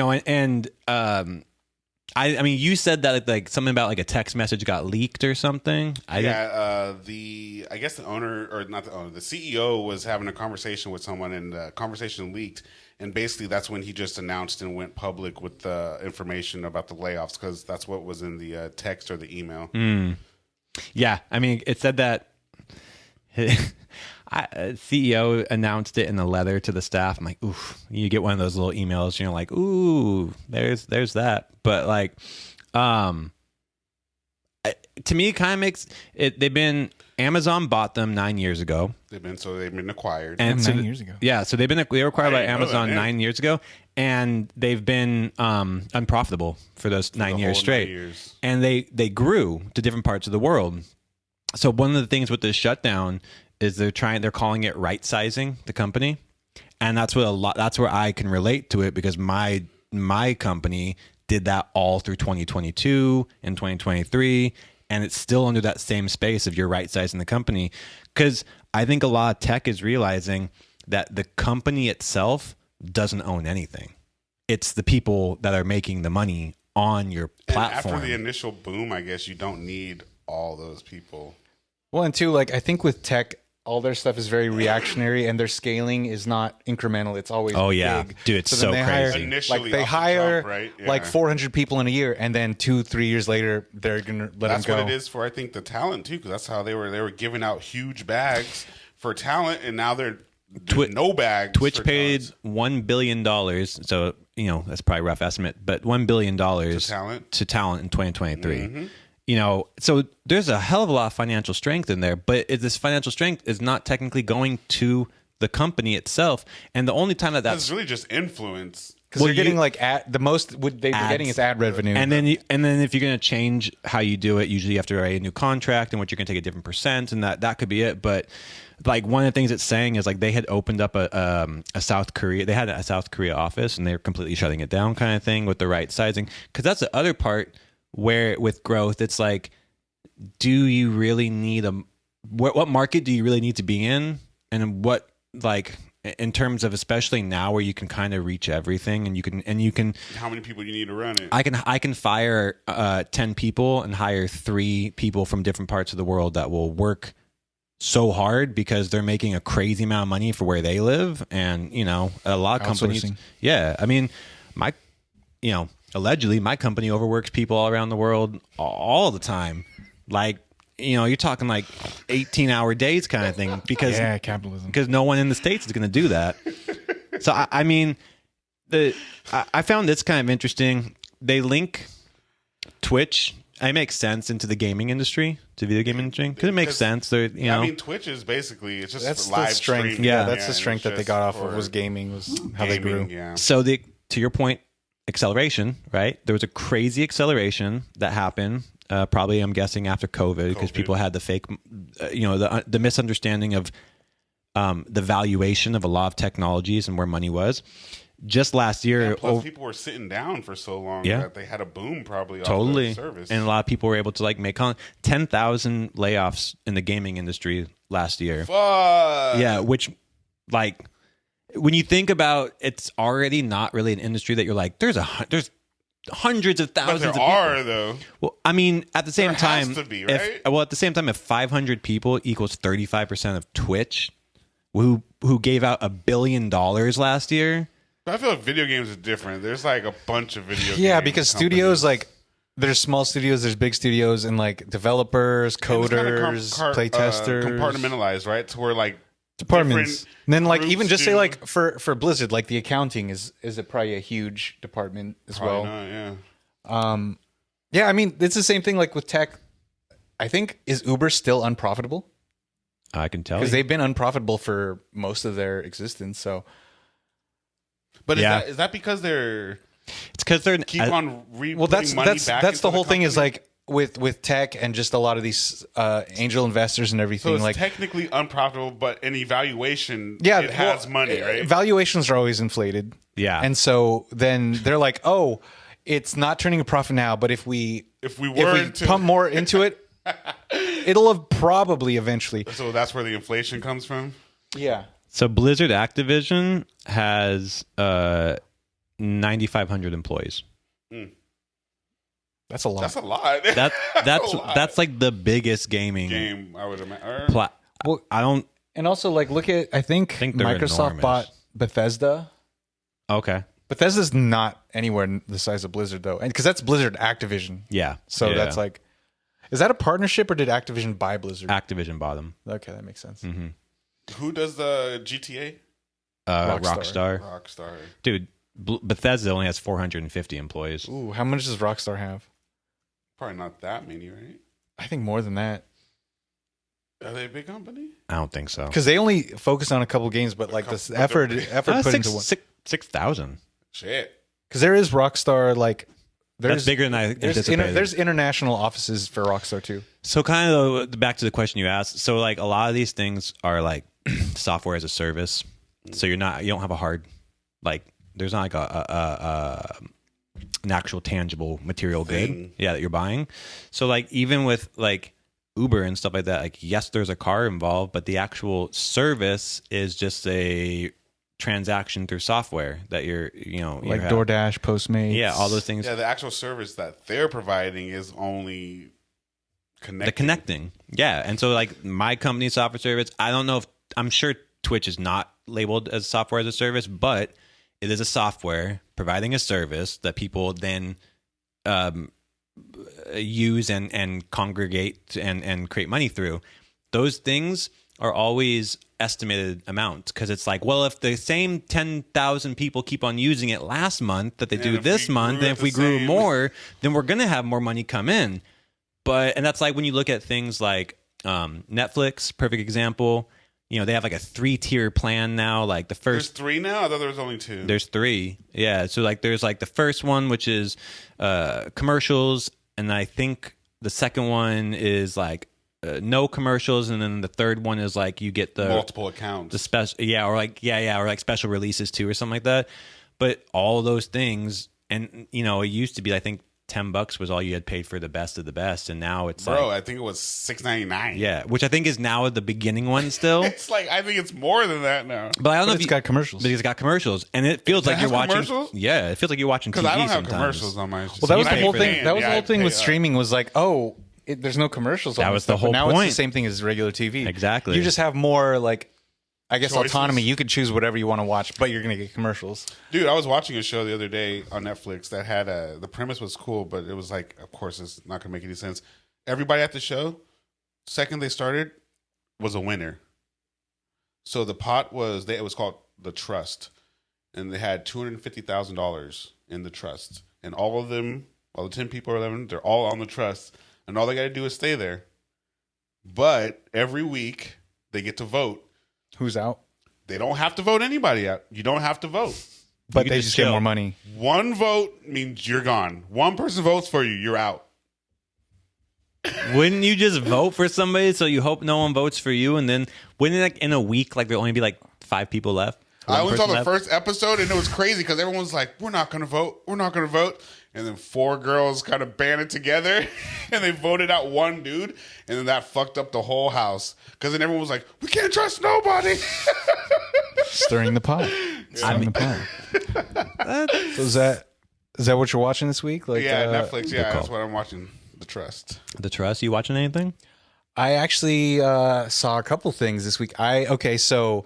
mean, you said that like something about like a text message got leaked or something. I guess the owner, or not the owner, the CEO was having a conversation with someone, and the conversation leaked. And basically, that's when he just announced and went public with the information about the layoffs, because that's what was in the text or the email. Yeah, I mean, it said that CEO announced it in a letter to the staff. I'm like, oof, you get one of those little emails, and you're like, ooh, there's that. But like, to me, it kind of makes it. Amazon bought them 9 years ago. They've been acquired. And 9 years ago. Yeah, so they were acquired by Amazon 9 years ago, and they've been unprofitable for those 9 years straight. 9 years. And they grew to different parts of the world. So one of the things with this shutdown is they're calling it right sizing the company, and that's where I can relate to it, because my company did that all through 2022 and 2023. And it's still under that same space of you're right sizing the company, because I think a lot of tech is realizing that the company itself doesn't own anything. It's the people that are making the money on your platform. And after the initial boom, I guess you don't need all those people. Well, and two, like I think with tech, all their stuff is very reactionary, and their scaling is not incremental. It's always big. Dude, it's so crazy. They hire right? like 400 people in a year, and then 2-3 years later they're gonna let them go. That's what it is for, I think, the talent too, because that's how they were giving out huge bags for talent, and now they're no bags. Twitch paid $1 billion, so that's probably a rough estimate, but $1 billion to talent in 2023. So there's a hell of a lot of financial strength in there, but this financial strength is not technically going to the company itself. And the only time that's really just influence, because they're getting like the most they're getting is ad revenue. And then if you're going to change how you do it, usually you have to write a new contract, and what you're going to take a different percent, and that could be it. But like one of the things it's saying is like they had opened up a South Korea. They had a South Korea office, and they were completely shutting it down, kind of thing, with the right sizing. Because that's the other part. Where with growth, it's like, do you really need what market do you really need to be in? And what, like, in terms of, especially now where you can kind of reach everything, and you can how many people you need to run it? I can fire 10 people and hire 3 people from different parts of the world that will work so hard because they're making a crazy amount of money for where they live. And, a lot of companies, I mean, allegedly, my company overworks people all around the world all the time. Like, you're talking like 18-hour days kind of thing, because capitalism. Because no one in the States is going to do that. So I mean, I found this kind of interesting. They link Twitch. It makes sense into the gaming industry, to video game industry, because it makes sense. I mean, Twitch is basically that's live the strength. streaming. Yeah, that's the strength that they got off of was gaming, was how they grew. Yeah. So to your point. Acceleration, right? There was a crazy acceleration that happened, probably, I'm guessing, after COVID, because people had the fake, the misunderstanding of the valuation of a lot of technologies and where money was. Just last year, plus people were sitting down for so long that they had a boom probably off the service. And a lot of people were able to like make 10,000 layoffs in the gaming industry last year. Fuck. Yeah, which like. When you think about, it's already not really an industry that you're like, there's hundreds of thousands of people. But there are, though. Well, I mean, at the same time, has to be, right? At the same time, if 500 people equals 35% of Twitch, who gave out $1 billion last year. I feel like video games are different. There's like a bunch of video games. Yeah, because studios, like, there's small studios, there's big studios, and like developers, coders, playtesters. Compartmentalized, right? To where like, departments, and then like even just say like for Blizzard, like the accounting is probably a huge department as well. Yeah, I mean it's the same thing like with tech. I think, is Uber still unprofitable? I can tell, because they've been unprofitable for most of their existence. So, but is that because they're? It's because they're keep on well. That's the whole thing. Is like with tech and just a lot of these angel investors and everything. So it's like technically unprofitable, but in evaluation, yeah, it has money, right? Valuations are always inflated. Yeah. And so then they're like, oh, it's not turning a profit now, but if we pump more into it, it'll have probably eventually. So that's where the inflation comes from. Yeah. So Blizzard Activision has 9,500 employees. That's a lot. That's a lot. That's like the biggest gaming game, I would imagine. Well, I don't. and also, like, look at, I think they're Microsoft enormous. bought Bethesda. Okay. Bethesda's not anywhere the size of Blizzard, though. And because that's Blizzard Activision. Yeah. So Yeah. that's like, is that a partnership or did Activision buy Blizzard? Activision bought them. Okay, that makes sense. Mm-hmm. Who does the GTA? Rockstar. Rockstar. Dude, Bethesda only has 450 employees. Ooh, how much does Rockstar have? Probably not that many, right? I think more than that. Are they a big company? I don't think so. Because they only focus on a couple games, but like this effort put into one. 6,000. Shit. Because there is Rockstar, like That's bigger than I anticipated. There's international offices for Rockstar too. So kind of back to the question you asked. So like a lot of these things are like software as a service. So you don't have a hard, like there's not like an actual tangible material good, that you're buying. So like even with like Uber and stuff like that, like yes, there's a car involved, but the actual service is just a transaction through software that like DoorDash, Postmates, all those things. Yeah, the actual service that they're providing is only connecting. The connecting, and so like my company software service, I don't know if I'm sure Twitch is not labeled as software as a service, but it is a software providing a service that people then use and congregate and create money through. Those things are always estimated amounts because it's like, well, if the same 10,000 people keep on using it last month that they do this month, and if we grew more, then we're going to have more money come in. And that's like when you look at things like Netflix, perfect example. They have like a 3-tier plan now. Like the first, there's 3 now. I thought there was only 2. There's 3. Yeah. So like there's like the first one, which is commercials, and I think the second one is like no commercials, and then the third one is like you get the multiple accounts, the special, or like special releases too, or something like that. But all of those things, and it used to be, I think $10 was all you had paid for the best of the best, and now it's I think it was $6.99. Yeah, which I think is now the beginning one still. It's like I think it's more than that now. But I don't know if it's got commercials. But it's got commercials, and it feels like you're watching. Commercials? Yeah, it feels like you're watching TV. Because I don't have sometimes. commercials on my. Well, that was the whole thing. That was the whole thing with streaming. Was like, there's no commercials. That was the whole now point. It's the same thing as regular TV. Exactly. You just have more like, I guess, choices. autonomy. You can choose whatever you want to watch, but you're going to get commercials. Dude, I was watching a show the other day on Netflix that had the premise was cool, but it was like, of course, it's not going to make any sense. Everybody at the show, second they started, was a winner. So the pot was, it was called the Trust, and they had $250,000 in the trust, and all of them, all the 10 people or 11, they're all on the trust, and all they got to do is stay there. But every week they get to vote. Who's out? They don't have to vote anybody out. You don't have to vote. But they just get more money. One vote means you're gone. One person votes for you, you're out. Wouldn't you just vote for somebody so you hope no one votes for you, and then wouldn't it, like in a week, like there'll only be like 5 people left? I only saw the first episode, and it was crazy because everyone's like, "We're not going to vote. We're not going to vote." And then 4 girls kind of banded together, and they voted out one dude, and then that fucked up the whole house because then everyone was like, "We can't trust nobody." Stirring the pot. Stirring the pot. So is that what you're watching this week? Like, Netflix. Yeah, that's what I'm watching. The Trust. The Trust. You watching anything? I actually saw a couple things this week. So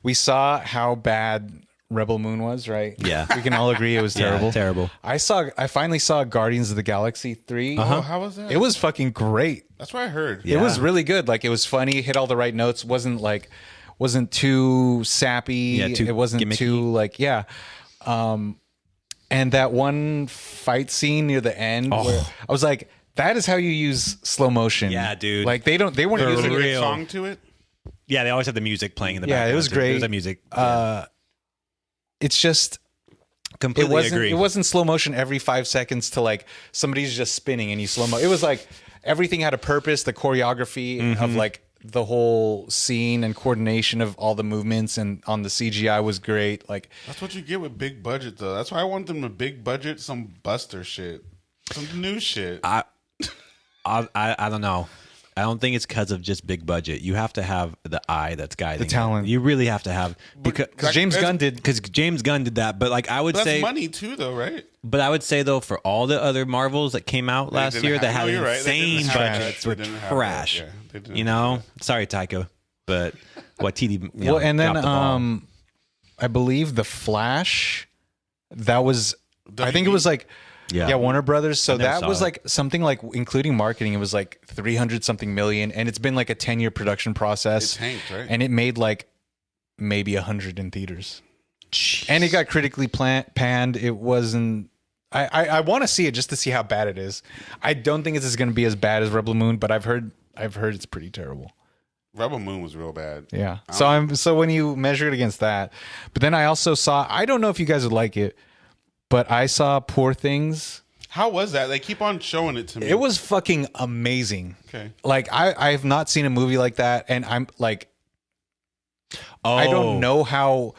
we saw how bad Rebel Moon was, right? Yeah. We can all agree it was terrible. Yeah, terrible. I finally saw Guardians of the Galaxy 3. Oh, how was that? It was fucking great. That's what I heard. It was really good. Like, it was funny, hit all the right notes, wasn't too sappy. Too it wasn't gimmicky. too like, and that one fight scene near the end where I was like, that is how you use slow motion. Yeah, dude. Like they weren't Is using there a real. song to it? Yeah, they always have the music playing in the Yeah, background. it was great. There's a music. It's just Completely agree. It wasn't slow motion every 5 seconds to like somebody's just spinning and you slow mo. It was like everything had a purpose. The choreography of like the whole scene and coordination of all the movements and on the CGI was great. Like That's what you get with big budget, though. That's why I want them to big budget some Buster shit, some new shit. I don't know. I don't think it's because of just big budget. You have to have the eye that's guiding The talent. it. You really have to have because James Gunn did. because James Gunn did that. But like I would But say, that's money too, though, right? but I would say though for all the other Marvels that came out last didn't year have- that had no, you're right. They didn't insane have that. budgets They were didn't have that. trash. Yeah, they didn't You have know, sorry Taika, but what TD? Well, and then dropped the ball. I believe the Flash. That was. I think it was like. Yeah, Warner Brothers. So I never that saw was it. like something like including marketing. It was like 300 something million, and it's been like a 10-year production process. It tanked, right? And it made like maybe 100 in theaters, and it got critically panned. It wasn't. I want to see it just to see how bad it is. I don't think it's going to be as bad as Rebel Moon, but I've heard it's pretty terrible. Rebel Moon was real bad. Yeah. So when you measure it against that, but then I also saw. I don't know if you guys would like it. But I saw Poor Things. How was that? They keep on showing it to me. It was fucking amazing. Okay. Like I have not seen a movie like that, and I'm like, I don't know how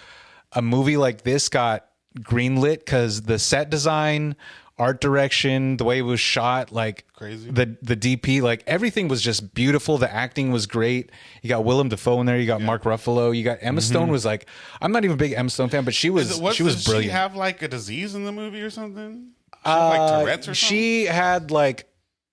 a movie like this got greenlit because the set design, art direction, the way it was shot, like Crazy. The DP, like everything was just beautiful. The acting was great. You got Willem Dafoe in there. You got Mark Ruffalo. You got Emma Stone. Was like, I'm not even a big Emma Stone fan, but she was Does brilliant. she have like a disease in the movie or something? She had, like Tourette's or something? She had like,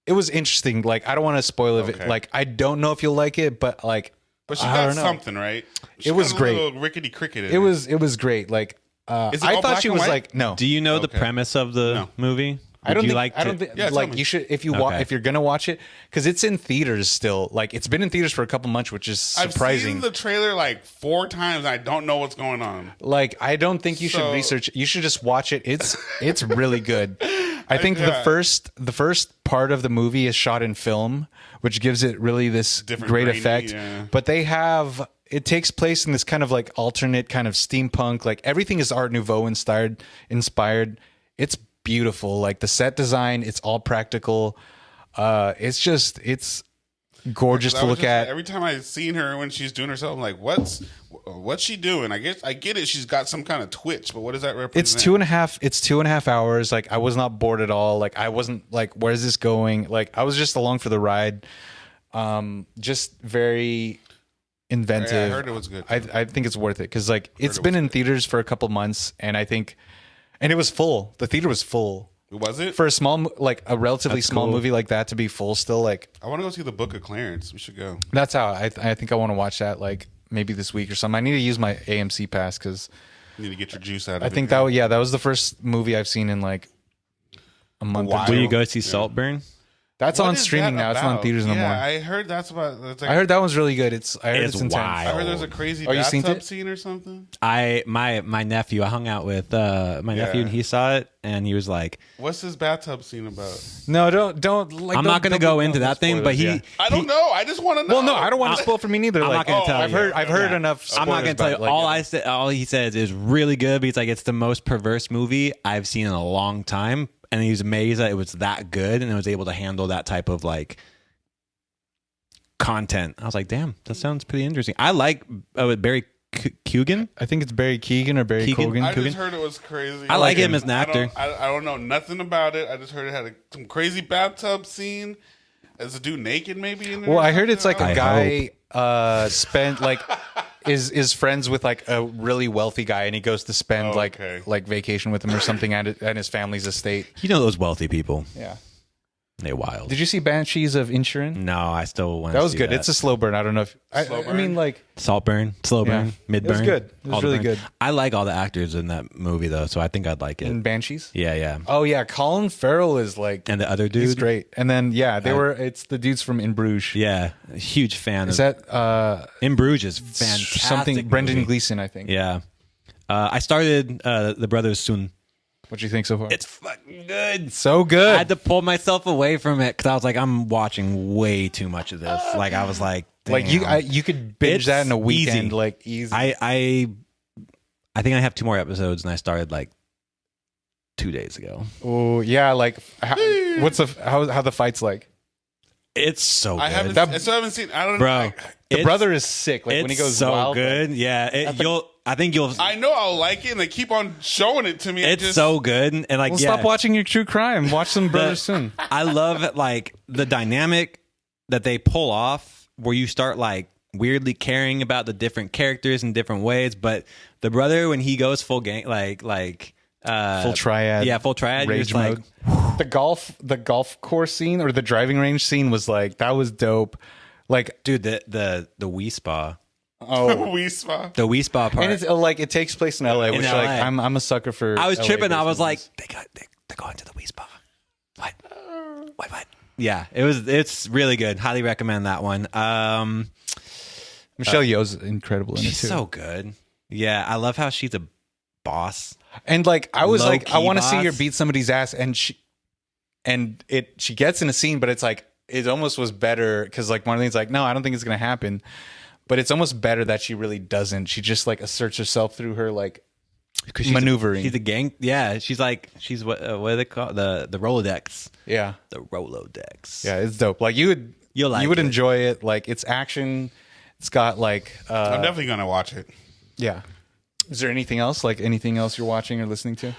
it was interesting. Like, I don't want to spoil it. Okay. Like, I don't know if you'll like it, but like, But she I got don't know. something, right? She It was got a great. little rickety cricket. It was great. Like, Is it I all thought black she and was white? like, no. Do you know the Okay. premise of the No. movie? I don't Would you think. like I don't to- think. Yeah, tell like me. you should if you Okay. if you're gonna watch it because it's in theaters still. Like it's been in theaters for a couple months, which is surprising. I've seen the trailer like 4 times. And I don't know what's going on. Like I don't think you should So- research. You should just watch it. It's really good. I think Yeah. the first part of the movie is shot in film, which gives it really this Different great grainy, effect. yeah. But it takes place in this kind of like alternate kind of steampunk. Like everything is Art Nouveau inspired. It's beautiful. Like the set design, it's all practical. It's gorgeous I to was look just- at. Every time I seen her when she's doing herself, I'm like, what's she doing? I get it. She's got some kind of twitch, but what does that represent? It's 2.5. It's 2.5 hours. Like I was not bored at all. Like I wasn't like, where's this going? Like I was just along for the ride. Just very inventive. Yeah, I heard it was good. I think it's worth it because like it's been in theaters for a couple months, and I think, and it was full. The theater was full Was it? for a small, like a relatively That's small cool. movie like that to be full still. Like I want to go see the Book of Clarence. We should go. that's how I think I want to watch that. Like maybe this week or something. I need to use my AMC pass because You need to get your juice out of it. I think man. that was the first movie I've seen in like a month. Wow. Or two. Will you go see Saltburn? That's What on is streaming that now. It's not in about? theaters no more. I heard that's about. It's like, I heard that one's really good. I heard It's it's intense. wild. I heard there's a crazy Oh, you seen bathtub it? scene or something. My nephew, I hung out with my nephew and he saw it and he was like, What's this bathtub scene about? No, don't. Like, I'm not going to go into that thing, but he. I don't know. I just want to know. Well, no, I don't want to spoil for me neither. I'm like, not gonna tell I've you. heard Yeah. enough. I'm not going to tell you. Spoilers, All he says is really good. But he's like, it's the most perverse movie I've seen in a long time, and he's amazed that it was that good and it was able to handle that type of like content. I was like, damn, that sounds pretty interesting. I like Barry Keoghan. I think it's Barry Keoghan or Barry Keoghan? Cogan. I Coogan? just heard it was crazy. I like him as an I actor. I don't know nothing about it. I just heard it had some crazy bathtub scene. Is a dude naked maybe in there? Well, or I heard something? it's like I a don't guy spent like is friends with like a really wealthy guy, and he goes to spend Oh, okay. like vacation with him or something at his family's estate. You know those wealthy people. Yeah. They're wild. Did you see Banshees of Inisherin? No, I still want. That was good. It's a slow burn. I don't know if Slow I mean burn? like salt burn, slow burn, Yeah. mid It burn. was good. It was all the really burns. good. I like all the actors in that movie though, so I think I'd like it. in Banshees. Yeah, yeah. Oh yeah, Colin Farrell is like And the other dude, he's great. And then it's the dudes from In Bruges. Yeah, a huge fan. Is of that In Bruges is fantastic. something Brendan movie. Gleeson, I think. Yeah, I started The Brothers Soon. What do you think so far? It's fucking good. so good. I had to pull myself away from it because I was like, I'm watching way too much of this. Like I was like, like damn. you could binge It's that in a weekend, easy. like easy. I think I have 2 more episodes, and I started like 2 days ago. Oh yeah, like how the fight's like? It's so good. I haven't seen. I don't Bro. know. The brother is sick. Like when he goes so wild, good. Yeah, I think you'll. I know I'll like it, and they keep on showing it to me. It's so good, and like Well, stop watching your true crime. Watch some Brothers Soon. I love like the dynamic that they pull off, where you start like weirdly caring about the different characters in different ways. But the brother, when he goes full gang, like Full triad. yeah, full triad, you're Rage just like, mode. The golf course scene or the driving range scene was like that was dope. Like, dude, the Wii Spa, We spa. the Wii Spa part. and it's like it takes place in LA, which LA. like I'm a sucker for. I was LA tripping. I was based like, movies. they're going to the Wii Spa. What? Yeah, it's really good. Highly recommend that one. Michelle Yeoh's incredible in it She's too. so good. Yeah, I love how she's a boss. And like I was like, I Low-key want to see her boss. beat somebody's ass, and she gets in a scene, but it's like it almost was better because like one of the things like, no, I don't think it's gonna happen, but it's almost better that she really doesn't. She just like asserts herself through her like maneuvering. She's a gang. Yeah, she's what do they call the Rolodex? Yeah, The Rolodex. yeah, it's dope. Like you would it. enjoy it. Like it's action. It's got like I'm definitely gonna watch it. yeah. Is there anything else? Like anything else you're watching or listening to?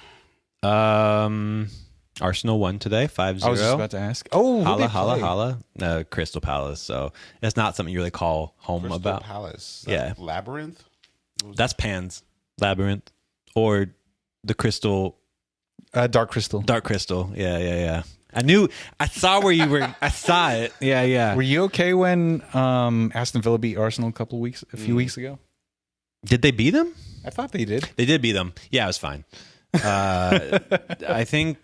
Arsenal won today, 5-0. I was just about to ask. Oh, who they Holla, play? Crystal Palace. So it's not something you really call home Crystal about. Palace. Yeah. Labyrinth. That's Pan's Labyrinth or the Crystal. Dark Crystal. Dark Crystal. Yeah. I saw where you were. I saw it. Yeah. Were you okay when Aston Villa beat Arsenal a few weeks ago? Did they beat them? I thought they did. They did beat them. Yeah, it was fine. I think.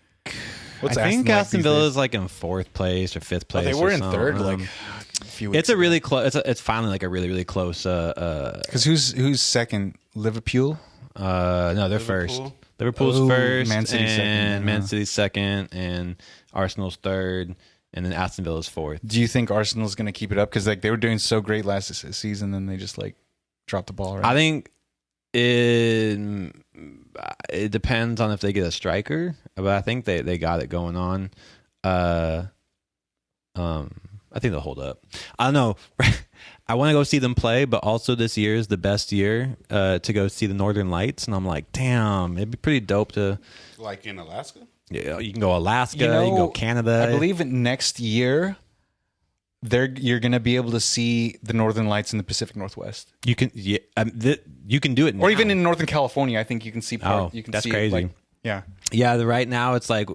What's I think Aston like Aston these Villa days? is like in 4th place or 5th place. They were or in something. third like a few weeks. It's a really close. It's finally like a really close. Because who's second? Liverpool. No, they're first. Liverpool's Oh, first, Man City's second, and yeah. Man City's second, and Arsenal's third, and then Aston Villa's 4th. Do you think Arsenal's going to keep it up? Because like they were doing so great last season, then they just like dropped the ball. Right? I think it depends on if they get a striker, but I think they got it going on. I think they'll hold up. I don't know. I want to go see them play, but also this year is the best year to go see the Northern Lights, and I'm like, damn, it'd be pretty dope to. Like in Alaska. Yeah, you can go Alaska, You know, you can go Canada. I believe next year you're going to be able to see the Northern Lights in the Pacific Northwest, you can. Yeah, you can do it now. or even in Northern California. I think you can see. You can that's see it, crazy. like, yeah. Yeah, right now it's like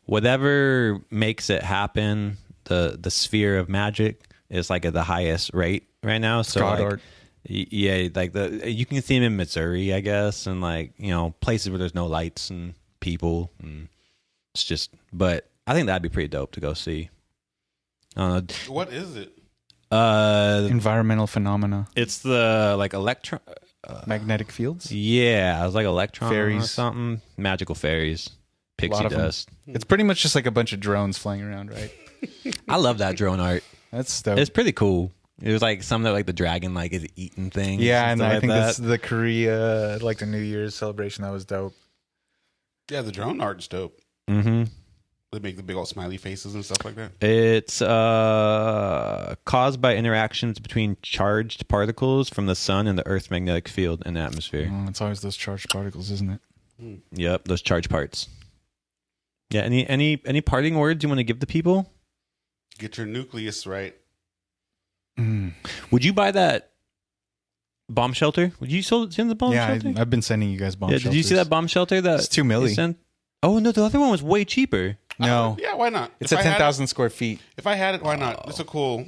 whatever makes it happen. The sphere of magic is like at the highest rate right now. So like, Goddard. yeah, like you can see them in Missouri, I guess, and like places where there's no lights and people, and it's just. But I think that'd be pretty dope to go see. I don't know. What is it? Environmental phenomena, It's the like electron. magnetic fields. Yeah, it was like electron or Fairies. something. Magical fairies, pixie lot of them. dust. It's pretty much just like a bunch of drones flying around, right? I love that drone art. That's dope. It's pretty cool. It was like something that like the dragon like is eating things. Yeah, and stuff I like think that. that's the Korea, like the New Year's celebration. That was dope. Yeah, the drone art's dope. Mm-hmm. They make the big old smiley faces and stuff like that. It's caused by interactions between charged particles from the sun and the Earth's magnetic field and atmosphere. Oh, it's always those charged particles, isn't it? Yep, those charged parts. Yeah. Any parting words you want to give the people? Get your nucleus right. Would you buy that bomb shelter? Would you send the bomb Yeah, shelter? I've been sending you guys bomb Yeah. shelters. Did you see that bomb shelter? That It's $2 million. you sent? Oh no, the other one was way cheaper. No, Yeah, why not? it's If at I had it- 10,000 square feet. If I had it, why not? It's a cool,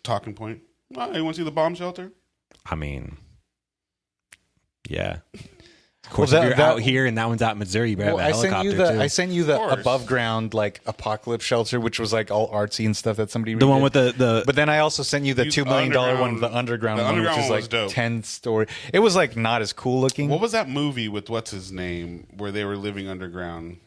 talking point. Oh, you want to see the bomb shelter? I mean, yeah. Of course, Well, if you're out here and that one's out in Missouri, you better Well, have a helicopter too. I sent you the Of course. above ground like apocalypse shelter, which was like all artsy and stuff that somebody the one redid. with the But then I also sent you the You- $2 million one, underground- the underground the one, underground which is one was like dope. 10-story. It was like not as cool looking. What was that movie with what's his name where they were living underground?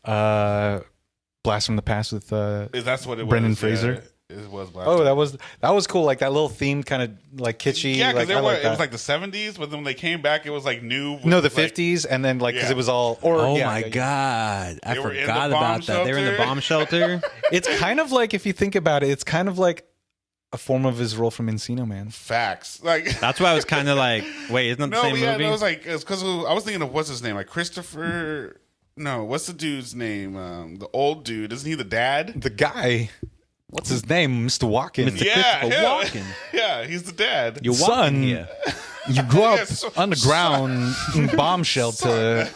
Blast from the Past with Is that's what it was? Brendan yeah. Fraser? It was black. Oh, that was cool. Like that little theme, kind of like kitschy. Yeah, because like, I like it that. was like the 70s, but then when they came back, it was like new. No, the It was like- 50s, and then like because Yeah. it was all. Or Oh yeah, my yeah, yeah. god, I They were in the forgot bomb about that. They were in the shelter. bomb shelter. It's kind of like, if you think about it, it's kind of like a form of his role from Encino Man. Facts. Like That's why I was kind of like, wait, isn't that the no, same yeah, movie? no, it was like it's because I was thinking of what's his name, like Christopher. No, what's the dude's name? The old dude, isn't he the dad? The guy, what's his name, Mr. Watkins. Yeah, Christopher him. Walken. Yeah, he's the dad. You're Son. walking here. You grew up Yeah, so- underground in bomb shelter.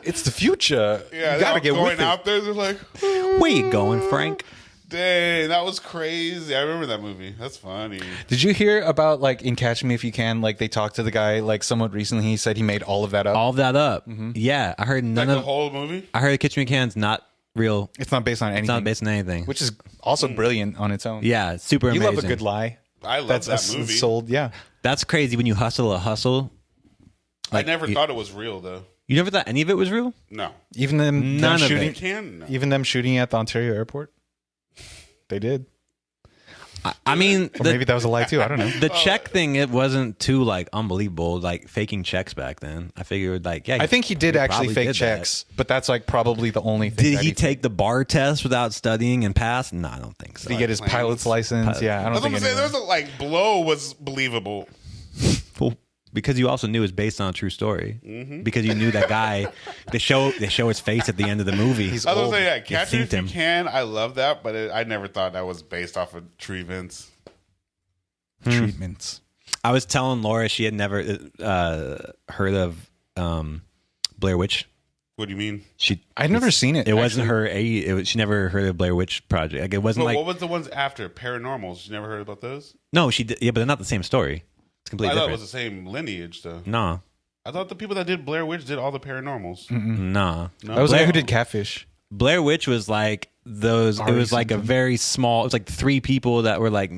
It's the future. Yeah, you gotta get going with it. out there. They're like, Where you going, Frank? dang, that was crazy. I remember that movie. That's funny. Did you hear about like in Catch Me If You Can? Like they talked to the guy like somewhat recently. He said he made all of that up. All of that up. Yeah, I heard none Like of. the whole movie. I heard Kitchen McCann's not real. It's not based on anything. It's not based on anything. which is also brilliant on its own. Yeah, it's super you amazing. love a good lie. I love That's that movie. sold. Yeah, That's crazy when you hustle a hustle. I never thought it was real though. You never thought any of it was real? No, even them None of shooting. it. can no. Even them shooting at the Ontario airport. They did. I mean, Or maybe that was a lie too. I don't know. the check thing, it wasn't too like unbelievable, like faking checks back then. I figured like, yeah. I think he did actually probably fake did that. checks, but that's like probably the only thing. Did that he take the bar test without studying and pass? No, I don't think so. Did he get his planes? pilot's license? Yeah, I don't That's what think I'm saying. anyone. There's a like blow was believable. Well, because you also knew it was based on a true story. Because you knew that guy. They show his face at the end of the movie. He's I was old. gonna say, yeah, Catch Me seen If You him. Can. I love that, but I never thought that was based off of true events. Treatments. I was telling Laura she had never heard of Blair Witch. What do you mean? I'd never seen it. It wasn't her. She never heard of Blair Witch Project. Like it wasn't But like what was the ones after Paranormals? You never heard about those? no. She did, yeah, but they're not the same story. It's I completely thought it different. was the same lineage though. No, I thought the people that did Blair Witch did all the Paranormals. no. No? That was the guy Blair- who did Catfish. Blair Witch was like those. It Ari was like a something. very small. It was like 3 people that were like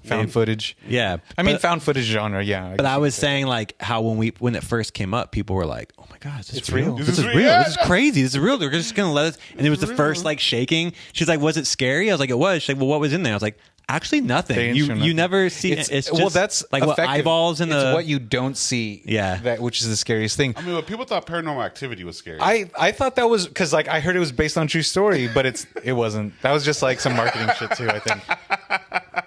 Found footage. Yeah, I mean, but, found footage genre. Yeah, but I was saying like how when it first came up, people were like, "Oh my god, is this It's real? real. This is This is real. real. This is crazy. This is real. They're just gonna let us." And it was the first like shaking. She's like, "Was it scary?" I was like, "It was." She's like, "Well, what was in there?" I was like, "Actually, They nothing. didn't You show you nothing. never see. It's just well, that's like what effective. eyeballs in it's the what you don't see. Yeah. that which is the scariest thing. I mean, but people thought Paranormal Activity was scary. I thought that was because like I heard it was based on true story, but it wasn't. That was just like some marketing shit too. I think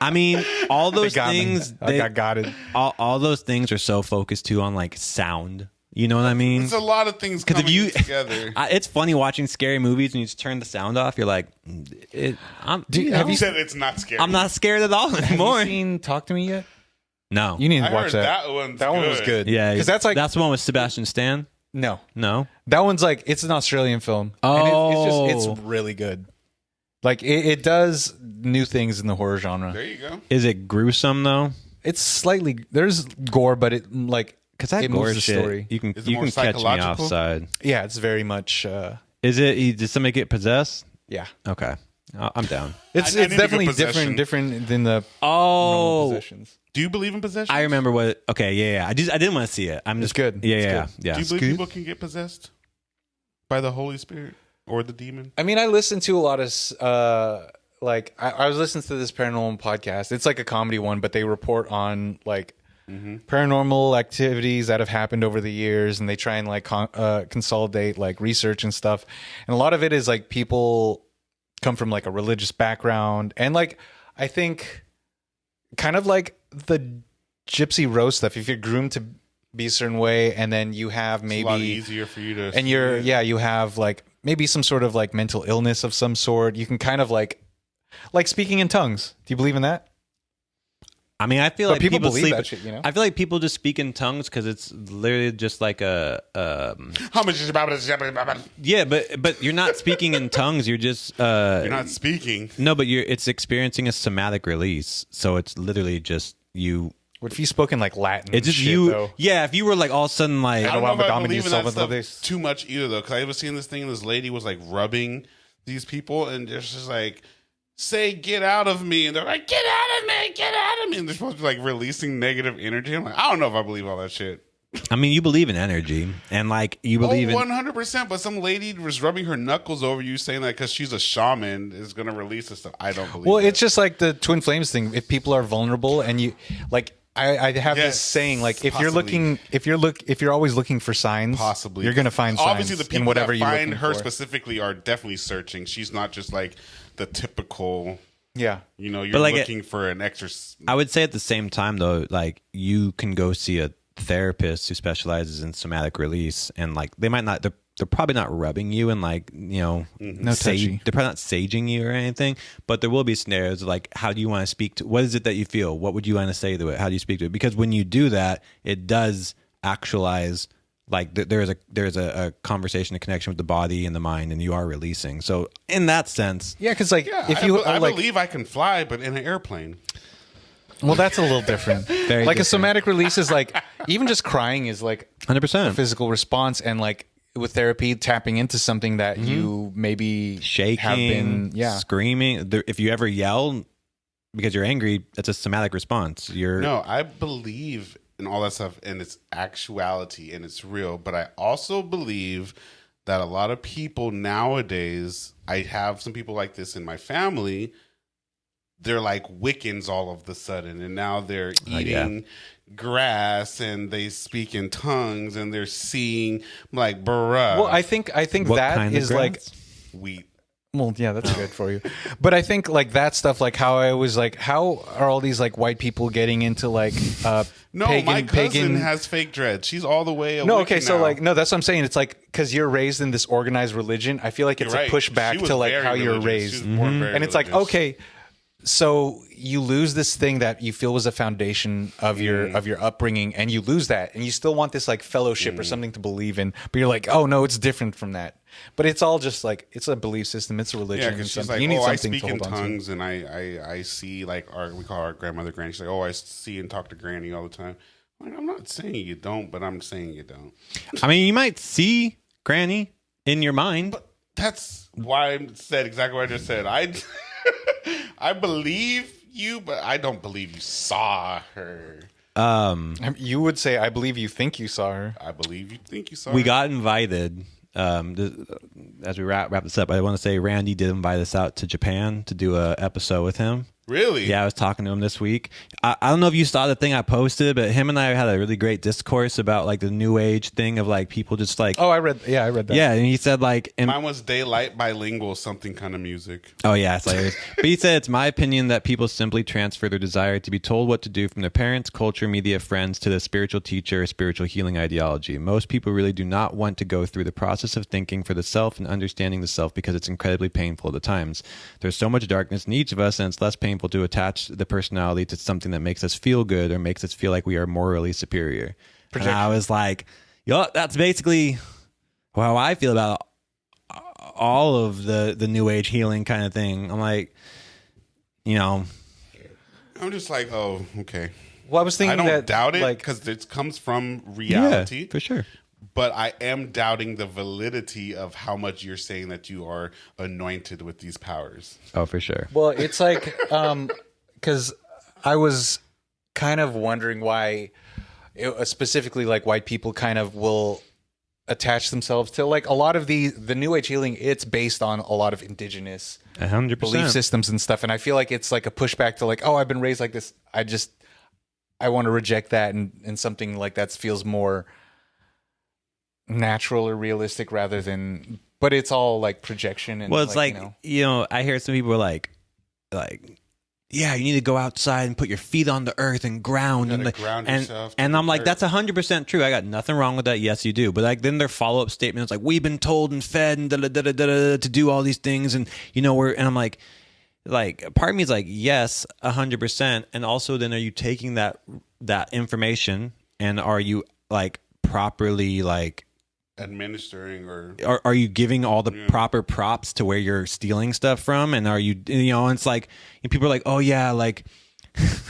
I mean, all they those got things. me. I got it. All those things are so focused too on like sound. You know what I mean? It's a lot of things Because coming if you, together. it's funny watching scary movies and you just turn the sound off. You're like, have You you said it's not scary. I'm not scared at all Have anymore. you seen Talk to Me yet? No, You need I to watch heard that. that one's That one was good. yeah, because that's like that's the one with Sebastian Stan. no, No, that one's like it's an Australian film. And it's really good. Like it does new things in the horror genre. There you go. is it gruesome though? It's slightly there's gore, but it like Because that it gore moves the shit, story. you can Is it you more can catch me psychological? offside. Yeah, it's very much. Is it? Did somebody get possessed? Yeah, Okay, I'm down. it's I need a good definitely possession. different than the Oh, possessions. Do you believe in possession? I remember what. Okay, yeah. I didn't want to see it. I'm It's just good. Yeah, It's yeah, good. yeah. Do you believe Scoot? people can get possessed by the Holy Spirit or the demon? I mean, I listen to a lot of like I was listening to this paranormal podcast. It's like a comedy one, but they report on like paranormal activities that have happened over the years, and they try and like consolidate like research and stuff. And a lot of it is like people come from like a religious background, and like I think kind of like the gypsy rose stuff. If you're groomed to be a certain way, and then you have It's a lot maybe easier for you to. and you're you have like maybe some sort of like mental illness of some sort, you can kind of like speaking in tongues. Do you believe in that? I mean, I feel But like people people believe sleep. that shit, you know? I feel like people just speak in tongues because it's literally just like a. How much is Yeah, but you're not speaking in tongues. You're just. You're not speaking. No, but it's experiencing a somatic release. So it's literally just you. What if you spoke in like Latin? It's just shit, you. though? Yeah, if you were like all of a sudden like. I don't know if I Dominus believe in that stuff Salvadores. too much either, though, because I was seeing this thing, and this lady was like rubbing these people, and they're just like, say, get out of me. And they're like, get out of me, get out of me. And they're supposed to be like releasing negative energy. I'm like, I don't know if I believe all that shit. I mean, you believe in energy, and like you believe in 100%. But some lady was rubbing her knuckles over you, saying that because she's a shaman is going to release this stuff. I don't believe. Well, that. it's just like the twin flames thing. If people are vulnerable, and you like, I have Yes, this saying, like, if possibly. if you're always looking for signs, Possibly, you're gonna find signs. Obviously, the people in whatever that you're find looking her for. specifically are definitely searching. She's not just like the typical. Yeah. You know, you're But, like, looking for an extra. I would say at the same time though, like you can go see a therapist who specializes in somatic release, and like they might not, they're probably not rubbing you and like, you know, No touchy. they're probably not saging you or anything, but there will be scenarios like, how do you want to speak to, what is it that you feel? What would you want to say to it? How do you speak to it? Because when you do that, it does actualize, like there's a conversation, a connection with the body and the mind, and you are releasing. So in that sense, Yeah, because like Yeah, if you I like, believe I can fly, but in an airplane. well, that's a little different. Very like a different. somatic release is like even just crying is like 100%. a physical response, and like with therapy, tapping into something that you maybe Shaking, have been, screaming. If you ever yell because you're angry, that's a somatic response. No, I believe in all that stuff, and it's actuality and it's real. But I also believe that a lot of people nowadays, I have some people like this in my family, they're like Wiccans all of the sudden, and now they're eating grass and they speak in tongues and they're seeing, I'm like, bruh. Well, I think What that kind of is like. grass? Wheat. Well, yeah, that's good for you. But I think like that stuff, like how I was like, how are all these like white people getting into like No, my cousin has fake dreads. She's all the way No, Wiccan okay, so now. like no, that's what I'm saying. It's like because you're raised in this organized religion. I feel like it's You're a right. pushback She was to like very how you're religious. She raised, was born very and it's like religious. okay, so you lose this thing that you feel was a foundation of your upbringing, and you lose that, and you still want this like fellowship or something to believe in, but you're like, oh no, it's different from that. But it's all just like it's a belief system, it's a religion. Yeah, and because she's something. like, you need I something speak to in hold on to. tongues, and I see like we call our grandmother Granny. She's like, I see and talk to Granny all the time. I'm like, I'm not saying you don't, but I'm saying you don't. I mean, you might see Granny in your mind. But that's why I said exactly what I just said. I believe you, but I don't believe you saw her. You would say, I believe you think you saw her. I believe you think you saw We her. got invited. As we wrap this up, I want to say Randy did invite us out to Japan to do a episode with him. Really? Yeah, I was talking to him this week. I don't know if you saw the thing I posted, but him and I had a really great discourse about like the new age thing of like people just like, Oh, I read that. yeah, and he said like, and Mine was daylight bilingual something kind of music. oh yeah, it's hilarious. But he said it's my opinion that people simply transfer their desire to be told what to do from their parents, culture, media, friends to the spiritual teacher or spiritual healing ideology. Most people really do not want to go through the process of thinking for the self and understanding the self because it's incredibly painful at times. There's so much darkness in each of us, and it's less painful to attach the personality to something that makes us feel good or makes us feel like we are morally superior. And I was like, yo, that's basically how I feel about all of the new age healing kind of thing. I'm like, you know, I'm just like, oh, okay. Well, I was thinking I don't that doubt it like because it comes from reality. yeah, for sure. But I am doubting the validity of how much you're saying that you are anointed with these powers. Oh, for sure. Well, it's like because I was kind of wondering why, specifically, like white people kind of will attach themselves to like a lot of the new age healing. It's based on a lot of indigenous 100%. belief systems and stuff, and I feel like it's like a pushback to like, oh, I've been raised like this. I want to reject that, and something like that feels more natural or realistic rather than. But it's all like projection. And Well, it's like, you know, I hear some people are like, yeah, you need to go outside and put your feet on the earth and ground. You And, gotta like, ground and, yourself to and the I'm like, earth. that's 100% true. I got nothing wrong with that. Yes, you do. But like, then their follow-up statement is like, we've been told and fed and to do all these things. And, you know, and I'm like, part of me is like, yes, 100%. And also then are you taking that information and are you like properly like, Administering or are you giving all the proper props to where you're stealing stuff from? And are you know, and it's like, and people are like, oh yeah, like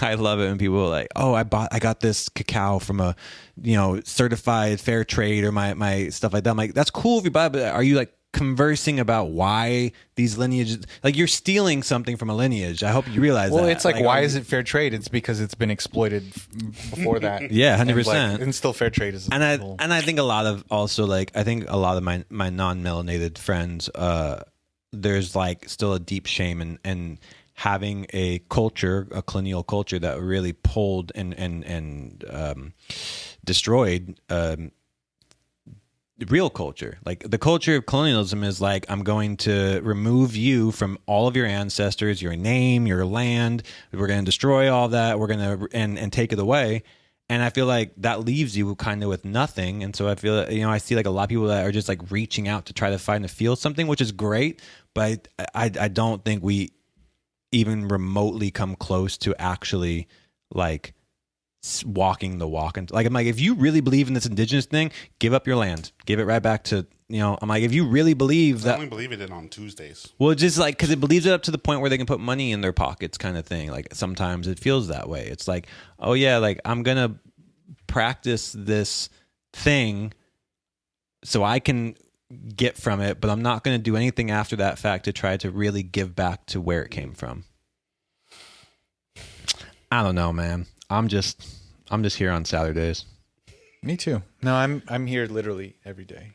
I love it when people are like, oh, I got this cacao from a, you know, certified fair trade or my stuff like that. I'm like, that's cool if you buy it, but are you like conversing about why these lineages, like you're stealing something from a lineage. I hope you realize that. Well, it's like why is it fair trade? It's because it's been exploited before that. Yeah, 100%. And still fair trade is. And I think a lot of also like I think a lot of my non-melanated friends, there's like still a deep shame in having a culture, a colonial culture that really pulled and destroyed real culture. Like the culture of colonialism is like, I'm going to remove you from all of your ancestors, your name, your land. We're going to destroy all that. We're going to and take it away. And I feel like that leaves you kind of with nothing. And so I feel, I see like a lot of people that are just like reaching out to try to find and feel something, which is great. But I don't think we even remotely come close to actually like walking the walk. And like, I'm like, if you really believe in this indigenous thing, give up your land, give it right back to, I'm like, if you really believe that. I only believe it on Tuesdays. Well, just like, cause it believes it up to the point where they can put money in their pockets kind of thing. Like sometimes it feels that way. It's like, oh yeah, like I'm going to practice this thing so I can get from it, but I'm not going to do anything after that fact to try to really give back to where it came from. I don't know, man. I'm just here on Saturdays. Me too. No, I'm here literally every day.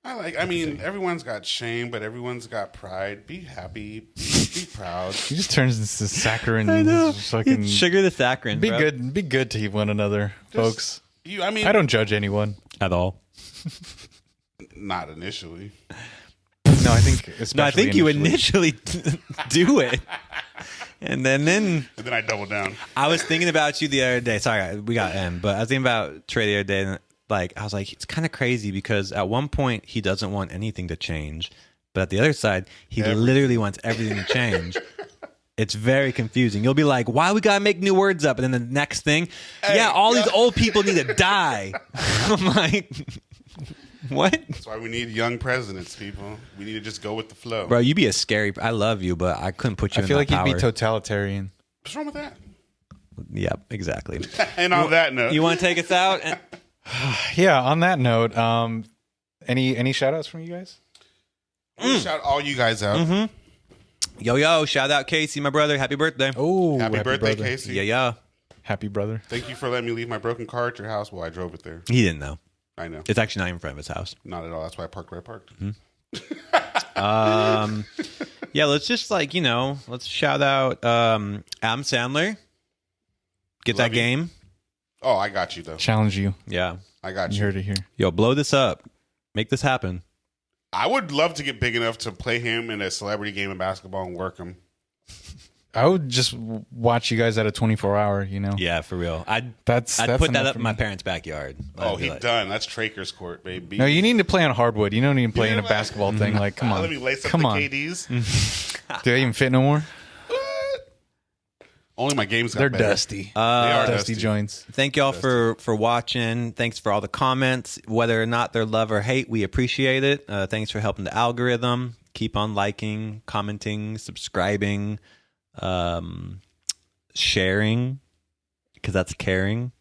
I mean, everyone's got shame, but everyone's got pride. Be happy, be proud. He just turns into saccharine. I know. Fucking Sugar the saccharin. Be bro. good. Be good to one another, folks. I don't judge anyone At all. Not initially. No, I think especially. No, I think you initially do it. And then I double down. I was thinking about you the other day. Sorry, we got M, but I was thinking about Trey the other day, and like I was like, it's kind of crazy because at one point he doesn't want anything to change, but at the other side, he literally wants everything to change. It's very confusing. You'll be like, why we gotta make new words up? And then the next thing, all these old people need to die. I'm like, what? That's why we need young presidents, people. We need to just go with the flow. Bro, you'd be a scary. I love you, but I couldn't put you. I feel like power. you'd be totalitarian. What's wrong with that? Yep, exactly. And on that note, you want to take us out? Yeah. On that note, any shout outs from you guys? Shout all you guys out. Mm-hmm. Yo, shout out Casey, my brother. Happy birthday. Oh, Happy birthday, brother. Casey. Yeah. Happy brother. Thank you for letting me leave my broken car at your house while I drove it there. He didn't know. I know. It's actually not in front of his house. Not at all. That's why I parked where I parked. Yeah, let's just let's shout out Adam Sandler. Get Love that you. game. Oh, I got you, though. Challenge you. Yeah. I got You you. heard it here. Yo, blow this up. Make this happen. I would love to get big enough to play him in a celebrity game of basketball and work him. I would just watch you guys at a 24-hour. Yeah, for real. I'd That's put that enough up for in my me. parents' backyard. Oh, I'd be he like, done. That's Traker's court, baby. No, you need to play on hardwood. You don't need to play in a Yeah, basketball thing. Like, come on. Let me lace up Come the on. KDs. Do they even fit no more? Only my games got They're better. dusty. They are Dusty joints. Thank y'all for watching. Thanks for all the comments. Whether or not they're love or hate, we appreciate it. Thanks for helping the algorithm. Keep on liking, commenting, subscribing, sharing, because that's caring.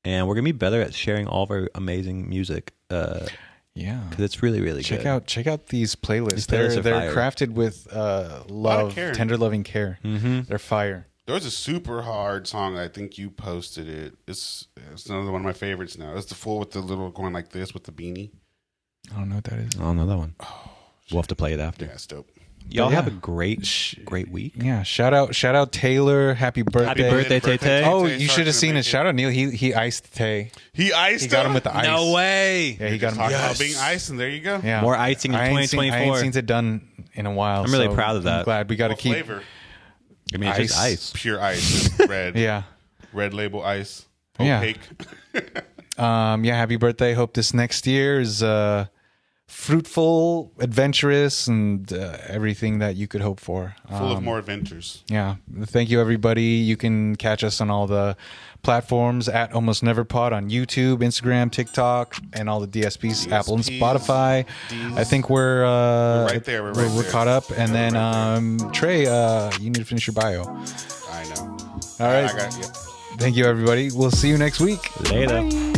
And we're going to be better at sharing all of our amazing music. Yeah. Because it's really, really good. Check out these playlists. These playlists are They're fire. crafted with love, care. tender loving care. Mm-hmm. They're fire. There was a super hard song. I think you posted it. It's another one of my favorites now. It's the fool with the little going like this with the beanie. I don't know what that is. I don't know that one. We'll have to play it after. Yeah, it's dope. Y'all yeah. have a great week. Yeah. Shout out Taylor. Happy birthday. Happy birthday, Tay Tay. Oh, Tay. you should have seen it. Shout out Neil. He iced Tay. He iced He got him with the ice. No way. Yeah, he got him. Talking about being iced, and there you go. Yeah. More icing in I ain't 2024. seen it done in a while. I'm really so proud of that. I'm glad we got to What keep. flavor? I mean, it's just ice. Pure ice. Red. Yeah. Red label ice. Yeah. Opaque. Yeah. Happy birthday. Hope this next year is fruitful, adventurous, and everything that you could hope for. Full of more adventures. Yeah. Thank you, everybody. You can catch us on all the platforms at Almost Never Pod on YouTube, Instagram, TikTok, and all the DSPs, Apple and Spotify. Deez. I think we're right there. We're right we're there. caught up. And Yeah, then we're right Trey, you need to finish your bio. I know. All right. I got, yeah. Thank you, everybody. We'll see you next week. Later.